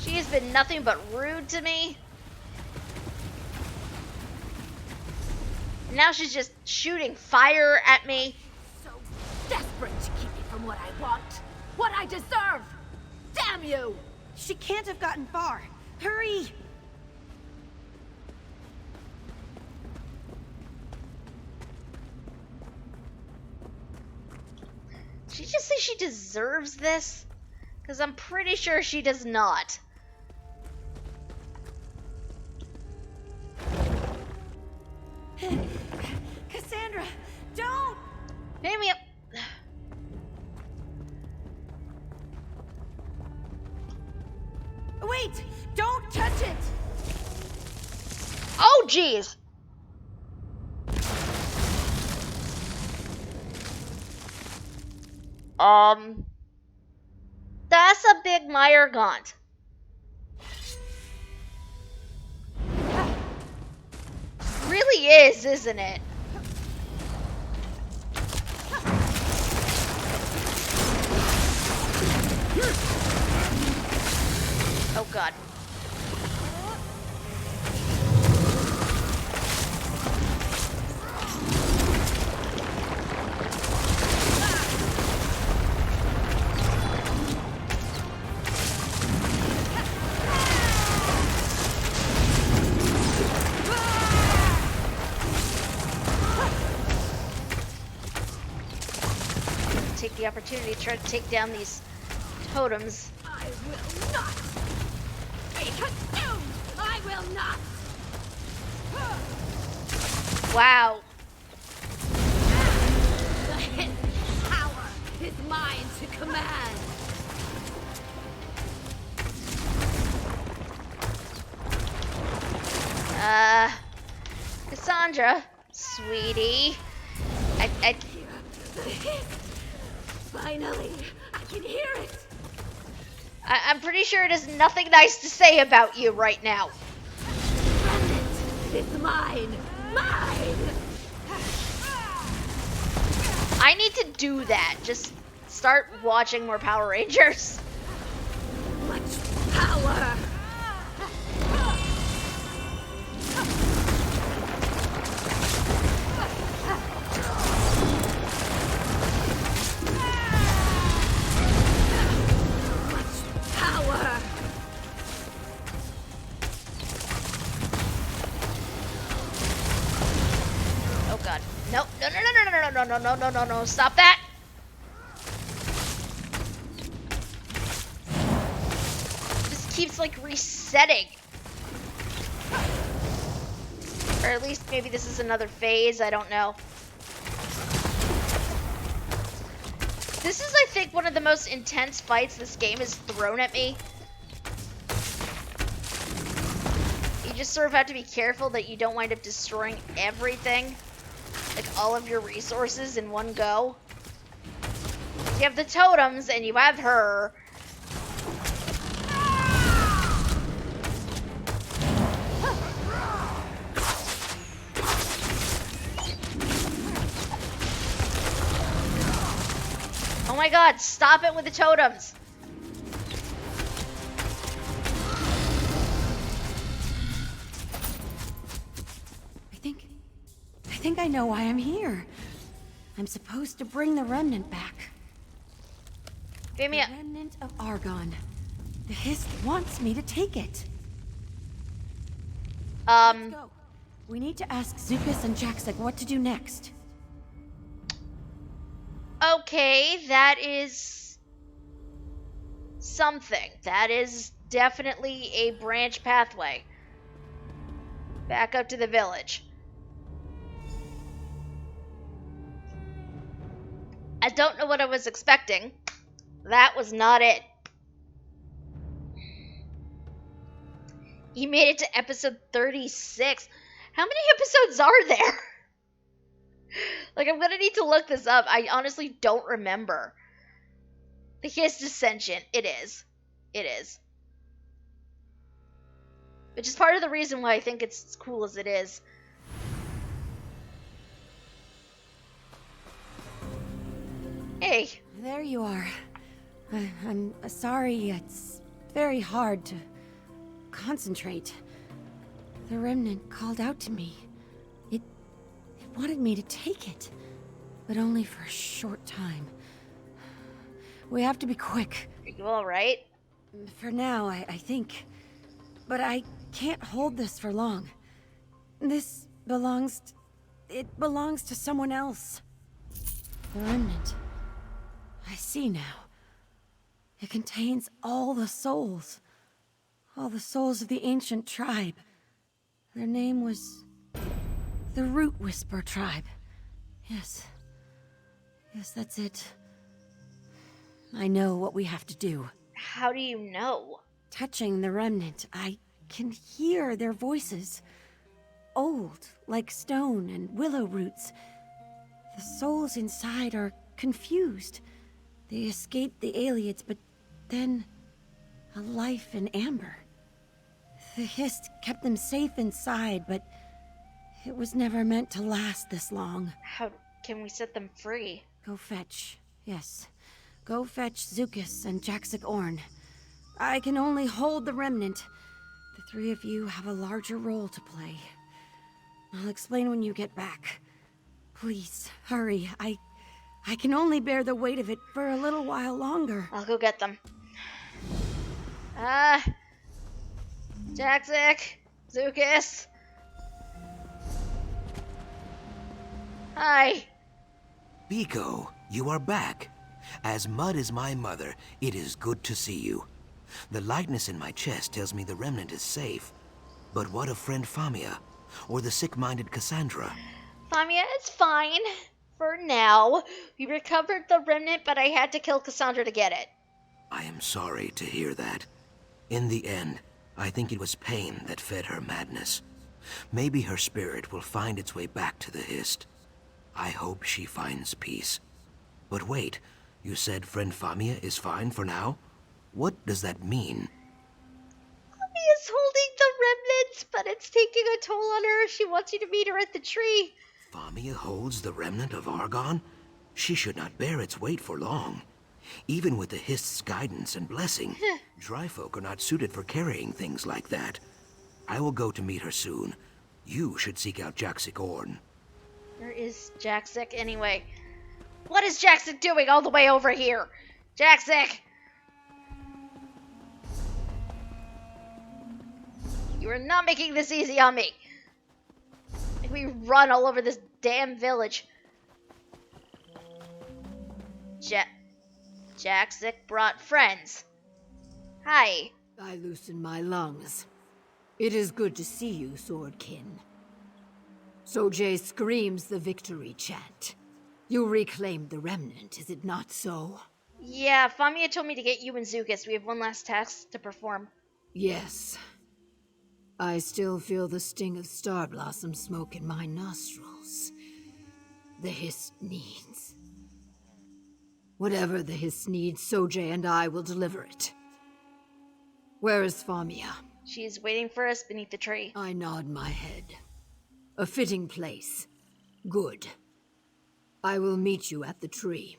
She has been nothing but rude to me. Now she's just shooting fire at me. So desperate to keep me from what I want, what I deserve. Damn you! She can't have gotten far. Hurry! Did she just say she deserves this? Because I'm pretty sure she does not. Cassandra, don't! Pick me up. Wait! Don't touch it! Oh, jeez! That's a big Mire Gaunt. Really is, isn't it? Oh god. Take the opportunity to try to take down these totems. I will not be consumed! I will not! Wow. The hidden power is mine to command! Cassandra, sweetie. I The hiss! Finally, I can hear it! I'm pretty sure it has nothing nice to say about you right now. Remnant is mine! Mine! I need to do that. Just start watching more Power Rangers. Much power! Oh god. No, no, no, no, no, no, no, no, no, no, no, no, stop that! Just keeps like resetting. Or at least maybe this is another phase, I don't know. This is, I think, one of the most intense fights this game has thrown at me. You just sort of have to be careful that you don't wind up destroying everything. Like all of your resources in one go. You have the totems and you have her. Oh my god, stop it with the totems. I think I know why I'm here. I'm supposed to bring the remnant back. The remnant of Argon. The Hist wants me to take it. Let's go. We need to ask Zukas and Jackson what to do next. Okay, that is something. That is definitely a branch pathway. Back up to the village. I don't know what I was expecting. That was not it. You made it to episode 36. How many episodes are there? Like, I'm gonna need to look this up. I honestly don't remember. The Hist Ascension. It is. It is. Which is part of the reason why I think it's as cool as it is. Hey. There you are. I'm sorry, it's very hard to concentrate. The remnant called out to me. It wanted me to take it, but only for a short time. We have to be quick. Are you alright? For now, I think. But I can't hold this for long. This belongs... it belongs to someone else. The remnant. I see now. It contains all the souls. All the souls of the ancient tribe. Their name was... the Root Whisper tribe. Yes. Yes, that's it. I know what we have to do. How do you know? Touching the remnant, I can hear their voices. Old, like stone and willow roots. The souls inside are confused. They escaped the Aliads, but then... a life in amber. The Hist kept them safe inside, but... it was never meant to last this long. How can we set them free? Go fetch. Yes. Go fetch Zukis and Jaxic Orn. I can only hold the remnant. The three of you have a larger role to play. I'll explain when you get back. Please, hurry. I can only bear the weight of it for a little while longer. I'll go get them. Jaxic! Zukis! Hi! Biko, you are back. As Mud is my mother, it is good to see you. The lightness in my chest tells me the remnant is safe. But what of friend Famia? Or the sick-minded Cassandra? Famia is fine. For now. We recovered the remnant, but I had to kill Cassandra to get it. I am sorry to hear that. In the end, I think it was pain that fed her madness. Maybe her spirit will find its way back to the Hist. I hope she finds peace. But wait, you said friend Famia is fine for now? What does that mean? Famia's holding the remnants, but it's taking a toll on her. She wants you to meet her at the tree. Famia holds the remnant of Argon? She should not bear its weight for long. Even with the Hist's guidance and blessing, dry folk are not suited for carrying things like that. I will go to meet her soon. You should seek out Jaxic Orn. Where is Jaxic anyway? What is Jaxic doing all the way over here? Jaxic! You are not making this easy on me. Like we run all over this damn village. Jaxic brought friends. Hi. I loosen my lungs. It is good to see you, Swordkin. Sojay screams the victory chant. You reclaimed the remnant, is it not so? Yeah, Famia told me to get you and Zukis. We have one last task to perform. Yes. I still feel the sting of star blossom smoke in my nostrils. The Hist needs. Whatever the Hist needs, Sojay and I will deliver it. Where is Famia? She is waiting for us beneath the tree. I nod my head. A fitting place. Good. I will meet you at the tree.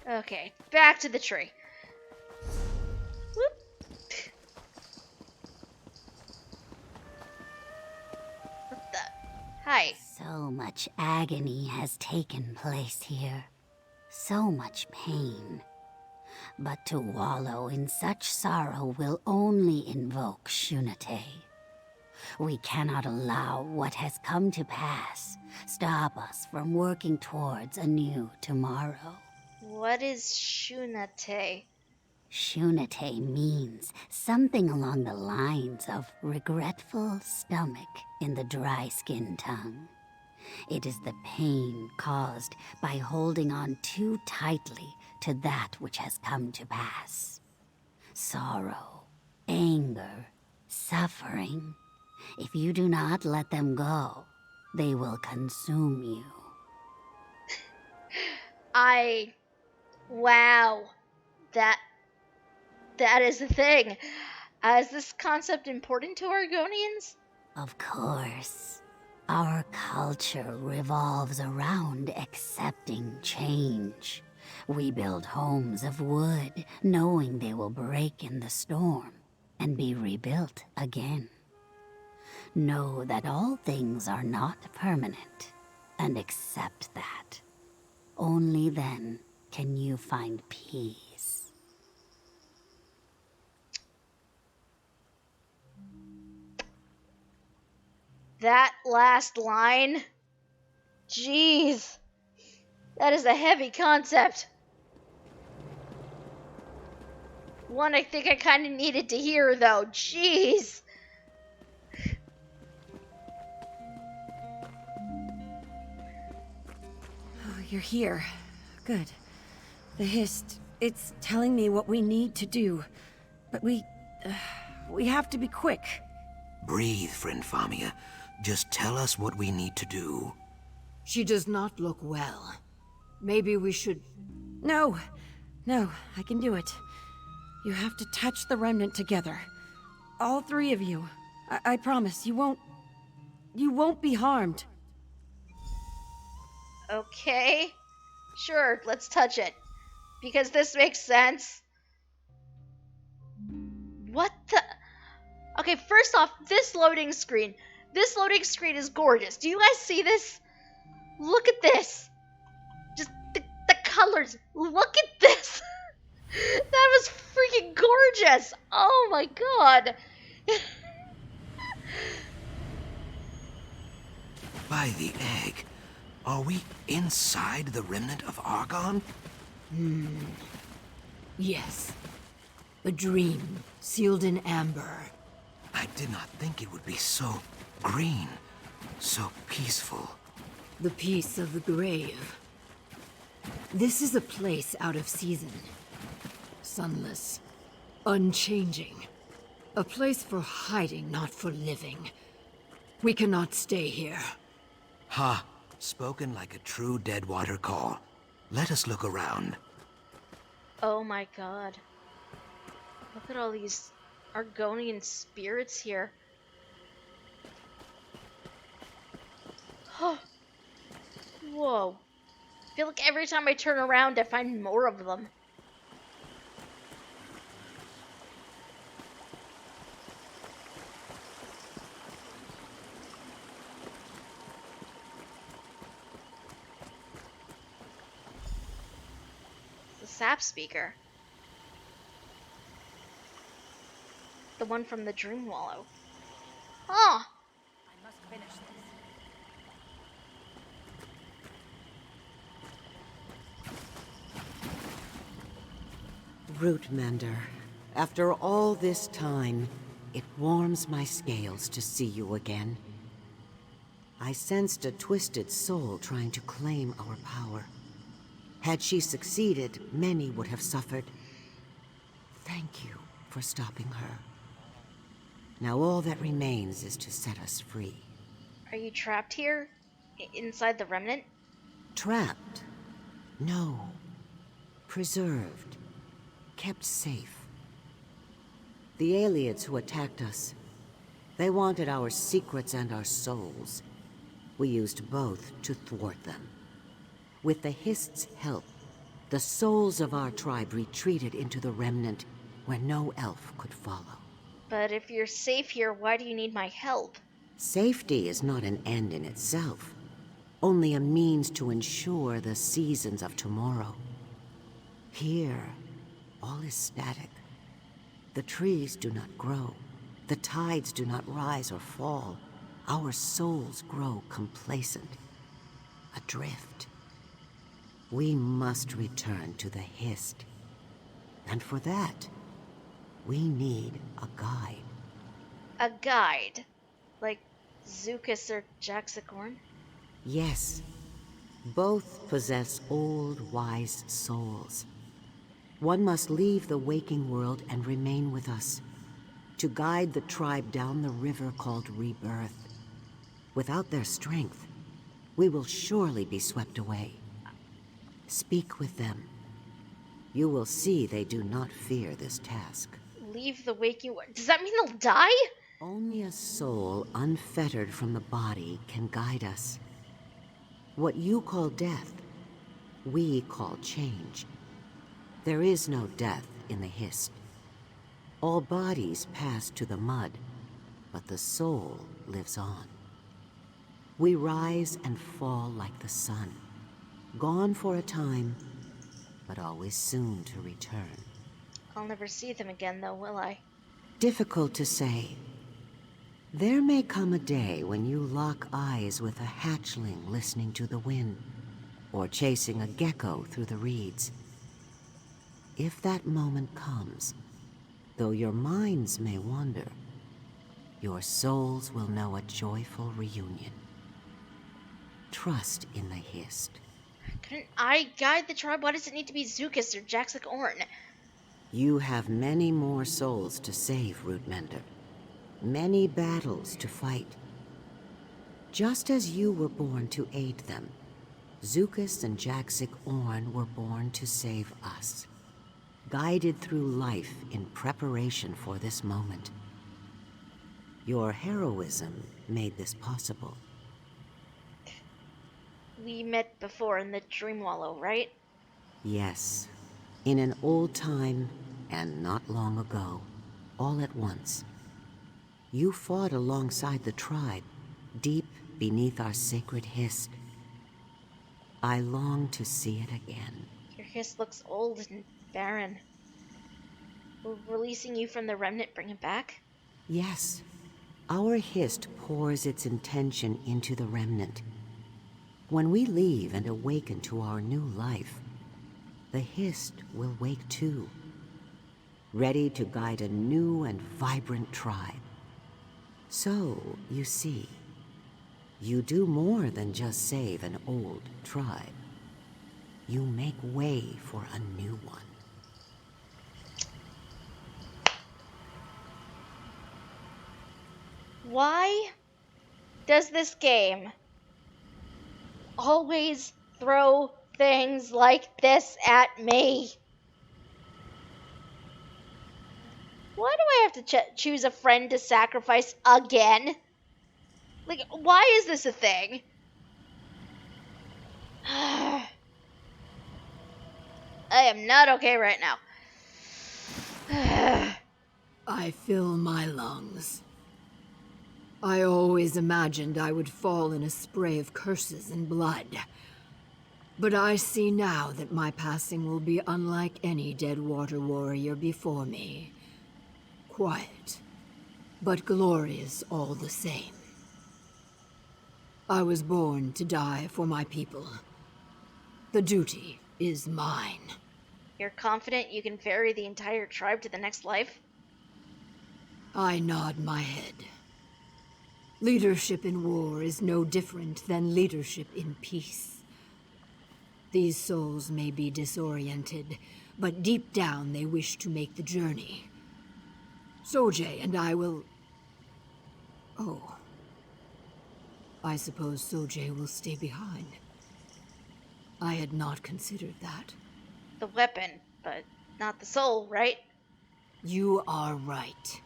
Okay, back to the tree. Whoop. What the? Hi. So much agony has taken place here. So much pain. But to wallow in such sorrow will only invoke Shunate. We cannot allow what has come to pass stop us from working towards a new tomorrow. What is Shunate? Shunate means something along the lines of regretful stomach in the dry-skinned tongue. It is the pain caused by holding on too tightly to that which has come to pass. Sorrow, anger, suffering. If you do not let them go, they will consume you. Wow. That is the thing. Is this concept important to Argonians? Of course. Our culture revolves around accepting change. We build homes of wood, knowing they will break in the storm and be rebuilt again. Know that all things are not permanent, and accept that. Only then can you find peace. That last line? Jeez. That is a heavy concept. One I think I kind of needed to hear, though. Jeez. Oh, you're here. Good. The Hist, it's telling me what we need to do. But we have to be quick. Breathe, friend Famia. Just tell us what we need to do. She does not look well. Maybe we should... No, I can do it. You have to touch the remnant together. All three of you. I promise, you won't be harmed. Okay. Sure, let's touch it. Because this makes sense. What the... Okay, first off, this loading screen. This loading screen is gorgeous. Do you guys see this? Look at this. Just the colors. Look at this. That was freaking gorgeous. Oh my god. By the egg, are we inside the remnant of Argon? Yes. A dream, sealed in amber. I did not think it would be so green, so peaceful. The peace of the grave. This is a place out of season. Sunless. Unchanging. A place for hiding, not for living. We cannot stay here. Ha! Spoken like a true Deadwater call. Let us look around. Oh my god. Look at all these Argonian spirits here. Whoa. I feel like every time I turn around I find more of them. The sap speaker. The one from the Dream Wallow. Oh! I must finish this. Rootmender, after all this time, it warms my scales to see you again. I sensed a twisted soul trying to claim our power. Had she succeeded, many would have suffered. Thank you for stopping her. Now all that remains is to set us free. Are you trapped here? Inside the remnant? Trapped? No. Preserved. Kept safe. The aliens who attacked us, they wanted our secrets and our souls. We used both to thwart them. With the Hist's help, the souls of our tribe retreated into the remnant where no elf could follow. But if you're safe here, why do you need my help? Safety is not an end in itself, only a means to ensure the seasons of tomorrow. Here, all is static. The trees do not grow. The tides do not rise or fall. Our souls grow complacent, adrift. We must return to the Hist. And for that, we need a guide. A guide? Like Zukas or Jaxicorn? Yes. Both possess old, wise souls. One must leave the waking world and remain with us, to guide the tribe down the river called Rebirth. Without their strength, we will surely be swept away. Speak with them. You will see they do not fear this task. Leave the waking world? Does that mean they'll die? Only a soul unfettered from the body can guide us. What you call death, we call change. There is no death in the Hist. All bodies pass to the mud, but the soul lives on. We rise and fall like the sun, gone for a time, but always soon to return. I'll never see them again, though, will I? Difficult to say. There may come a day when you lock eyes with a hatchling listening to the wind, or chasing a gecko through the reeds. If that moment comes, though your minds may wander, your souls will know a joyful reunion. Trust in the Hist. Couldn't I guide the tribe? Why does it need to be Zukas or Jaxic Orn? You have many more souls to save, Rootmender. Many battles to fight. Just as you were born to aid them, Zukas and Jaxic Orn were born to save us. Guided through life in preparation for this moment. Your heroism made this possible. We met before in the Dream Wallow, right? Yes. In an old time, and not long ago, all at once. You fought alongside the tribe, deep beneath our sacred Hist. I long to see it again. Your Hist looks old and barren. Will releasing you from the remnant bring it back? Yes. Our Hist pours its intention into the remnant. When we leave and awaken to our new life, the Hist will wake too, ready to guide a new and vibrant tribe. So, you see, you do more than just save an old tribe. You make way for a new one. Why does this game always throw things like this at me? Why do I have to choose a friend to sacrifice again? Like, why is this a thing? I am not okay right now. I fill my lungs. I always imagined I would fall in a spray of curses and blood. But I see now that my passing will be unlike any dead water warrior before me. Quiet, but glorious all the same. I was born to die for my people. The duty is mine. You're confident you can ferry the entire tribe to the next life? I nod my head. Leadership in war is no different than leadership in peace. These souls may be disoriented, but deep down they wish to make the journey. Sojay and I will... Oh. I suppose Sojay will stay behind. I had not considered that. The weapon, but not the soul, right? You are right.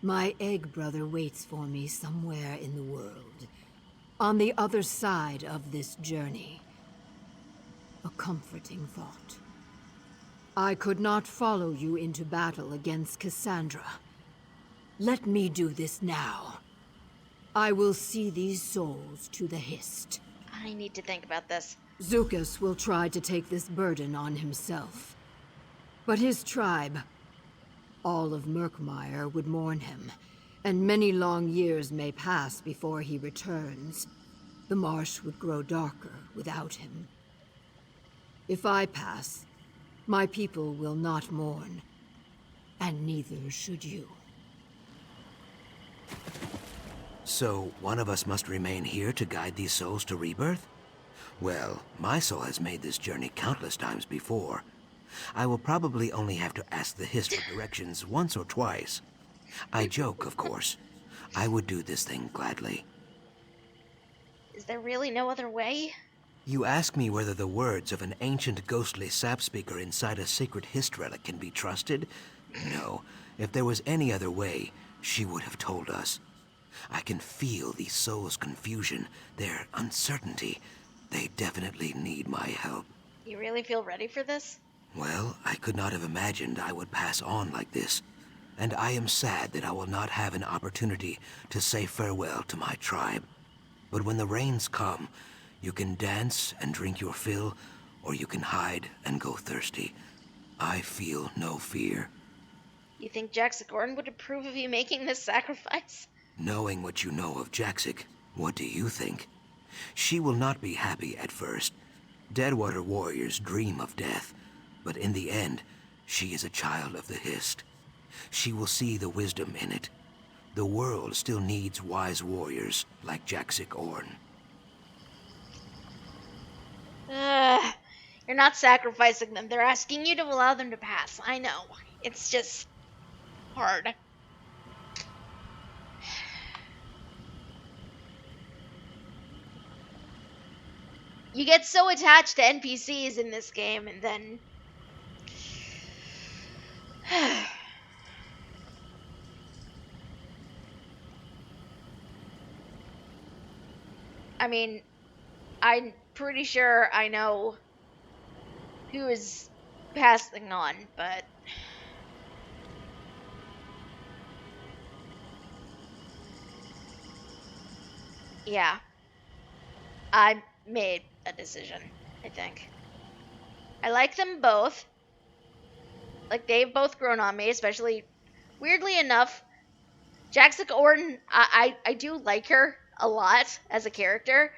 My egg brother waits for me somewhere in the world, on the other side of this journey. A comforting thought. I could not follow you into battle against Cassandra. Let me do this now. I will see these souls to the Hist. I need to think about this. Zukas will try to take this burden on himself. But his tribe, all of Murkmire, would mourn him, and many long years may pass before he returns. The marsh would grow darker without him. If I pass, my people will not mourn, and neither should you. So, one of us must remain here to guide these souls to rebirth? Well, my soul has made this journey countless times before. I will probably only have to ask the Hist for directions once or twice. I joke, of course. I would do this thing gladly. Is there really no other way? You ask me whether the words of an ancient ghostly sap speaker inside a sacred Hist relic can be trusted? No. If there was any other way, she would have told us. I can feel these souls' confusion, their uncertainty. They definitely need my help. You really feel ready for this? Well, I could not have imagined I would pass on like this. and I am sad that I will not have an opportunity to say farewell to my tribe. But when the rains come, you can dance and drink your fill, or you can hide and go thirsty. I feel no fear. You think Jaxagorn would approve of you making this sacrifice? Knowing what you know of Jaxic, what do you think? She will not be happy at first. Deadwater warriors dream of death, but in the end, she is a child of the Hist. She will see the wisdom in it. The world still needs wise warriors like Jaxic Orn. You're not sacrificing them. They're asking you to allow them to pass. I know. It's just hard. You get so attached to NPCs in this game, and then... I mean, I'm pretty sure I know who is passing on, but... Yeah. I made a decision, I think. I like them both. Like, they've both grown on me, especially, weirdly enough, Jaxic Orton, I do like her a lot as a character.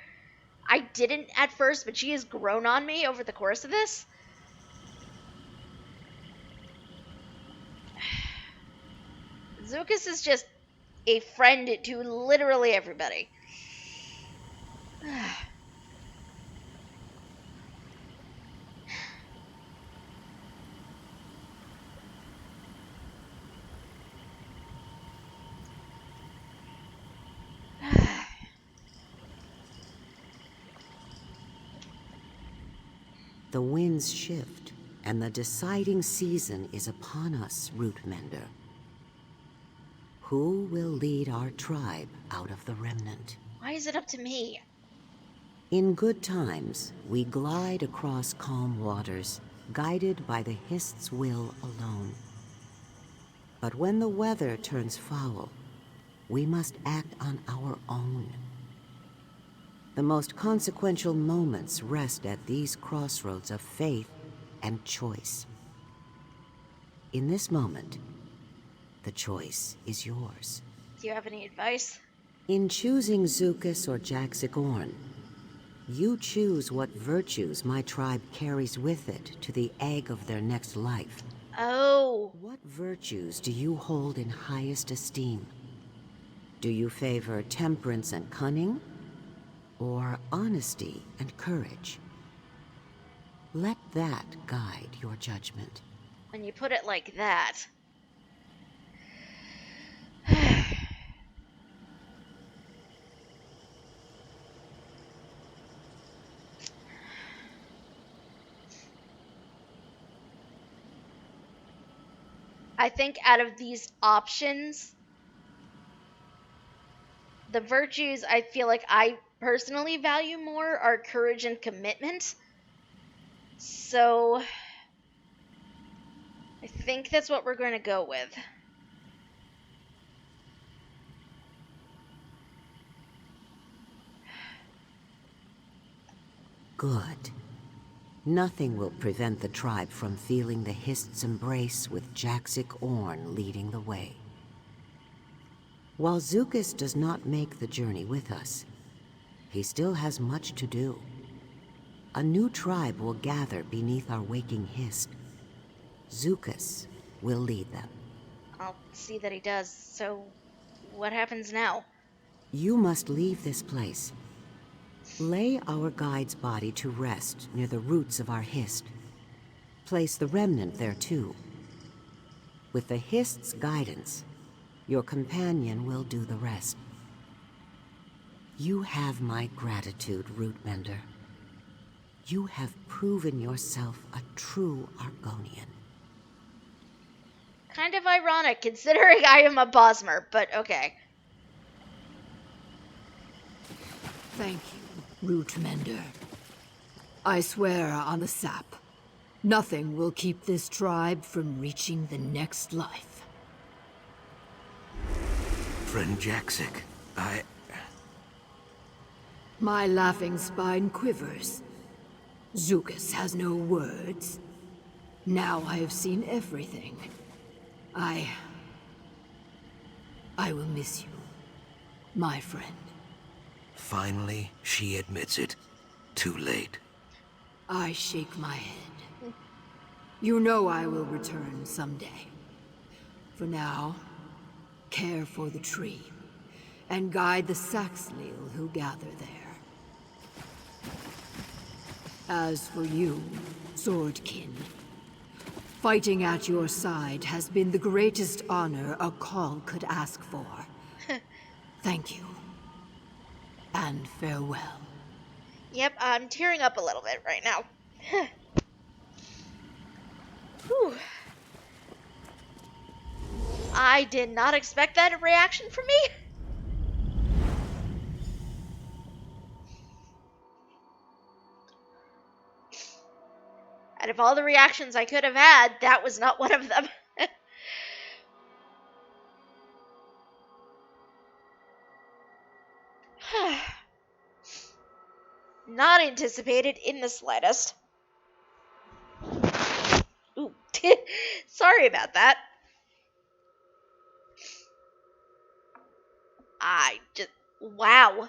I didn't at first, but she has grown on me over the course of this. Zucus is just a friend to literally everybody. The winds shift, and the deciding season is upon us, Rootmender. Who will lead our tribe out of the remnant? Why is it up to me? In good times, we glide across calm waters, guided by the Hist's will alone. But when the weather turns foul, we must act on our own. The most consequential moments rest at these crossroads of faith and choice. In this moment, the choice is yours. Do you have any advice? In choosing Zucus or Jaxic Orn, you choose what virtues my tribe carries with it to the egg of their next life. Oh. What virtues do you hold in highest esteem? Do you favor temperance and cunning? Or honesty and courage? Let that guide your judgment. When you put it like that... I think out of these options, the virtues I feel like I personally value more are courage and commitment. So I think that's what we're going to go with. Good. Nothing will prevent the tribe from feeling the Hist's embrace with Jaxic Orn leading the way. While Zucus does not make the journey with us, he still has much to do. A new tribe will gather beneath our waking Hist. Zucus will lead them. I'll see that he does. So, what happens now? You must leave this place. Lay our guide's body to rest near the roots of our Hist. Place the remnant there too. With the Hist's guidance, your companion will do the rest. You have my gratitude, Rootmender. You have proven yourself a true Argonian. Kind of ironic, considering I am a Bosmer, but okay. Thank you, Rootmender. I swear on the sap, nothing will keep this tribe from reaching the next life. Friend Jaxic, My laughing spine quivers. Zukas has no words. Now I have seen everything. I will miss you, my friend. Finally, she admits it. Too late. I shake my head. You know I will return someday. For now, care for the tree, and guide the Saxhleel who gather there. As for you, Swordkin, fighting at your side has been the greatest honor a Call could ask for. Thank you. And farewell. Yep, I'm tearing up a little bit right now. Whew. I did not expect that reaction from me. Out of all the reactions I could have had, that was not one of them. Not anticipated in the slightest. Ooh, sorry about that. Wow.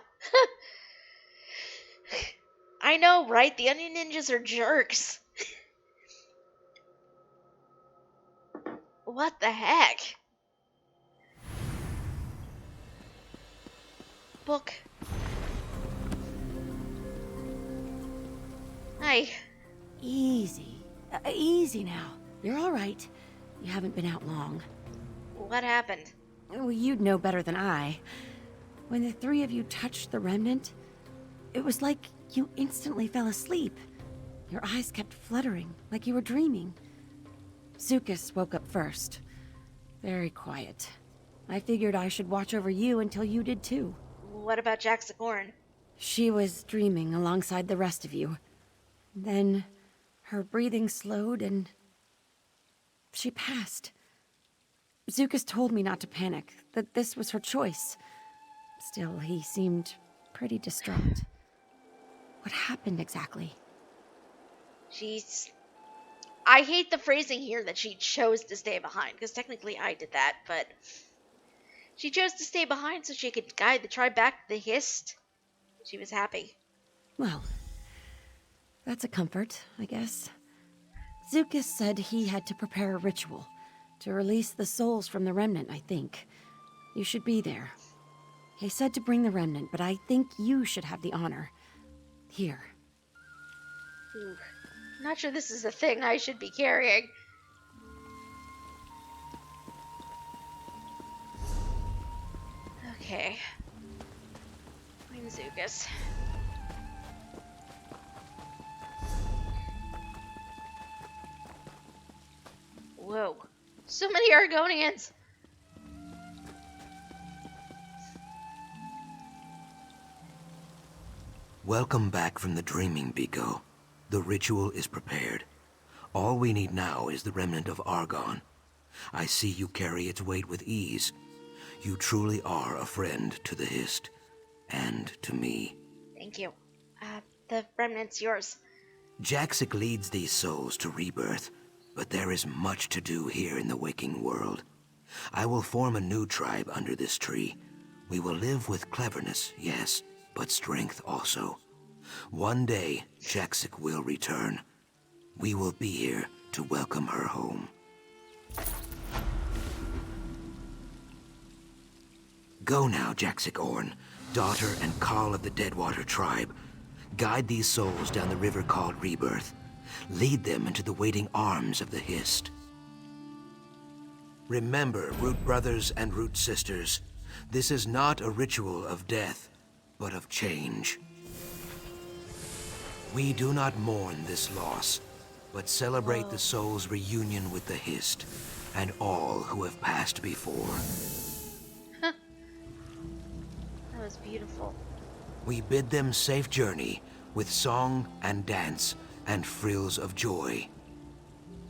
I know, right? The Onion Ninjas are jerks. What the heck? Book. Hi. Easy. Easy now. You're all right. You haven't been out long. What happened? Well, you'd know better than I. When the three of you touched the remnant, it was like you instantly fell asleep. Your eyes kept fluttering, like you were dreaming. Zukas woke up first. Very quiet. I figured I should watch over you until you did too. What about Jaxicorn? She was dreaming alongside the rest of you. Then, her breathing slowed and she passed. Zukas told me not to panic, that this was her choice. Still, he seemed pretty distraught. What happened exactly? I hate the phrasing here that she chose to stay behind, because technically I did that, but she chose to stay behind so she could guide the tribe back to the Hist. She was happy. Well, that's a comfort, I guess. Zukas said he had to prepare a ritual to release the souls from the remnant, I think. You should be there. He said to bring the remnant, but I think you should have the honor. Here. Ooh, not sure this is a thing I should be carrying. Okay. I'm Zukas. Whoa. So many Argonians! Welcome back from the dreaming, Biko. The ritual is prepared. All we need now is the remnant of Argon. I see you carry its weight with ease. You truly are a friend to the Hist. And to me. Thank you. The remnant's yours. Jaxic leads these souls to rebirth, but there is much to do here in the waking world. I will form a new tribe under this tree. We will live with cleverness, yes, but strength also. One day, Jaxic will return. We will be here to welcome her home. Go now, Jaxic-Orn, daughter and Call of the Deadwater tribe. Guide these souls down the river called Rebirth. Lead them into the waiting arms of the Hist. Remember, Root Brothers and Root Sisters, this is not a ritual of death, but of change. We do not mourn this loss, but celebrate the soul's reunion with the Hist, and all who have passed before. That was beautiful. We bid them safe journey, with song and dance, and frills of joy.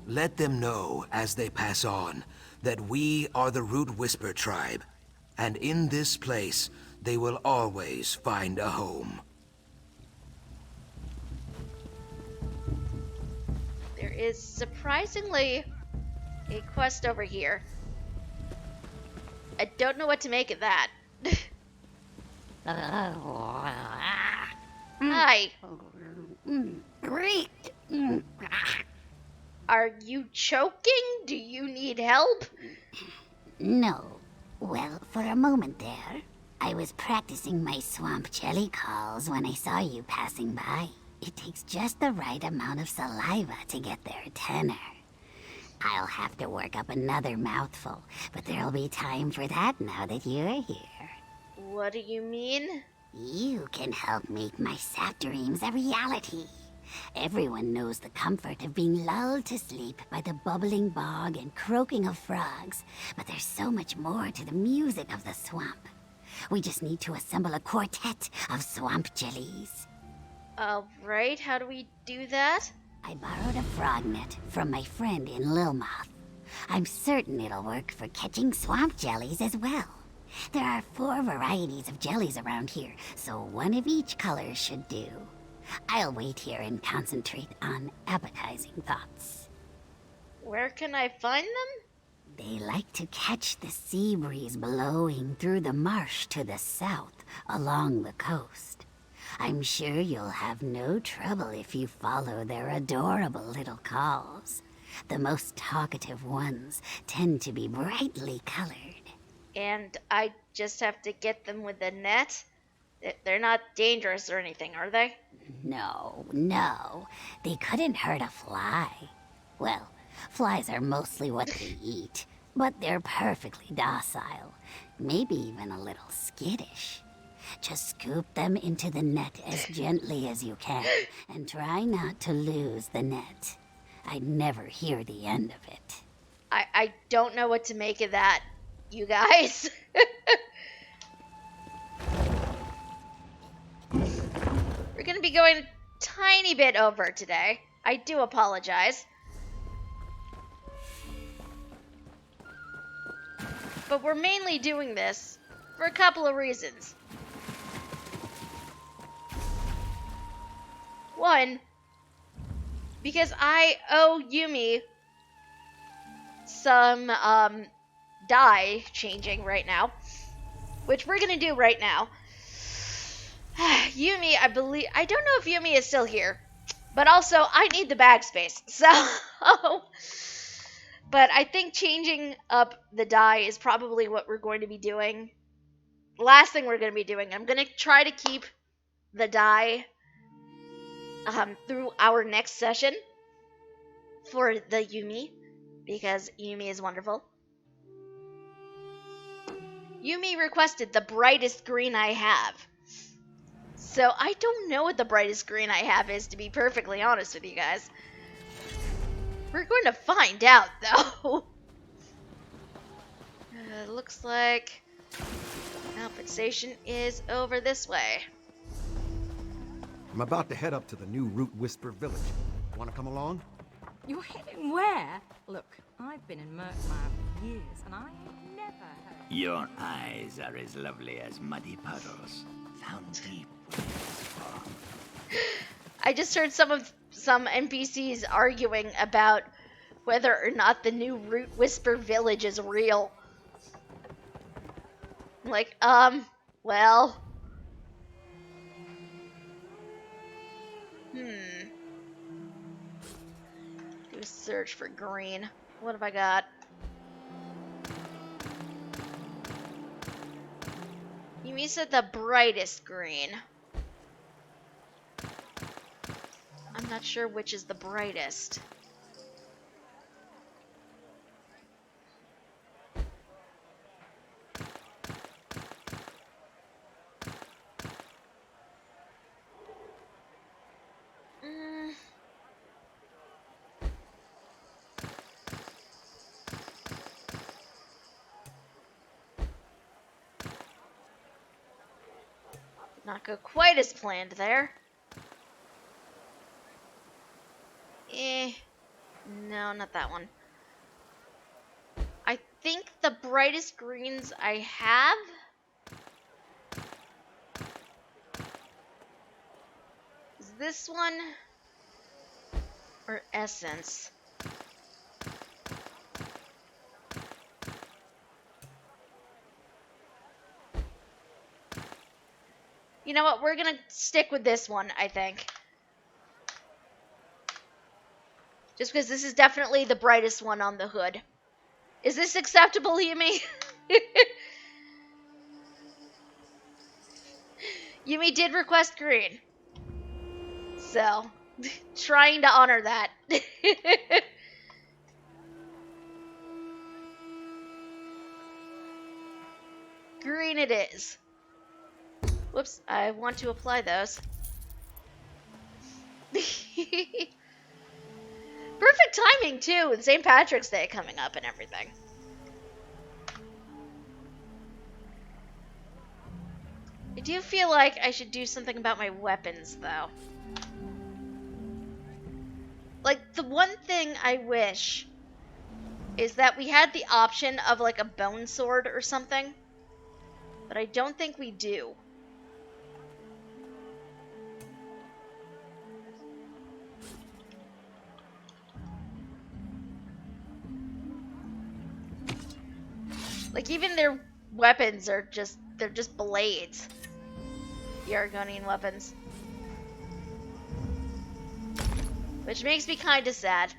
Let them know, as they pass on, that we are the Root Whisper tribe, And in this place, they will always find a home. There is surprisingly a quest over here. I don't know what to make of that. Hi. Great. Are you choking? Do you need help? No. Well, for a moment there, I was practicing my swamp jelly calls when I saw you passing by. It takes just the right amount of saliva to get their tenor. I'll have to work up another mouthful, but there'll be time for that now that you're here. What do you mean? You can help make my sap dreams a reality. Everyone knows the comfort of being lulled to sleep by the bubbling bog and croaking of frogs, but there's so much more to the music of the swamp. We just need to assemble a quartet of swamp jellies. Alright, how do we do that? I borrowed a frog net from my friend in Lilmoth. I'm certain it'll work for catching swamp jellies as well. There are 4 varieties of jellies around here, so one of each color should do. I'll wait here and concentrate on appetizing thoughts. Where can I find them? They like to catch the sea breeze blowing through the marsh to the south along the coast. I'm sure you'll have no trouble if you follow their adorable little calls. The most talkative ones tend to be brightly colored. And I just have to get them with a net? They're not dangerous or anything, are they? No, no. They couldn't hurt a fly. Well, flies are mostly what they eat, but they're perfectly docile. Maybe even a little skittish. Just scoop them into the net as gently as you can, and try not to lose the net. I'd never hear the end of it. I don't know what to make of that, you guys. We're gonna be going a tiny bit over today. I do apologize. But we're mainly doing this for a couple of reasons. One, because I owe Yumi some dye changing right now, which we're gonna do right now. Yumi, I don't know if Yumi is still here, but also I need the bag space, so but I think changing up the dye is probably what we're going to be doing. Last thing we're going to be doing. I'm going to try to keep the dye through our next session for the Yumi, because Yumi is wonderful. Yumi requested the brightest green I have. So I don't know what the brightest green I have is, to be perfectly honest with you guys. We're going to find out, though. Looks like compensation is over this way. I'm about to head up to the new Root Whisper village. Want to come along? You're heading where? Look, I've been in Murkmire for years, and I ain't never heard... Your eyes are as lovely as muddy puddles, found deep. I just heard some NPCs arguing about whether or not the new Root Whisper village is real. I'm like, well... Do a search for green. What have I got? Yumi said the brightest green. I'm not sure which is the brightest. Not go quite as planned there. No, not that one. think the brightest greens I have is this one or Essence. You know what? We're gonna stick with this one, I think. Just because this is definitely the brightest one on the hood. Is this acceptable, Yumi? Yumi did request green. So, trying to honor that. Green it is. Whoops, I want to apply those. Perfect timing, too, with St. Patrick's Day coming up and everything. I do feel like I should do something about my weapons, though. Like, the one thing I wish is that we had the option of, like, a bone sword or something. But I don't think we do. Like, even their weapons are just, they're just blades. The Argonian weapons. Which makes me kind of sad.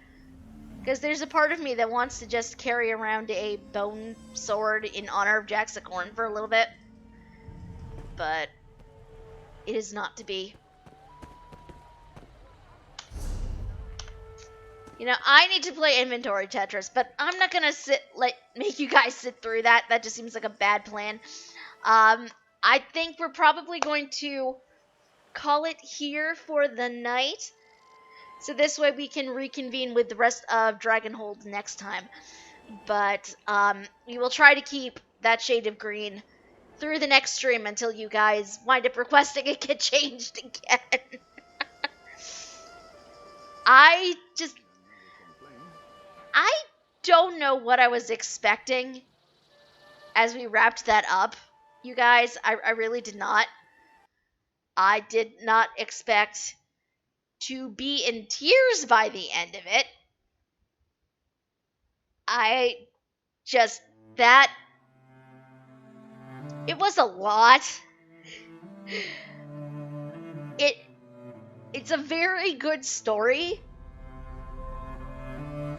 Because there's a part of me that wants to just carry around a bone sword in honor of Jaxicorn for a little bit. But it is not to be. You know, I need to play inventory Tetris, but I'm not gonna make you guys sit through that. That just seems like a bad plan. I think we're probably going to call it here for the night. So this way we can reconvene with the rest of Dragonhold next time. But we will try to keep that shade of green through the next stream until you guys wind up requesting it get changed again. I don't know what I was expecting as we wrapped that up, you guys. I really did not. I did not expect to be in tears by the end of it. It was a lot. It's a very good story.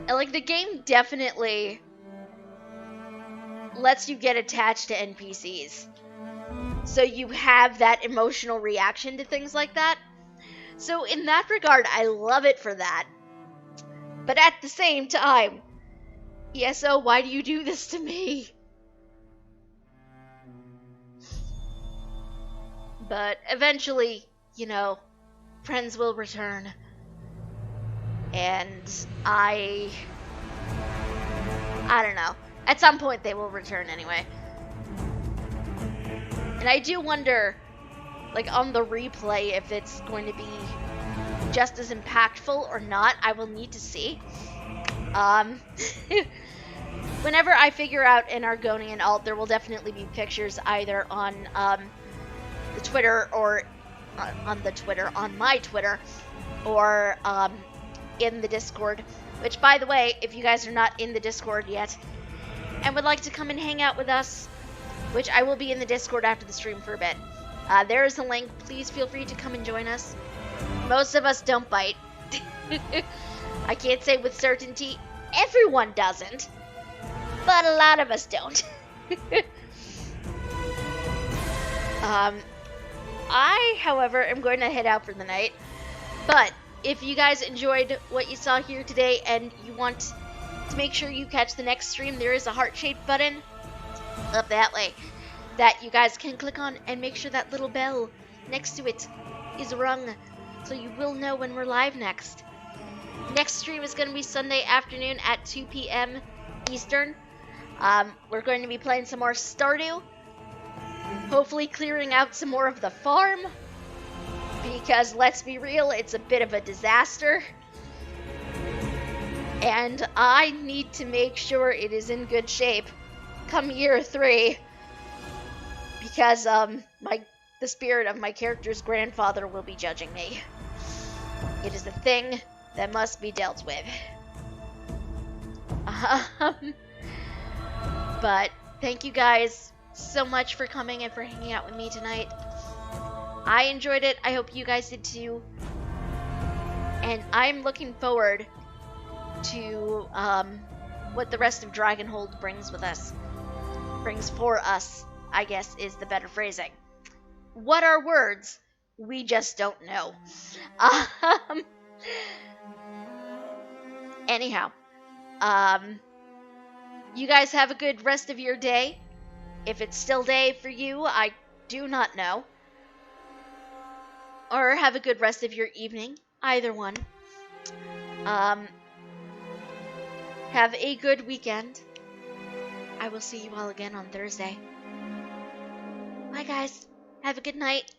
And, like, the game definitely lets you get attached to NPCs. So you have that emotional reaction to things like that. So in that regard, I love it for that. But at the same time, ESO, why do you do this to me? But eventually, you know, friends will return. And I don't know. At some point they will return anyway. And I do wonder, like, on the replay, if it's going to be just as impactful or not. I will need to see. Whenever I figure out an Argonian alt, there will definitely be pictures either on the Twitter or on my Twitter, or in the Discord. Which, by the way, if you guys are not in the Discord yet and would like to come and hang out with us, which I will be in the Discord after the stream for a bit, there is a link. Please feel free to come and join us. Most of us don't bite. I can't say with certainty everyone doesn't, but a lot of us don't. I, however, am going to head out for the night. But if you guys enjoyed what you saw here today and you want to make sure you catch the next stream, there is a heart-shaped button up that way that you guys can click on, and make sure that little bell next to it is rung so you will know when we're live next. Next stream is going to be Sunday afternoon at 2 p.m. Eastern. We're going to be playing some more Stardew. Hopefully clearing out some more of the farm. Because, let's be real, it's a bit of a disaster. And I need to make sure it is in good shape come year 3. Because the spirit of my character's grandfather will be judging me. It is a thing that must be dealt with. But thank you guys so much for coming and for hanging out with me tonight. I enjoyed it. I hope you guys did too. And I'm looking forward to what the rest of Dragonhold brings for us, I guess is the better phrasing. What are words? We just don't know. Anyhow, you guys have a good rest of your day. If it's still day for you, I do not know. Or have a good rest of your evening. Either one. Have a good weekend. I will see you all again on Thursday. Bye, guys. Have a good night.